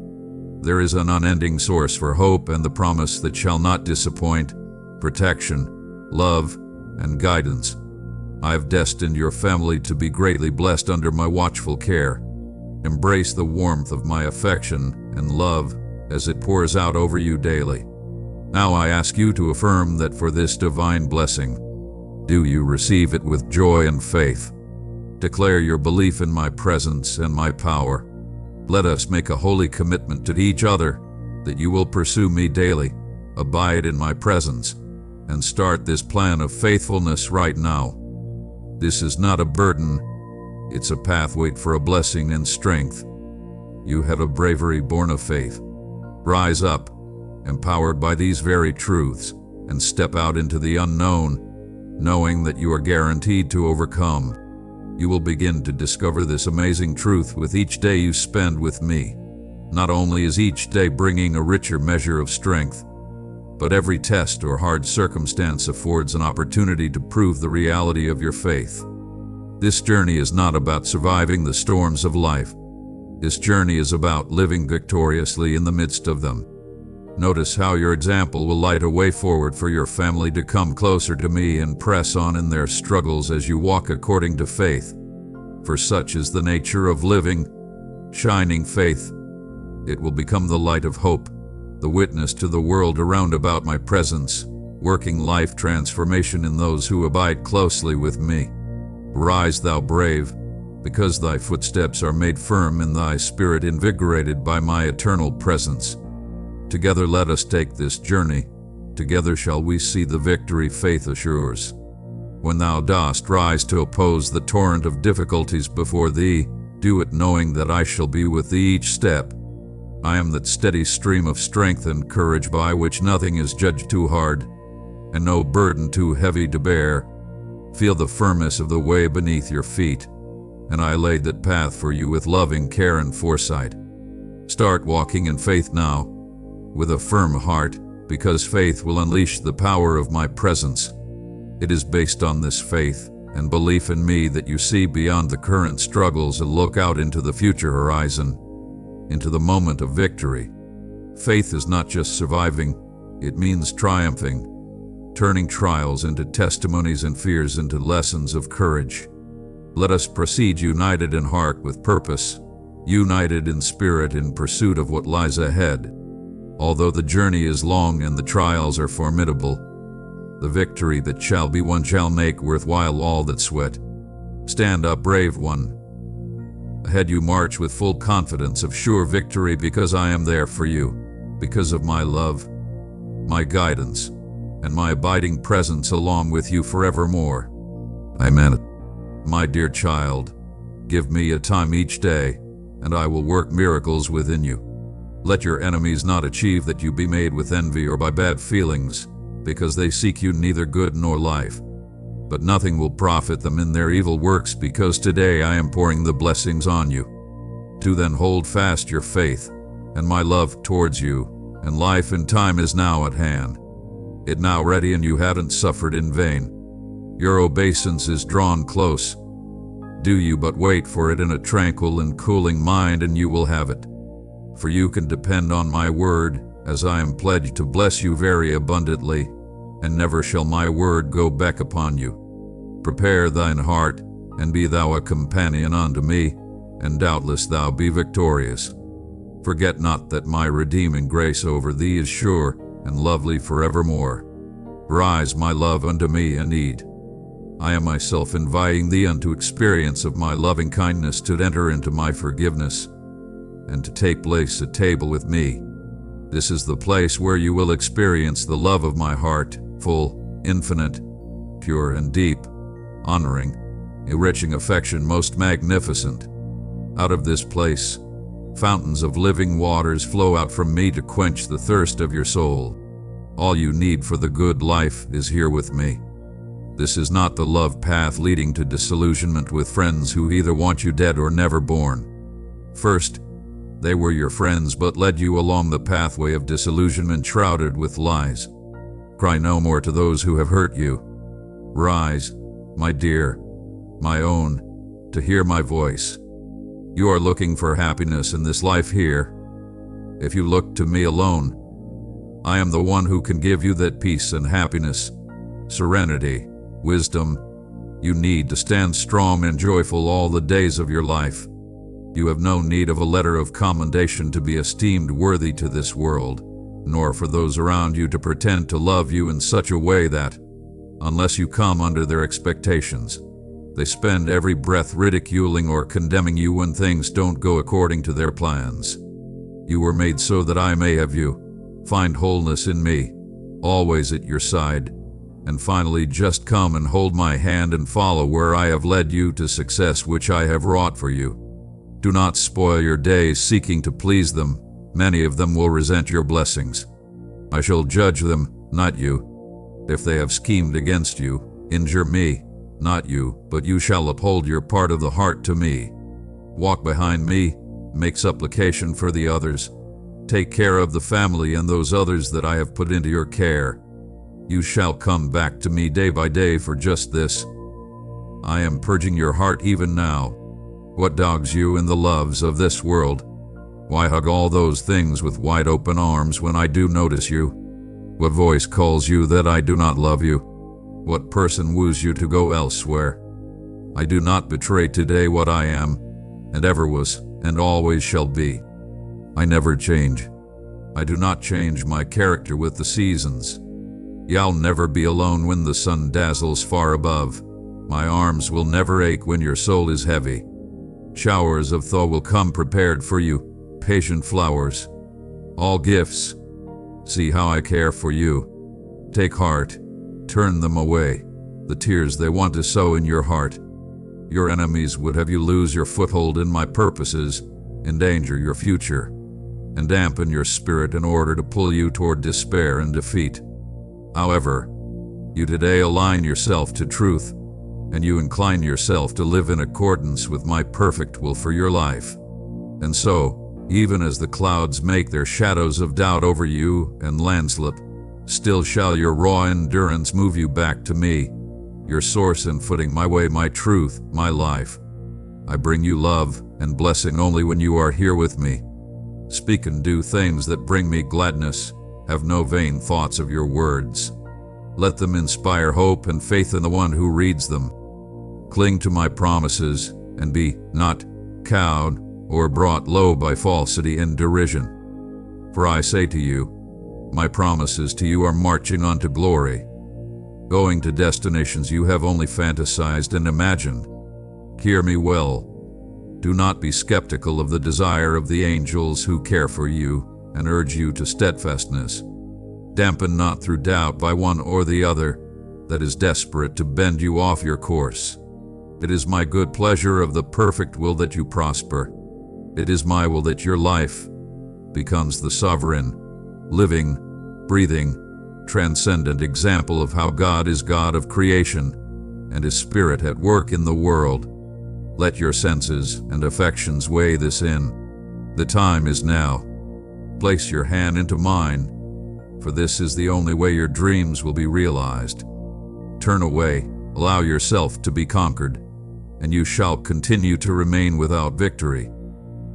Speaker 1: there is an unending source for hope and the promise that shall not disappoint, protection, love, and guidance. I have destined your family to be greatly blessed under my watchful care. Embrace the warmth of my affection and love as it pours out over you daily. Now I ask you to affirm that for this divine blessing, do you receive it with joy and faith? Declare your belief in my presence and my power. Let us make a holy commitment to each other that you will pursue me daily, abide in my presence, and start this plan of faithfulness right now. This is not a burden, it's a pathway for a blessing and strength. You have a bravery born of faith. Rise up, empowered by these very truths, and step out into the unknown, knowing that you are guaranteed to overcome. You will begin to discover this amazing truth with each day you spend with me. Not only is each day bringing a richer measure of strength, but every test or hard circumstance affords an opportunity to prove the reality of your faith. This journey is not about surviving the storms of life. This journey is about living victoriously in the midst of them. Notice how your example will light a way forward for your family to come closer to me and press on in their struggles as you walk according to faith. For such is the nature of living, shining faith. It will become the light of hope, the witness to the world around about my presence, working life transformation in those who abide closely with me. Rise, thou brave, because thy footsteps are made firm and thy spirit invigorated by my eternal presence. Together let us take this journey. Together shall we see the victory faith assures. When thou dost rise to oppose the torrent of difficulties before thee, do it knowing that I shall be with thee each step. I am that steady stream of strength and courage by which nothing is judged too hard, and no burden too heavy to bear. Feel the firmness of the way beneath your feet, and I laid that path for you with loving care and foresight. Start walking in faith now, with a firm heart, because faith will unleash the power of my presence. It is based on this faith and belief in me that you see beyond the current struggles and look out into the future horizon. into the moment of victory. Faith is not just surviving, it means triumphing, turning trials into testimonies and fears into lessons of courage. Let us proceed united in heart with purpose, united in spirit in pursuit of what lies ahead. Although the journey is long and the trials are formidable, the victory that shall be won shall make worthwhile all that sweat. Stand up, brave one. Ahead you march with full confidence of sure victory, because I am there for you, because of my love, my guidance, and my abiding presence along with you forevermore. Amen. My dear child, give me a time each day, and I will work miracles within you. Let your enemies not achieve that you be made with envy or by bad feelings, because they seek you neither good nor life. But nothing will profit them in their evil works, because today I am pouring the blessings on you. Do then hold fast your faith, and my love towards you, and life and time is now at hand. It now ready, and you haven't suffered in vain. Your obeisance is drawn close. Do you but wait for it in a tranquil and cooling mind, and you will have it. For you can depend on my word, as I am pledged to bless you very abundantly, and never shall my word go back upon you. Prepare thine heart, and be thou a companion unto me, and doubtless thou be victorious. Forget not that my redeeming grace over thee is sure and lovely forevermore. Rise, my love, unto me and eat. I am myself inviting thee unto experience of my loving kindness, to enter into my forgiveness, and to take place at table with me. This is the place where you will experience the love of my heart, full, infinite, pure and deep, honoring, enriching affection most magnificent. Out of this place, fountains of living waters flow out from me to quench the thirst of your soul. All you need for the good life is here with me. This is not the love path leading to disillusionment with friends who either want you dead or never born. First, they were your friends but led you along the pathway of disillusionment shrouded with lies. Cry no more to those who have hurt you. Rise, my dear, my own, to hear my voice. You are looking for happiness in this life here. If you look to me alone, I am the one who can give you that peace and happiness, serenity, wisdom you need to stand strong and joyful all the days of your life. You have no need of a letter of commendation to be esteemed worthy to this world, nor for those around you to pretend to love you in such a way that, unless you come under their expectations, they spend every breath ridiculing or condemning you when things don't go according to their plans. You were made so that I may have you. Find wholeness in me, always at your side, and finally just come and hold my hand and follow where I have led you to success which I have wrought for you. Do not spoil your days seeking to please them. Many of them will resent your blessings. I shall judge them, not you. If they have schemed against you, injure me, not you, but you shall uphold your part of the heart to me. Walk behind me, make supplication for the others. Take care of the family and those others that I have put into your care. You shall come back to me day by day for just this. I am purging your heart even now. What dogs you in the loves of this world? Why hug all those things with wide open arms when I do notice you? What voice calls you that I do not love you? What person woos you to go elsewhere? I do not betray today what I am, and ever was, and always shall be. I never change. I do not change my character with the seasons. Y'all never be alone when the sun dazzles far above. My arms will never ache when your soul is heavy. Showers of thaw will come prepared for you, patient flowers, all gifts. See how I care for you. Take heart, turn them away, the tears they want to sow in your heart. Your enemies would have you lose your foothold in my purposes, endanger your future, and dampen your spirit in order to pull you toward despair and defeat. However, you today align yourself to truth, and you incline yourself to live in accordance with my perfect will for your life. And so, even as the clouds make their shadows of doubt over you and landslip, still shall your raw endurance move you back to me, your source and footing, my way, my truth, my life. I bring you love and blessing only when you are here with me. Speak and do things that bring me gladness. Have no vain thoughts of your words. Let them inspire hope and faith in the one who reads them. Cling to my promises and be not cowed or brought low by falsity and derision. For I say to you, my promises to you are marching on to glory, going to destinations you have only fantasized and imagined. Hear me well. Do not be skeptical of the desire of the angels who care for you and urge you to steadfastness. Dampen not through doubt by one or the other that is desperate to bend you off your course. It is my good pleasure of the perfect will that you prosper. It is my will that your life becomes the sovereign, living, breathing, transcendent example of how God is God of creation and His Spirit at work in the world. Let your senses and affections weigh this in. The time is now. Place your hand into mine, for this is the only way your dreams will be realized. Turn away, allow yourself to be conquered, and you shall continue to remain without victory.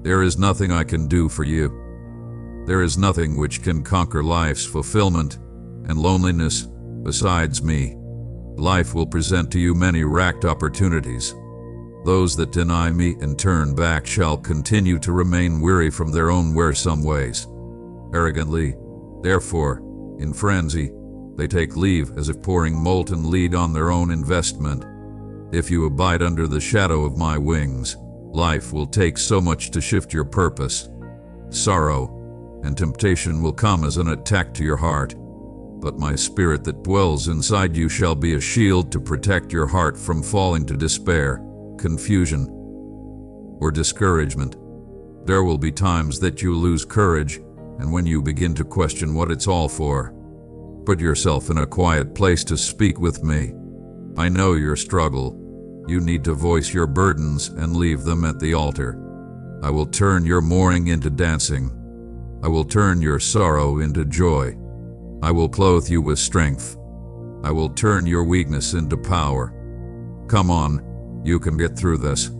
Speaker 1: There is nothing I can do for you. There is nothing which can conquer life's fulfillment and loneliness besides me. Life will present to you many racked opportunities. Those that deny me and turn back shall continue to remain weary from their own wearisome ways. Arrogantly, therefore, in frenzy, they take leave as if pouring molten lead on their own investment. If you abide under the shadow of my wings, life will take so much to shift your purpose. Sorrow and temptation will come as an attack to your heart, but my Spirit that dwells inside you shall be a shield to protect your heart from falling to despair, confusion, or discouragement. There will be times that you lose courage, and when you begin to question what it's all for. Put yourself in a quiet place to speak with me. I know your struggle. You need to voice your burdens and leave them at the altar. I will turn your mourning into dancing. I will turn your sorrow into joy. I will clothe you with strength. I will turn your weakness into power. Come on. You can get through this.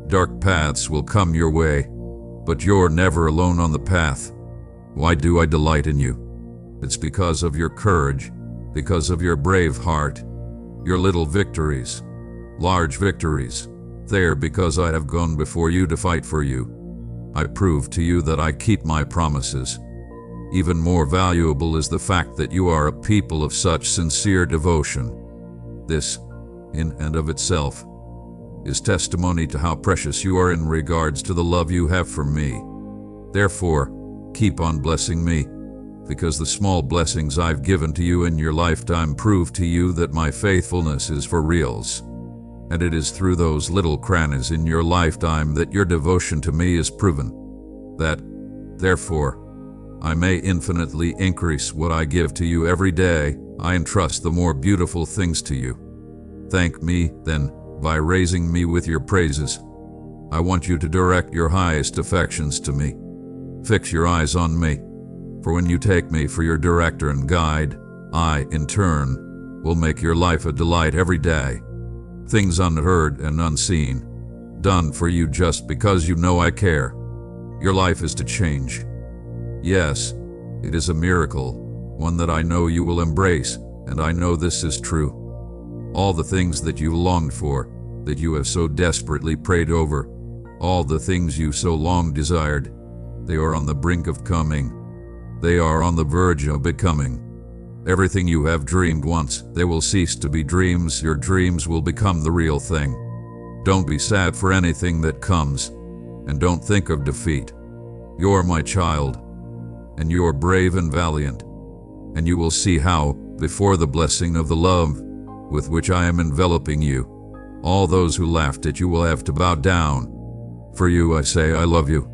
Speaker 1: Dark paths will come your way, but you're never alone on the path. Why do I delight in you? It's because of your courage, because of your brave heart, your little victories, large victories. They're because I have gone before you to fight for you. I prove to you that I keep my promises. Even more valuable is the fact that you are a people of such sincere devotion. This, in and of itself, is testimony to how precious you are in regards to the love you have for me. Therefore, keep on blessing me, because the small blessings I've given to you in your lifetime prove to you that my faithfulness is for reals. And it is through those little crannies in your lifetime that your devotion to me is proven. That, therefore, I may infinitely increase what I give to you every day, I entrust the more beautiful things to you. Thank me, then, by raising me with your praises. I want you to direct your highest affections to me. Fix your eyes on me, for when you take me for your director and guide, I, in turn, will make your life a delight every day. Things unheard and unseen, done for you just because you know I care. Your life is to change. Yes, it is a miracle, one that I know you will embrace, and I know this is true. All the things that you longed for, that you have so desperately prayed over, all the things you so long desired, they are on the brink of coming. They are on the verge of becoming. Everything you have dreamed once, they will cease to be dreams. Your dreams will become the real thing. Don't be sad for anything that comes, and don't think of defeat. You're my child, and you're brave and valiant, and you will see how, before the blessing of the love with which I am enveloping you, all those who laughed at you will have to bow down. For you I say I love you.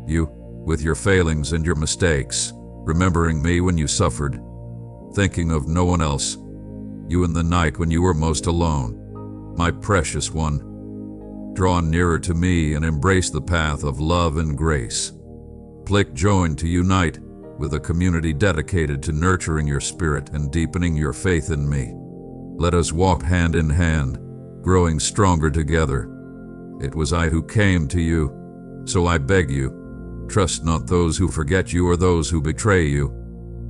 Speaker 1: You, with your failings and your mistakes, remembering me when you suffered, thinking of no one else. You in the night when you were most alone. My precious one, draw nearer to me and embrace the path of love and grace. Click join to unite with a community dedicated to nurturing your spirit and deepening your faith in me. Let us walk hand in hand, growing stronger together. It was I who came to you, so I beg you, Trust not those who forget you or those who betray you.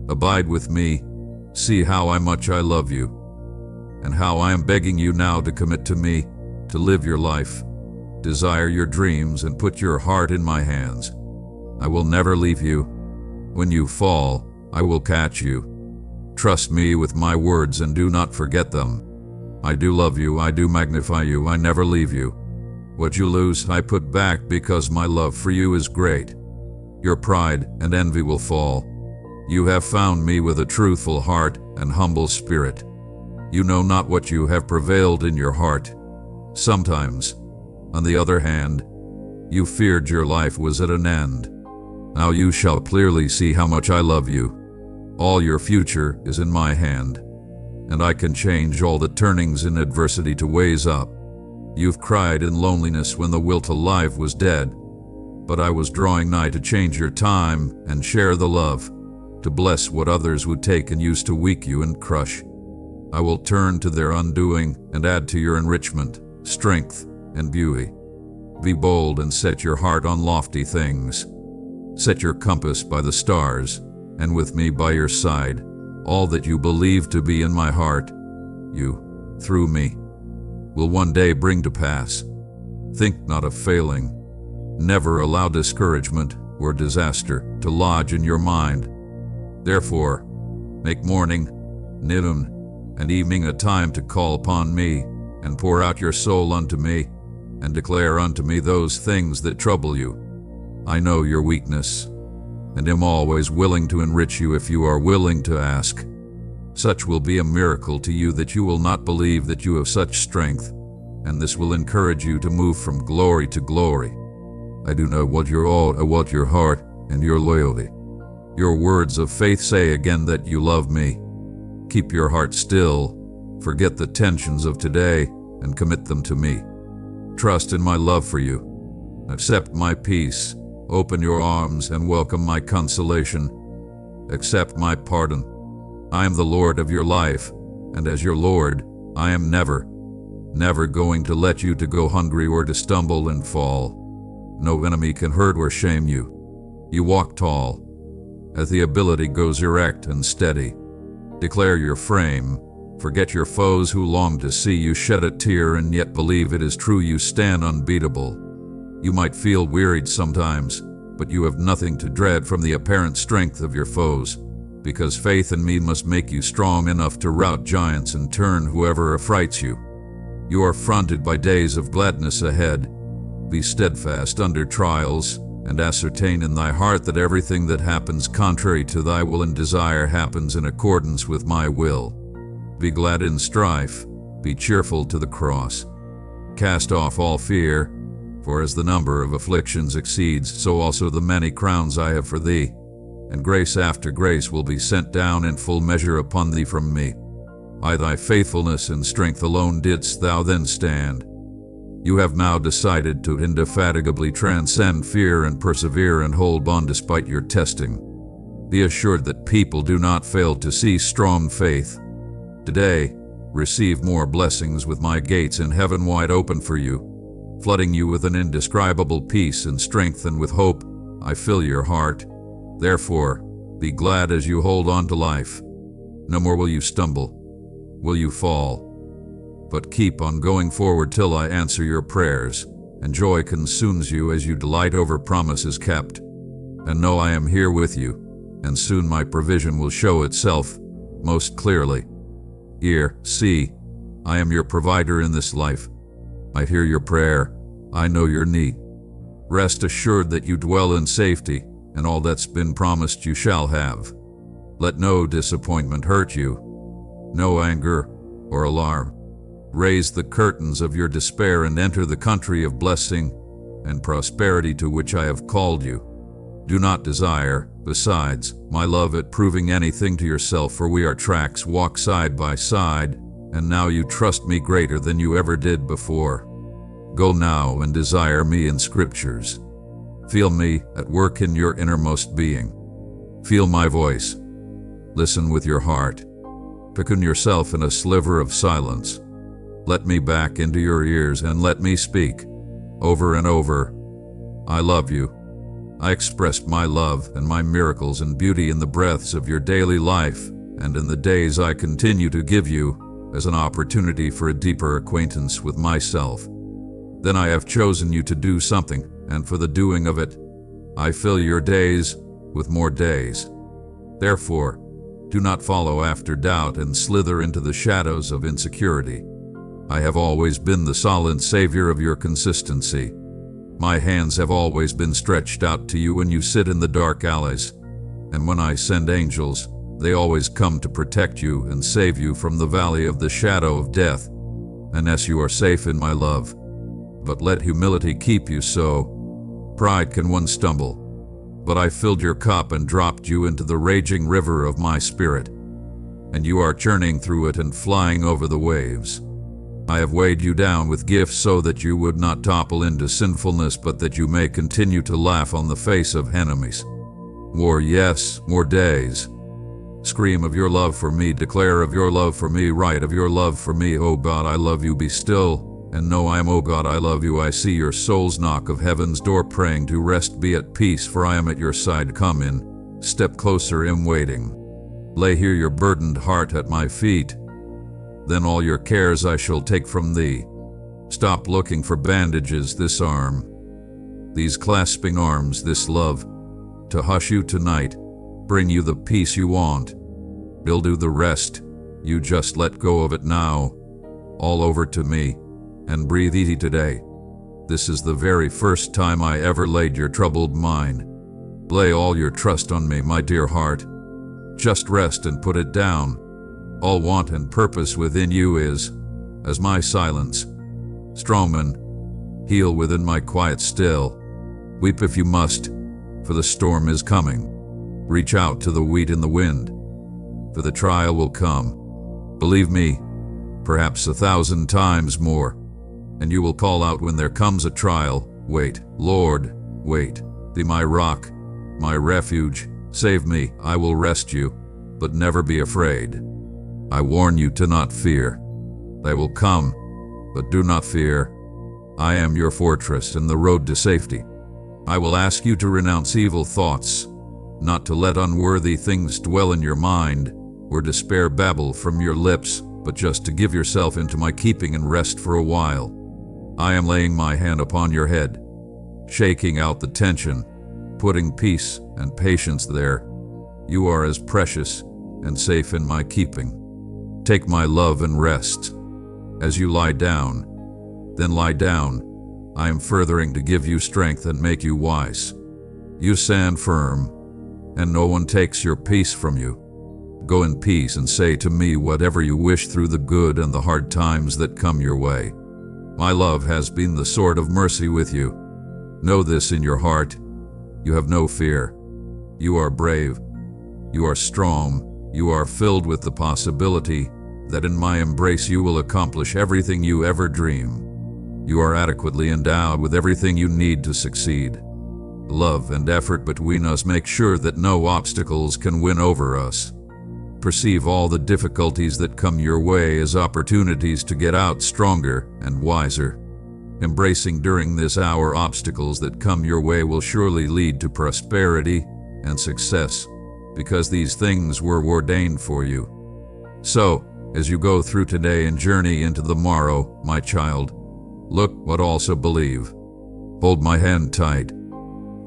Speaker 1: Abide with me. See how much I love you, and how I am begging you now to commit to me, to live your life. Desire your dreams and put your heart in my hands. I will never leave you. When you fall, I will catch you. Trust me with my words and do not forget them. I do love you, I do magnify you, I never leave you. What you lose, I put back because my love for you is great. Your pride and envy will fall. You have found me with a truthful heart and humble spirit. You know not what you have prevailed in your heart. Sometimes, on the other hand, you feared your life was at an end. Now you shall clearly see how much I love you. All your future is in my hand, and I can change all the turnings in adversity to ways up. You've cried in loneliness when the will to live was dead, but I was drawing nigh to change your time and share the love, to bless what others would take and use to weak you and crush. I will turn to their undoing and add to your enrichment, strength, and beauty. Be bold and set your heart on lofty things. Set your compass by the stars, and with me by your side, all that you believe to be in my heart, you, through me, will one day bring to pass. Think not of failing. Never allow discouragement or disaster to lodge in your mind. Therefore, make morning, noon, and evening a time to call upon me, and pour out your soul unto me, and declare unto me those things that trouble you. I know your weakness, and am always willing to enrich you if you are willing to ask. Such will be a miracle to you that you will not believe that you have such strength, and this will encourage you to move from glory to glory. I do know what your heart and your loyalty. Your words of faith say again that you love me. Keep your heart still, forget the tensions of today, and commit them to me. Trust in my love for you. Accept my peace. Open your arms and welcome my consolation. Accept my pardon. I am the Lord of your life, and as your Lord, I am never going to let you to go hungry or to stumble and fall. No enemy can hurt or shame you. You walk tall, as the ability goes erect and steady. Declare your frame. Forget your foes who long to see you shed a tear and yet believe it is true you stand unbeatable. You might feel wearied sometimes, but you have nothing to dread from the apparent strength of your foes, because faith in me must make you strong enough to rout giants and turn whoever affrights you. You are fronted by days of gladness ahead. Be steadfast under trials, and ascertain in thy heart that everything that happens contrary to thy will and desire happens in accordance with my will. Be glad in strife, be cheerful to the cross. Cast off all fear, for as the number of afflictions exceeds, so also the many crowns I have for thee, and grace after grace will be sent down in full measure upon thee from me. By thy faithfulness and strength alone didst thou then stand. You have now decided to indefatigably transcend fear and persevere and hold on despite your testing. Be assured that people do not fail to see strong faith. Today, receive more blessings with my gates in heaven wide open for you, flooding you with an indescribable peace and strength, and with hope I fill your heart. Therefore, be glad as you hold on to life. No more will you stumble, will you fall, but keep on going forward till I answer your prayers, and joy consumes you as you delight over promises kept. And know I am here with you, and soon my provision will show itself most clearly. Hear, see, I am your provider in this life. I hear your prayer, I know your need. Rest assured that you dwell in safety, and all that's been promised you shall have. Let no disappointment hurt you, no anger or alarm. Raise the curtains of your despair and enter the country of blessing and prosperity to which I have called you. Do not desire, besides, my love at proving anything to yourself, for we are tracks walk side by side, and now you trust me greater than you ever did before. Go now and desire me in scriptures. Feel me at work in your innermost being. Feel my voice. Listen with your heart. Cocoon yourself in a sliver of silence. Let me back into your ears and let me speak, over and over. I love you. I expressed my love and my miracles and beauty in the breaths of your daily life and in the days I continue to give you as an opportunity for a deeper acquaintance with myself. Then I have chosen you to do something, and for the doing of it, I fill your days with more days. Therefore, do not follow after doubt and slither into the shadows of insecurity. I have always been the solid savior of your consistency. My hands have always been stretched out to you when you sit in the dark alleys, and when I send angels, they always come to protect you and save you from the valley of the shadow of death, unless you are safe in my love. But let humility keep you so. Pride can one stumble. But I filled your cup and dropped you into the raging river of my spirit, and you are churning through it and flying over the waves. I have weighed you down with gifts so that you would not topple into sinfulness, but that you may continue to laugh on the face of enemies. More, yes, more days. Scream of your love for me, declare of your love for me, write of your love for me. O God, I love you, be still, and know I am, O God, I love you. I see your soul's knock of heaven's door, praying to rest, be at peace, for I am at your side. Come in, step closer, am waiting. Lay here your burdened heart at my feet. Then all your cares I shall take from thee. Stop looking for bandages, this arm, these clasping arms, this love, to hush you tonight, bring you the peace you want. We'll do the rest, you just let go of it now. All over to me, and breathe easy today. This is the very first time I ever laid your troubled mind. Lay all your trust on me, my dear heart. Just rest and put it down. All want and purpose within you is, as my silence. Strongman, heal within my quiet still. Weep if you must, for the storm is coming. Reach out to the wheat in the wind, for the trial will come. Believe me, perhaps 1,000 times more, and you will call out when there comes a trial, wait, Lord, wait. Be my rock, my refuge, save me, I will rest you, but never be afraid. I warn you to not fear. They will come, but do not fear. I am your fortress and the road to safety. I will ask you to renounce evil thoughts, not to let unworthy things dwell in your mind, or despair babble from your lips, but just to give yourself into my keeping and rest for a while. I am laying my hand upon your head, shaking out the tension, putting peace and patience there. You are as precious and safe in my keeping. Take my love and rest. As you lie down, then lie down. I am furthering to give you strength and make you wise. You stand firm, and no one takes your peace from you. Go in peace and say to me whatever you wish through the good and the hard times that come your way. My love has been the sword of mercy with you. Know this in your heart. You have no fear. You are brave. You are strong. You are filled with the possibility that in my embrace you will accomplish everything you ever dream. You are adequately endowed with everything you need to succeed. Love and effort between us make sure that no obstacles can win over us. Perceive all the difficulties that come your way as opportunities to get out stronger and wiser. Embracing during this hour obstacles that come your way will surely lead to prosperity and success, because these things were ordained for you. So, as you go through today and journey into the morrow, my child, look but also believe. Hold my hand tight.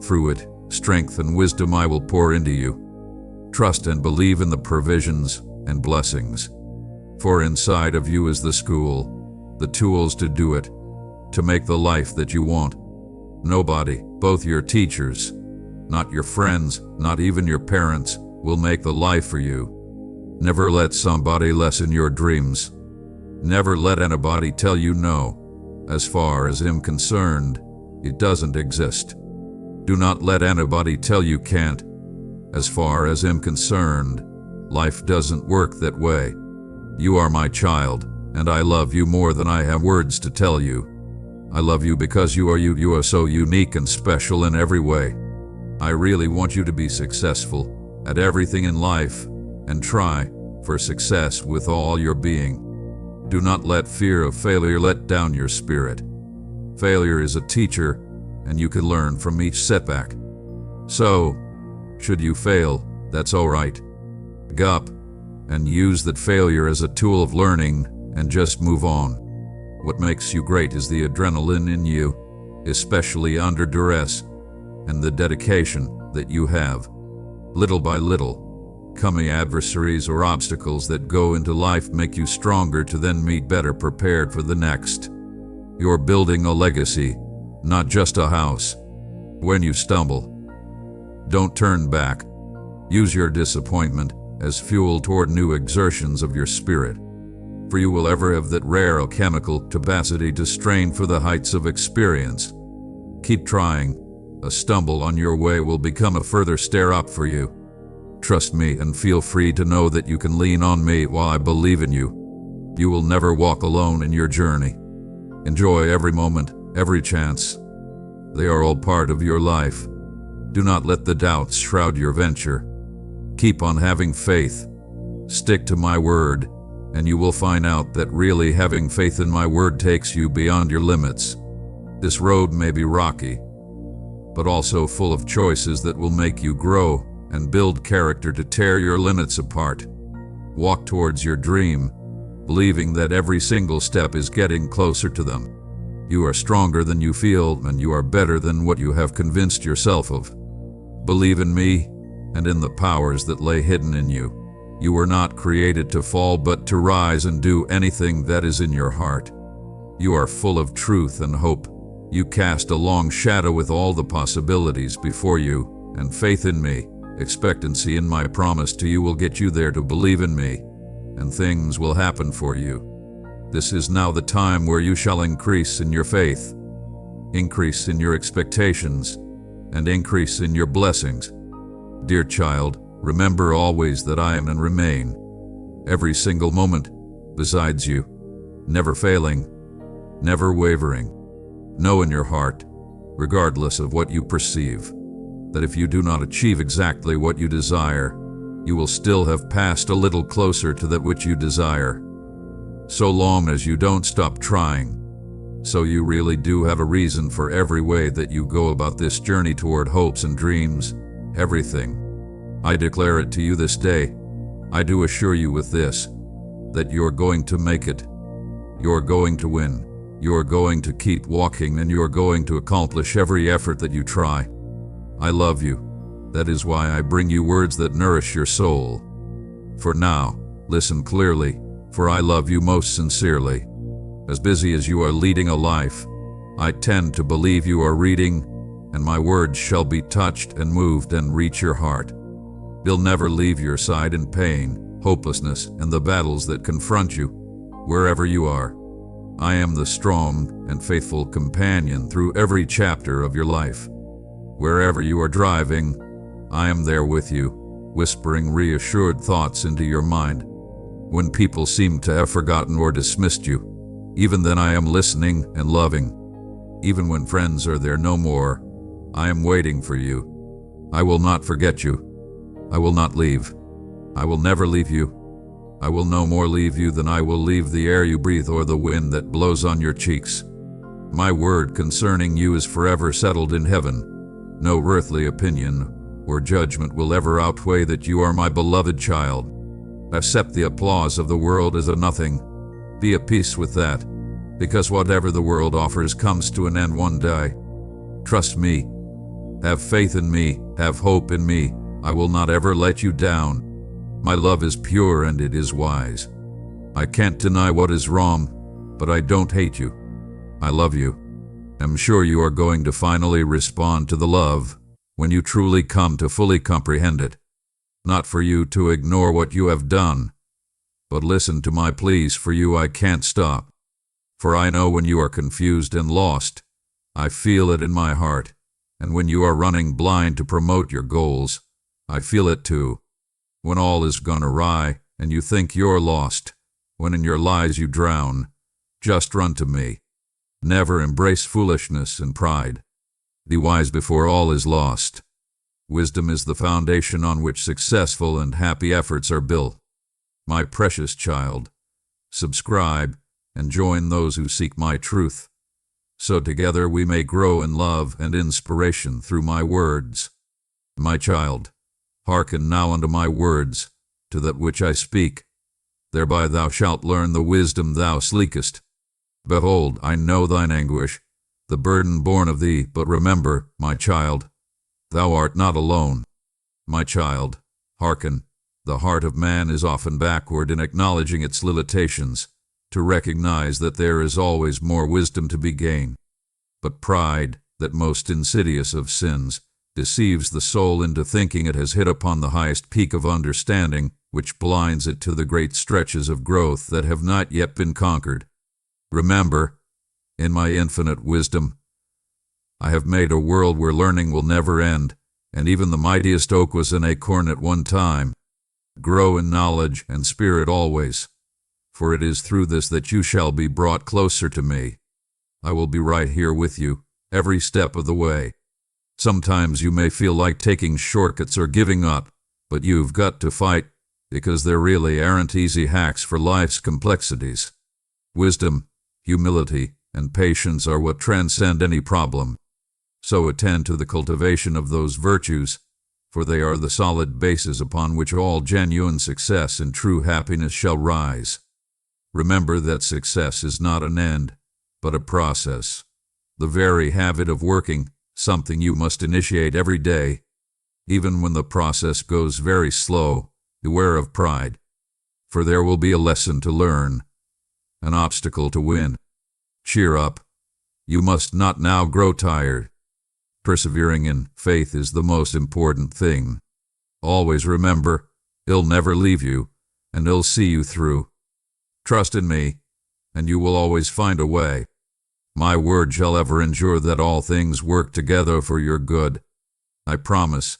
Speaker 1: Through it, strength and wisdom I will pour into you. Trust and believe in the provisions and blessings. For inside of you is the school, the tools to do it, to make the life that you want. Nobody, both your teachers, not your friends, not even your parents, will make the life for you. Never let somebody lessen your dreams. Never let anybody tell you no. As far as I'm concerned, it doesn't exist. Do not let anybody tell you can't. As far as I'm concerned, life doesn't work that way. You are my child, and I love you more than I have words to tell you. I love you because you are you. You are so unique and special in every way. I really want you to be successful at everything in life, and try for success with all your being. Do not let fear of failure let down your spirit. Failure is a teacher, and you can learn from each setback. So, should you fail, that's all right. Pick up and use that failure as a tool of learning and just move on. What makes you great is the adrenaline in you, especially under duress, and the dedication that you have. Little by little, coming adversaries or obstacles that go into life make you stronger to then meet better prepared for the next. You're building a legacy, not just a house. When you stumble, don't turn back. Use your disappointment as fuel toward new exertions of your spirit, for you will ever have that rare alchemical capacity to strain for the heights of experience. Keep trying. A stumble on your way will become a further stair up for you. Trust me and feel free to know that you can lean on me while I believe in you. You will never walk alone in your journey. Enjoy every moment, every chance. They are all part of your life. Do not let the doubts shroud your venture. Keep on having faith. Stick to my word, and you will find out that really having faith in my word takes you beyond your limits. This road may be rocky, but also full of choices that will make you grow and build character to tear your limits apart. Walk towards your dream, believing that every single step is getting closer to them. You are stronger than you feel, and you are better than what you have convinced yourself of. Believe in me and in the powers that lay hidden in you. You were not created to fall, but to rise and do anything that is in your heart. You are full of truth and hope. You cast a long shadow with all the possibilities before you, and faith in me, expectancy in my promise to you will get you there to believe in me, and things will happen for you. This is now the time where you shall increase in your faith, increase in your expectations, and increase in your blessings. Dear child, remember always that I am and remain, every single moment, besides you, never failing, never wavering. Know in your heart, regardless of what you perceive, that if you do not achieve exactly what you desire, you will still have passed a little closer to that which you desire. So long as you don't stop trying. So you really do have a reason for every way that you go about this journey toward hopes and dreams, everything. I declare it to you this day. I do assure you with this, that you're going to make it. You're going to win. You're going to keep walking, and you're going to accomplish every effort that you try. I love you. That is why I bring you words that nourish your soul. For now, listen clearly, for I love you most sincerely. As busy as you are leading a life, I tend to believe you are reading, and my words shall be touched and moved and reach your heart. They'll never leave your side in pain, hopelessness, and the battles that confront you, wherever you are. I am the strong and faithful companion through every chapter of your life. Wherever you are driving, I am there with you, whispering reassured thoughts into your mind. When people seem to have forgotten or dismissed you, even then I am listening and loving. Even when friends are there no more, I am waiting for you. I will not forget you. I will not leave. I will never leave you. I will no more leave you than I will leave the air you breathe or the wind that blows on your cheeks. My word concerning you is forever settled in heaven. No earthly opinion or judgment will ever outweigh that you are my beloved child. Accept the applause of the world as a nothing. Be at peace with that, because whatever the world offers comes to an end one day. Trust me. Have faith in me. Have hope in me. I will not ever let you down. My love is pure and it is wise. I can't deny what is wrong, but I don't hate you. I love you. I'm sure you are going to finally respond to the love when you truly come to fully comprehend it. Not for you to ignore what you have done, but listen to my pleas for you. I can't stop. For I know when you are confused and lost, I feel it in my heart. And when you are running blind to promote your goals, I feel it too. When all is gone awry and you think you're lost, when in your lies you drown, just run to me. Never embrace foolishness and pride. Be wise before all is lost. Wisdom is the foundation on which successful and happy efforts are built. My precious child, subscribe and join those who seek my truth, so together we may grow in love and inspiration through my words. My child, hearken now unto my words, to that which I speak. Thereby thou shalt learn the wisdom thou seekest. Behold, I know thine anguish, the burden borne of thee, but remember, my child, thou art not alone. My child, hearken. The heart of man is often backward in acknowledging its limitations, to recognize that there is always more wisdom to be gained. But pride, that most insidious of sins, deceives the soul into thinking it has hit upon the highest peak of understanding, which blinds it to the great stretches of growth that have not yet been conquered. Remember, in my infinite wisdom, I have made a world where learning will never end, and even the mightiest oak was an acorn at one time. Grow in knowledge and spirit always, for it is through this that you shall be brought closer to me. I will be right here with you, every step of the way. Sometimes you may feel like taking shortcuts or giving up, but you've got to fight, because there really aren't easy hacks for life's complexities. Wisdom, humility, and patience are what transcend any problem. So attend to the cultivation of those virtues, for they are the solid basis upon which all genuine success and true happiness shall rise. Remember that success is not an end, but a process. The very habit of working, something you must initiate every day. Even when the process goes very slow, beware of pride, for there will be a lesson to learn, an obstacle to win. Cheer up. You must not now grow tired. Persevering in faith is the most important thing. Always remember, I'll never leave you, and I'll see you through. Trust in me, and you will always find a way. My word shall ever endure that all things work together for your good. I promise.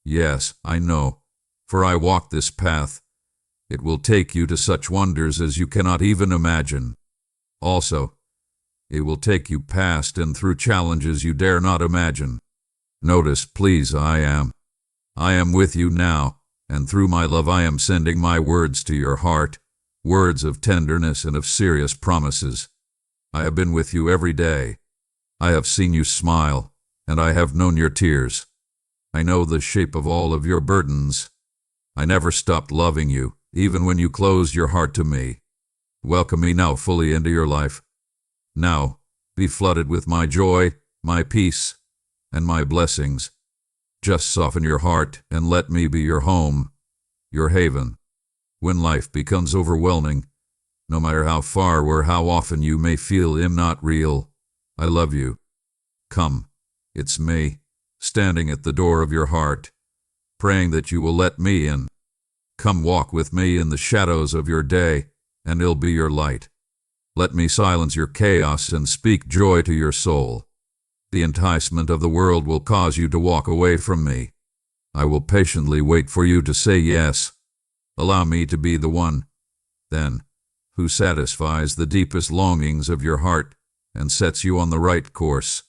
Speaker 1: Yes, I know, for I walk this path. It will take you to such wonders as you cannot even imagine. Also, it will take you past and through challenges you dare not imagine. Notice, please, I am with you now, and through my love I am sending my words to your heart, words of tenderness and of serious promises. I have been with you every day. I have seen you smile, and I have known your tears. I know the shape of all of your burdens. I never stopped loving you, even when you closed your heart to me. Welcome me now fully into your life. Now, be flooded with my joy, my peace, and my blessings. Just soften your heart and let me be your home, your haven. When life becomes overwhelming, no matter how far or how often you may feel I'm not real, I love you. Come, it's me, standing at the door of your heart, praying that you will let me in. Come walk with me in the shadows of your day, and I'll be your light. Let me silence your chaos and speak joy to your soul. The enticement of the world will cause you to walk away from me. I will patiently wait for you to say yes. Allow me to be the one, then, who satisfies the deepest longings of your heart and sets you on the right course.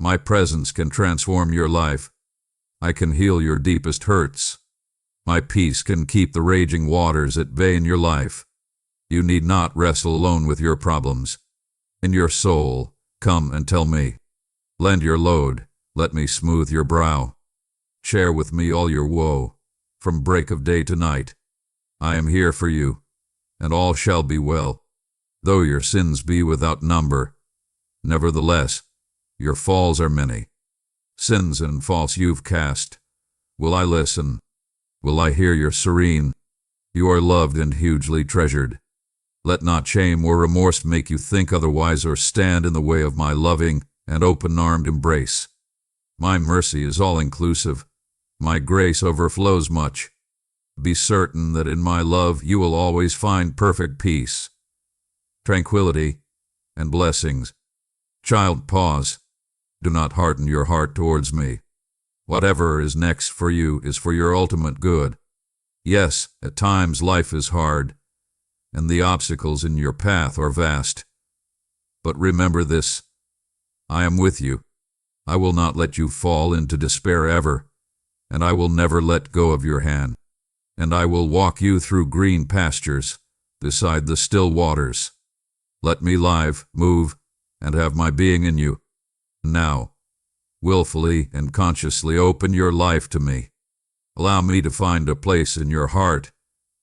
Speaker 1: My presence can transform your life. I can heal your deepest hurts. My peace can keep the raging waters at bay in your life. You need not wrestle alone with your problems. In your soul, come and tell me. Lend your load, let me smooth your brow. Share with me all your woe, from break of day to night. I am here for you, and all shall be well. Though your sins be without number, nevertheless, your falls are many. Sins and faults you've cast. Will I listen? Will I hear your serene? You are loved and hugely treasured. Let not shame or remorse make you think otherwise or stand in the way of my loving and open-armed embrace. My mercy is all-inclusive. My grace overflows much. Be certain that in my love you will always find perfect peace, tranquility, and blessings. Child, pause. Do not harden your heart towards me. Whatever is next for you is for your ultimate good. Yes, at times life is hard, and the obstacles in your path are vast. But remember this, I am with you. I will not let you fall into despair ever, and I will never let go of your hand. And I will walk you through green pastures, beside the still waters. Let me live, move, and have my being in you. Now, willfully and consciously open your life to me. Allow me to find a place in your heart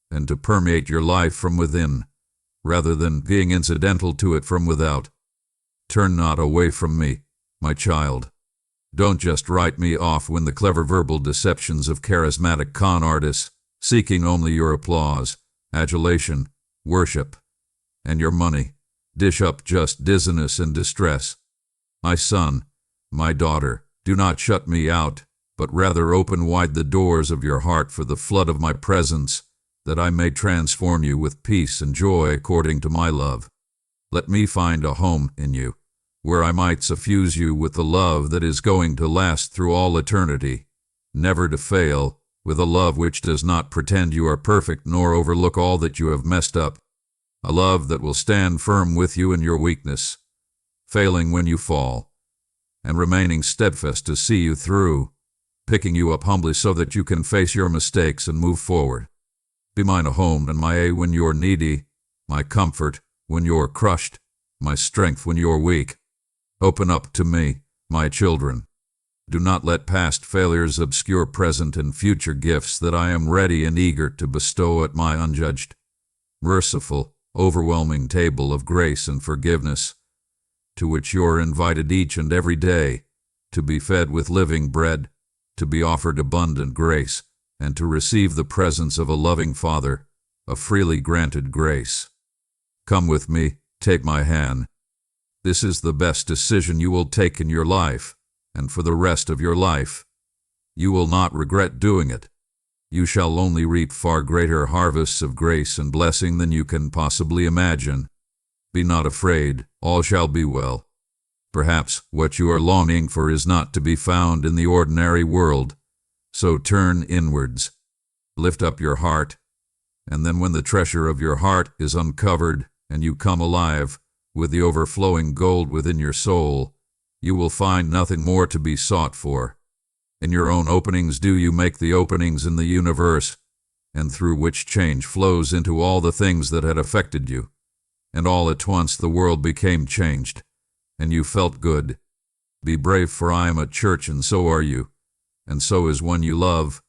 Speaker 1: and to permeate your life from within, rather than being incidental to it from without. Turn not away from me, my child. Don't just write me off when the clever verbal deceptions of charismatic con artists, seeking only your applause, adulation, worship, and your money, dish up just dizziness and distress. My son, my daughter, do not shut me out, but rather open wide the doors of your heart for the flood of my presence, that I may transform you with peace and joy according to my love. Let me find a home in you, where I might suffuse you with the love that is going to last through all eternity, never to fail, with a love which does not pretend you are perfect nor overlook all that you have messed up. A love that will stand firm with you in your weakness, failing when you fall, and remaining steadfast to see you through, picking you up humbly so that you can face your mistakes and move forward. Be mine a home and my aid when you're needy, my comfort when you're crushed, my strength when you're weak. Open up to me, my children. Do not let past failures obscure present and future gifts that I am ready and eager to bestow at my unjudged, merciful, overwhelming table of grace and forgiveness, to which you're invited each and every day, to be fed with living bread, to be offered abundant grace, and to receive the presence of a loving Father, a freely granted grace. Come with me, take my hand. This is the best decision you will take in your life, and for the rest of your life. You will not regret doing it. You shall only reap far greater harvests of grace and blessing than you can possibly imagine. Be not afraid, all shall be well. Perhaps what you are longing for is not to be found in the ordinary world, so turn inwards. Lift up your heart, and then when the treasure of your heart is uncovered and you come alive with the overflowing gold within your soul, you will find nothing more to be sought for. In your own openings do you make the openings in the universe, and through which change flows into all the things that had affected you. And all at once the world became changed, and you felt good. Be brave, for I am at church, and so are you, and so is one you love.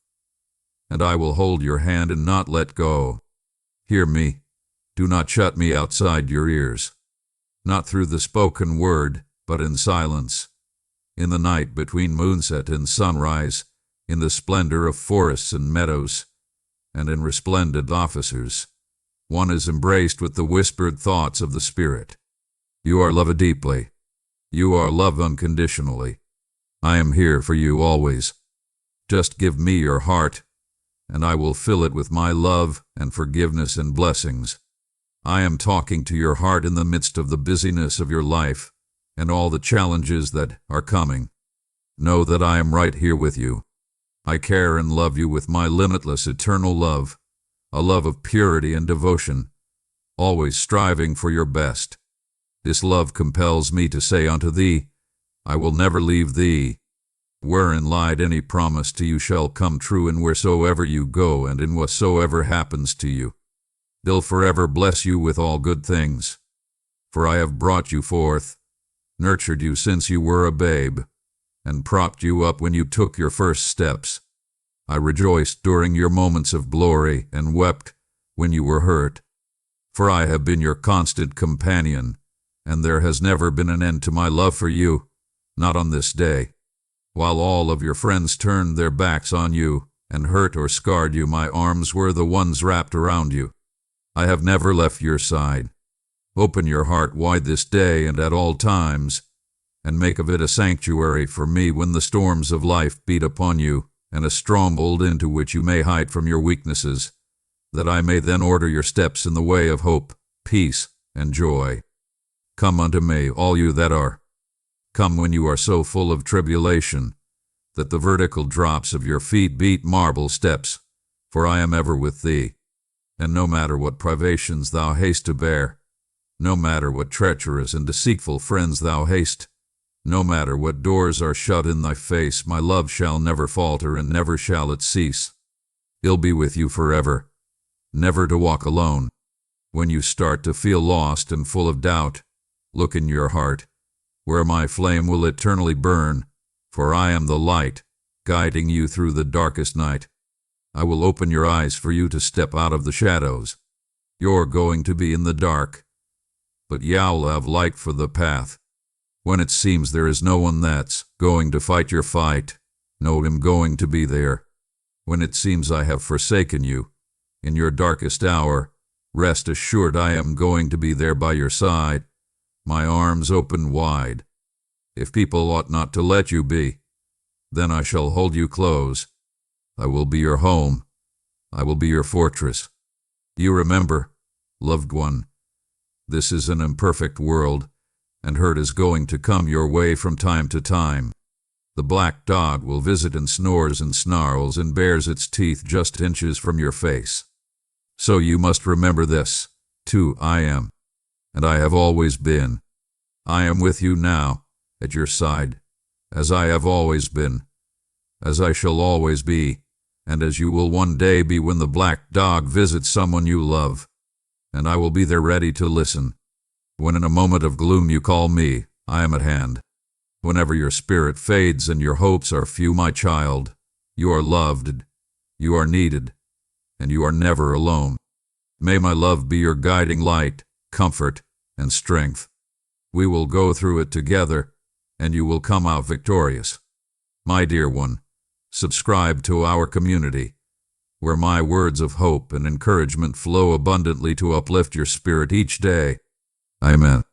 Speaker 1: And I will hold your hand and not let go. Hear me. Do not shut me outside your ears. Not through the spoken word, but in silence. In the night between moonset and sunrise, in the splendor of forests and meadows, and in resplendent officers, one is embraced with the whispered thoughts of the Spirit. You are loved deeply. You are loved unconditionally. I am here for you always. Just give me your heart, and I will fill it with my love and forgiveness and blessings. I am talking to your heart in the midst of the busyness of your life and all the challenges that are coming. Know that I am right here with you. I care and love you with my limitless eternal love, a love of purity and devotion, always striving for your best. This love compels me to say unto thee, I will never leave thee. Wherein lied any promise to you shall come true in wheresoever you go and in whatsoever happens to you. They'll forever bless you with all good things. For I have brought you forth, nurtured you since you were a babe, and propped you up when you took your first steps. I rejoiced during your moments of glory and wept when you were hurt. For I have been your constant companion, and there has never been an end to my love for you, not on this day. While all of your friends turned their backs on you and hurt or scarred you, my arms were the ones wrapped around you. I have never left your side. Open your heart wide this day and at all times, and make of it a sanctuary for me when the storms of life beat upon you, and a stronghold into which you may hide from your weaknesses, that I may then order your steps in the way of hope, peace, and joy. Come unto me, all you that are. Come when you are so full of tribulation, that the vertical drops of your feet beat marble steps, for I am ever with thee. And no matter what privations thou haste to bear, no matter what treacherous and deceitful friends thou haste, no matter what doors are shut in thy face, my love shall never falter and never shall it cease. It'll be with you forever, never to walk alone. When you start to feel lost and full of doubt, look in your heart, where my flame will eternally burn, For I am the light, guiding you through the darkest night. I will open your eyes for you to step out of the shadows. You're going to be in the dark, but you'll have light for the path. When it seems there is no one that's going to fight your fight, know I'm going to be there. When it seems I have forsaken you, in your darkest hour, rest assured I am going to be there by your side, my arms open wide. If people ought not to let you be, then I shall hold you close. I will be your home. I will be your fortress. You remember, loved one, this is an imperfect world, and hurt is going to come your way from time to time. The black dog will visit and snores and snarls and bares its teeth just inches from your face. So you must remember this, too. I am, and I have always been. I am with you now, at your side, as I have always been, as I shall always be, and as you will one day be when the black dog visits someone you love. And I will be there ready to listen. When in a moment of gloom you call me, I am at hand. Whenever your spirit fades and your hopes are few, my child, you are loved, you are needed, and you are never alone. May my love be your guiding light, comfort, and strength. We will go through it together, and you will come out victorious. My dear one, subscribe to our community, where my words of hope and encouragement flow abundantly to uplift your spirit each day. Amen.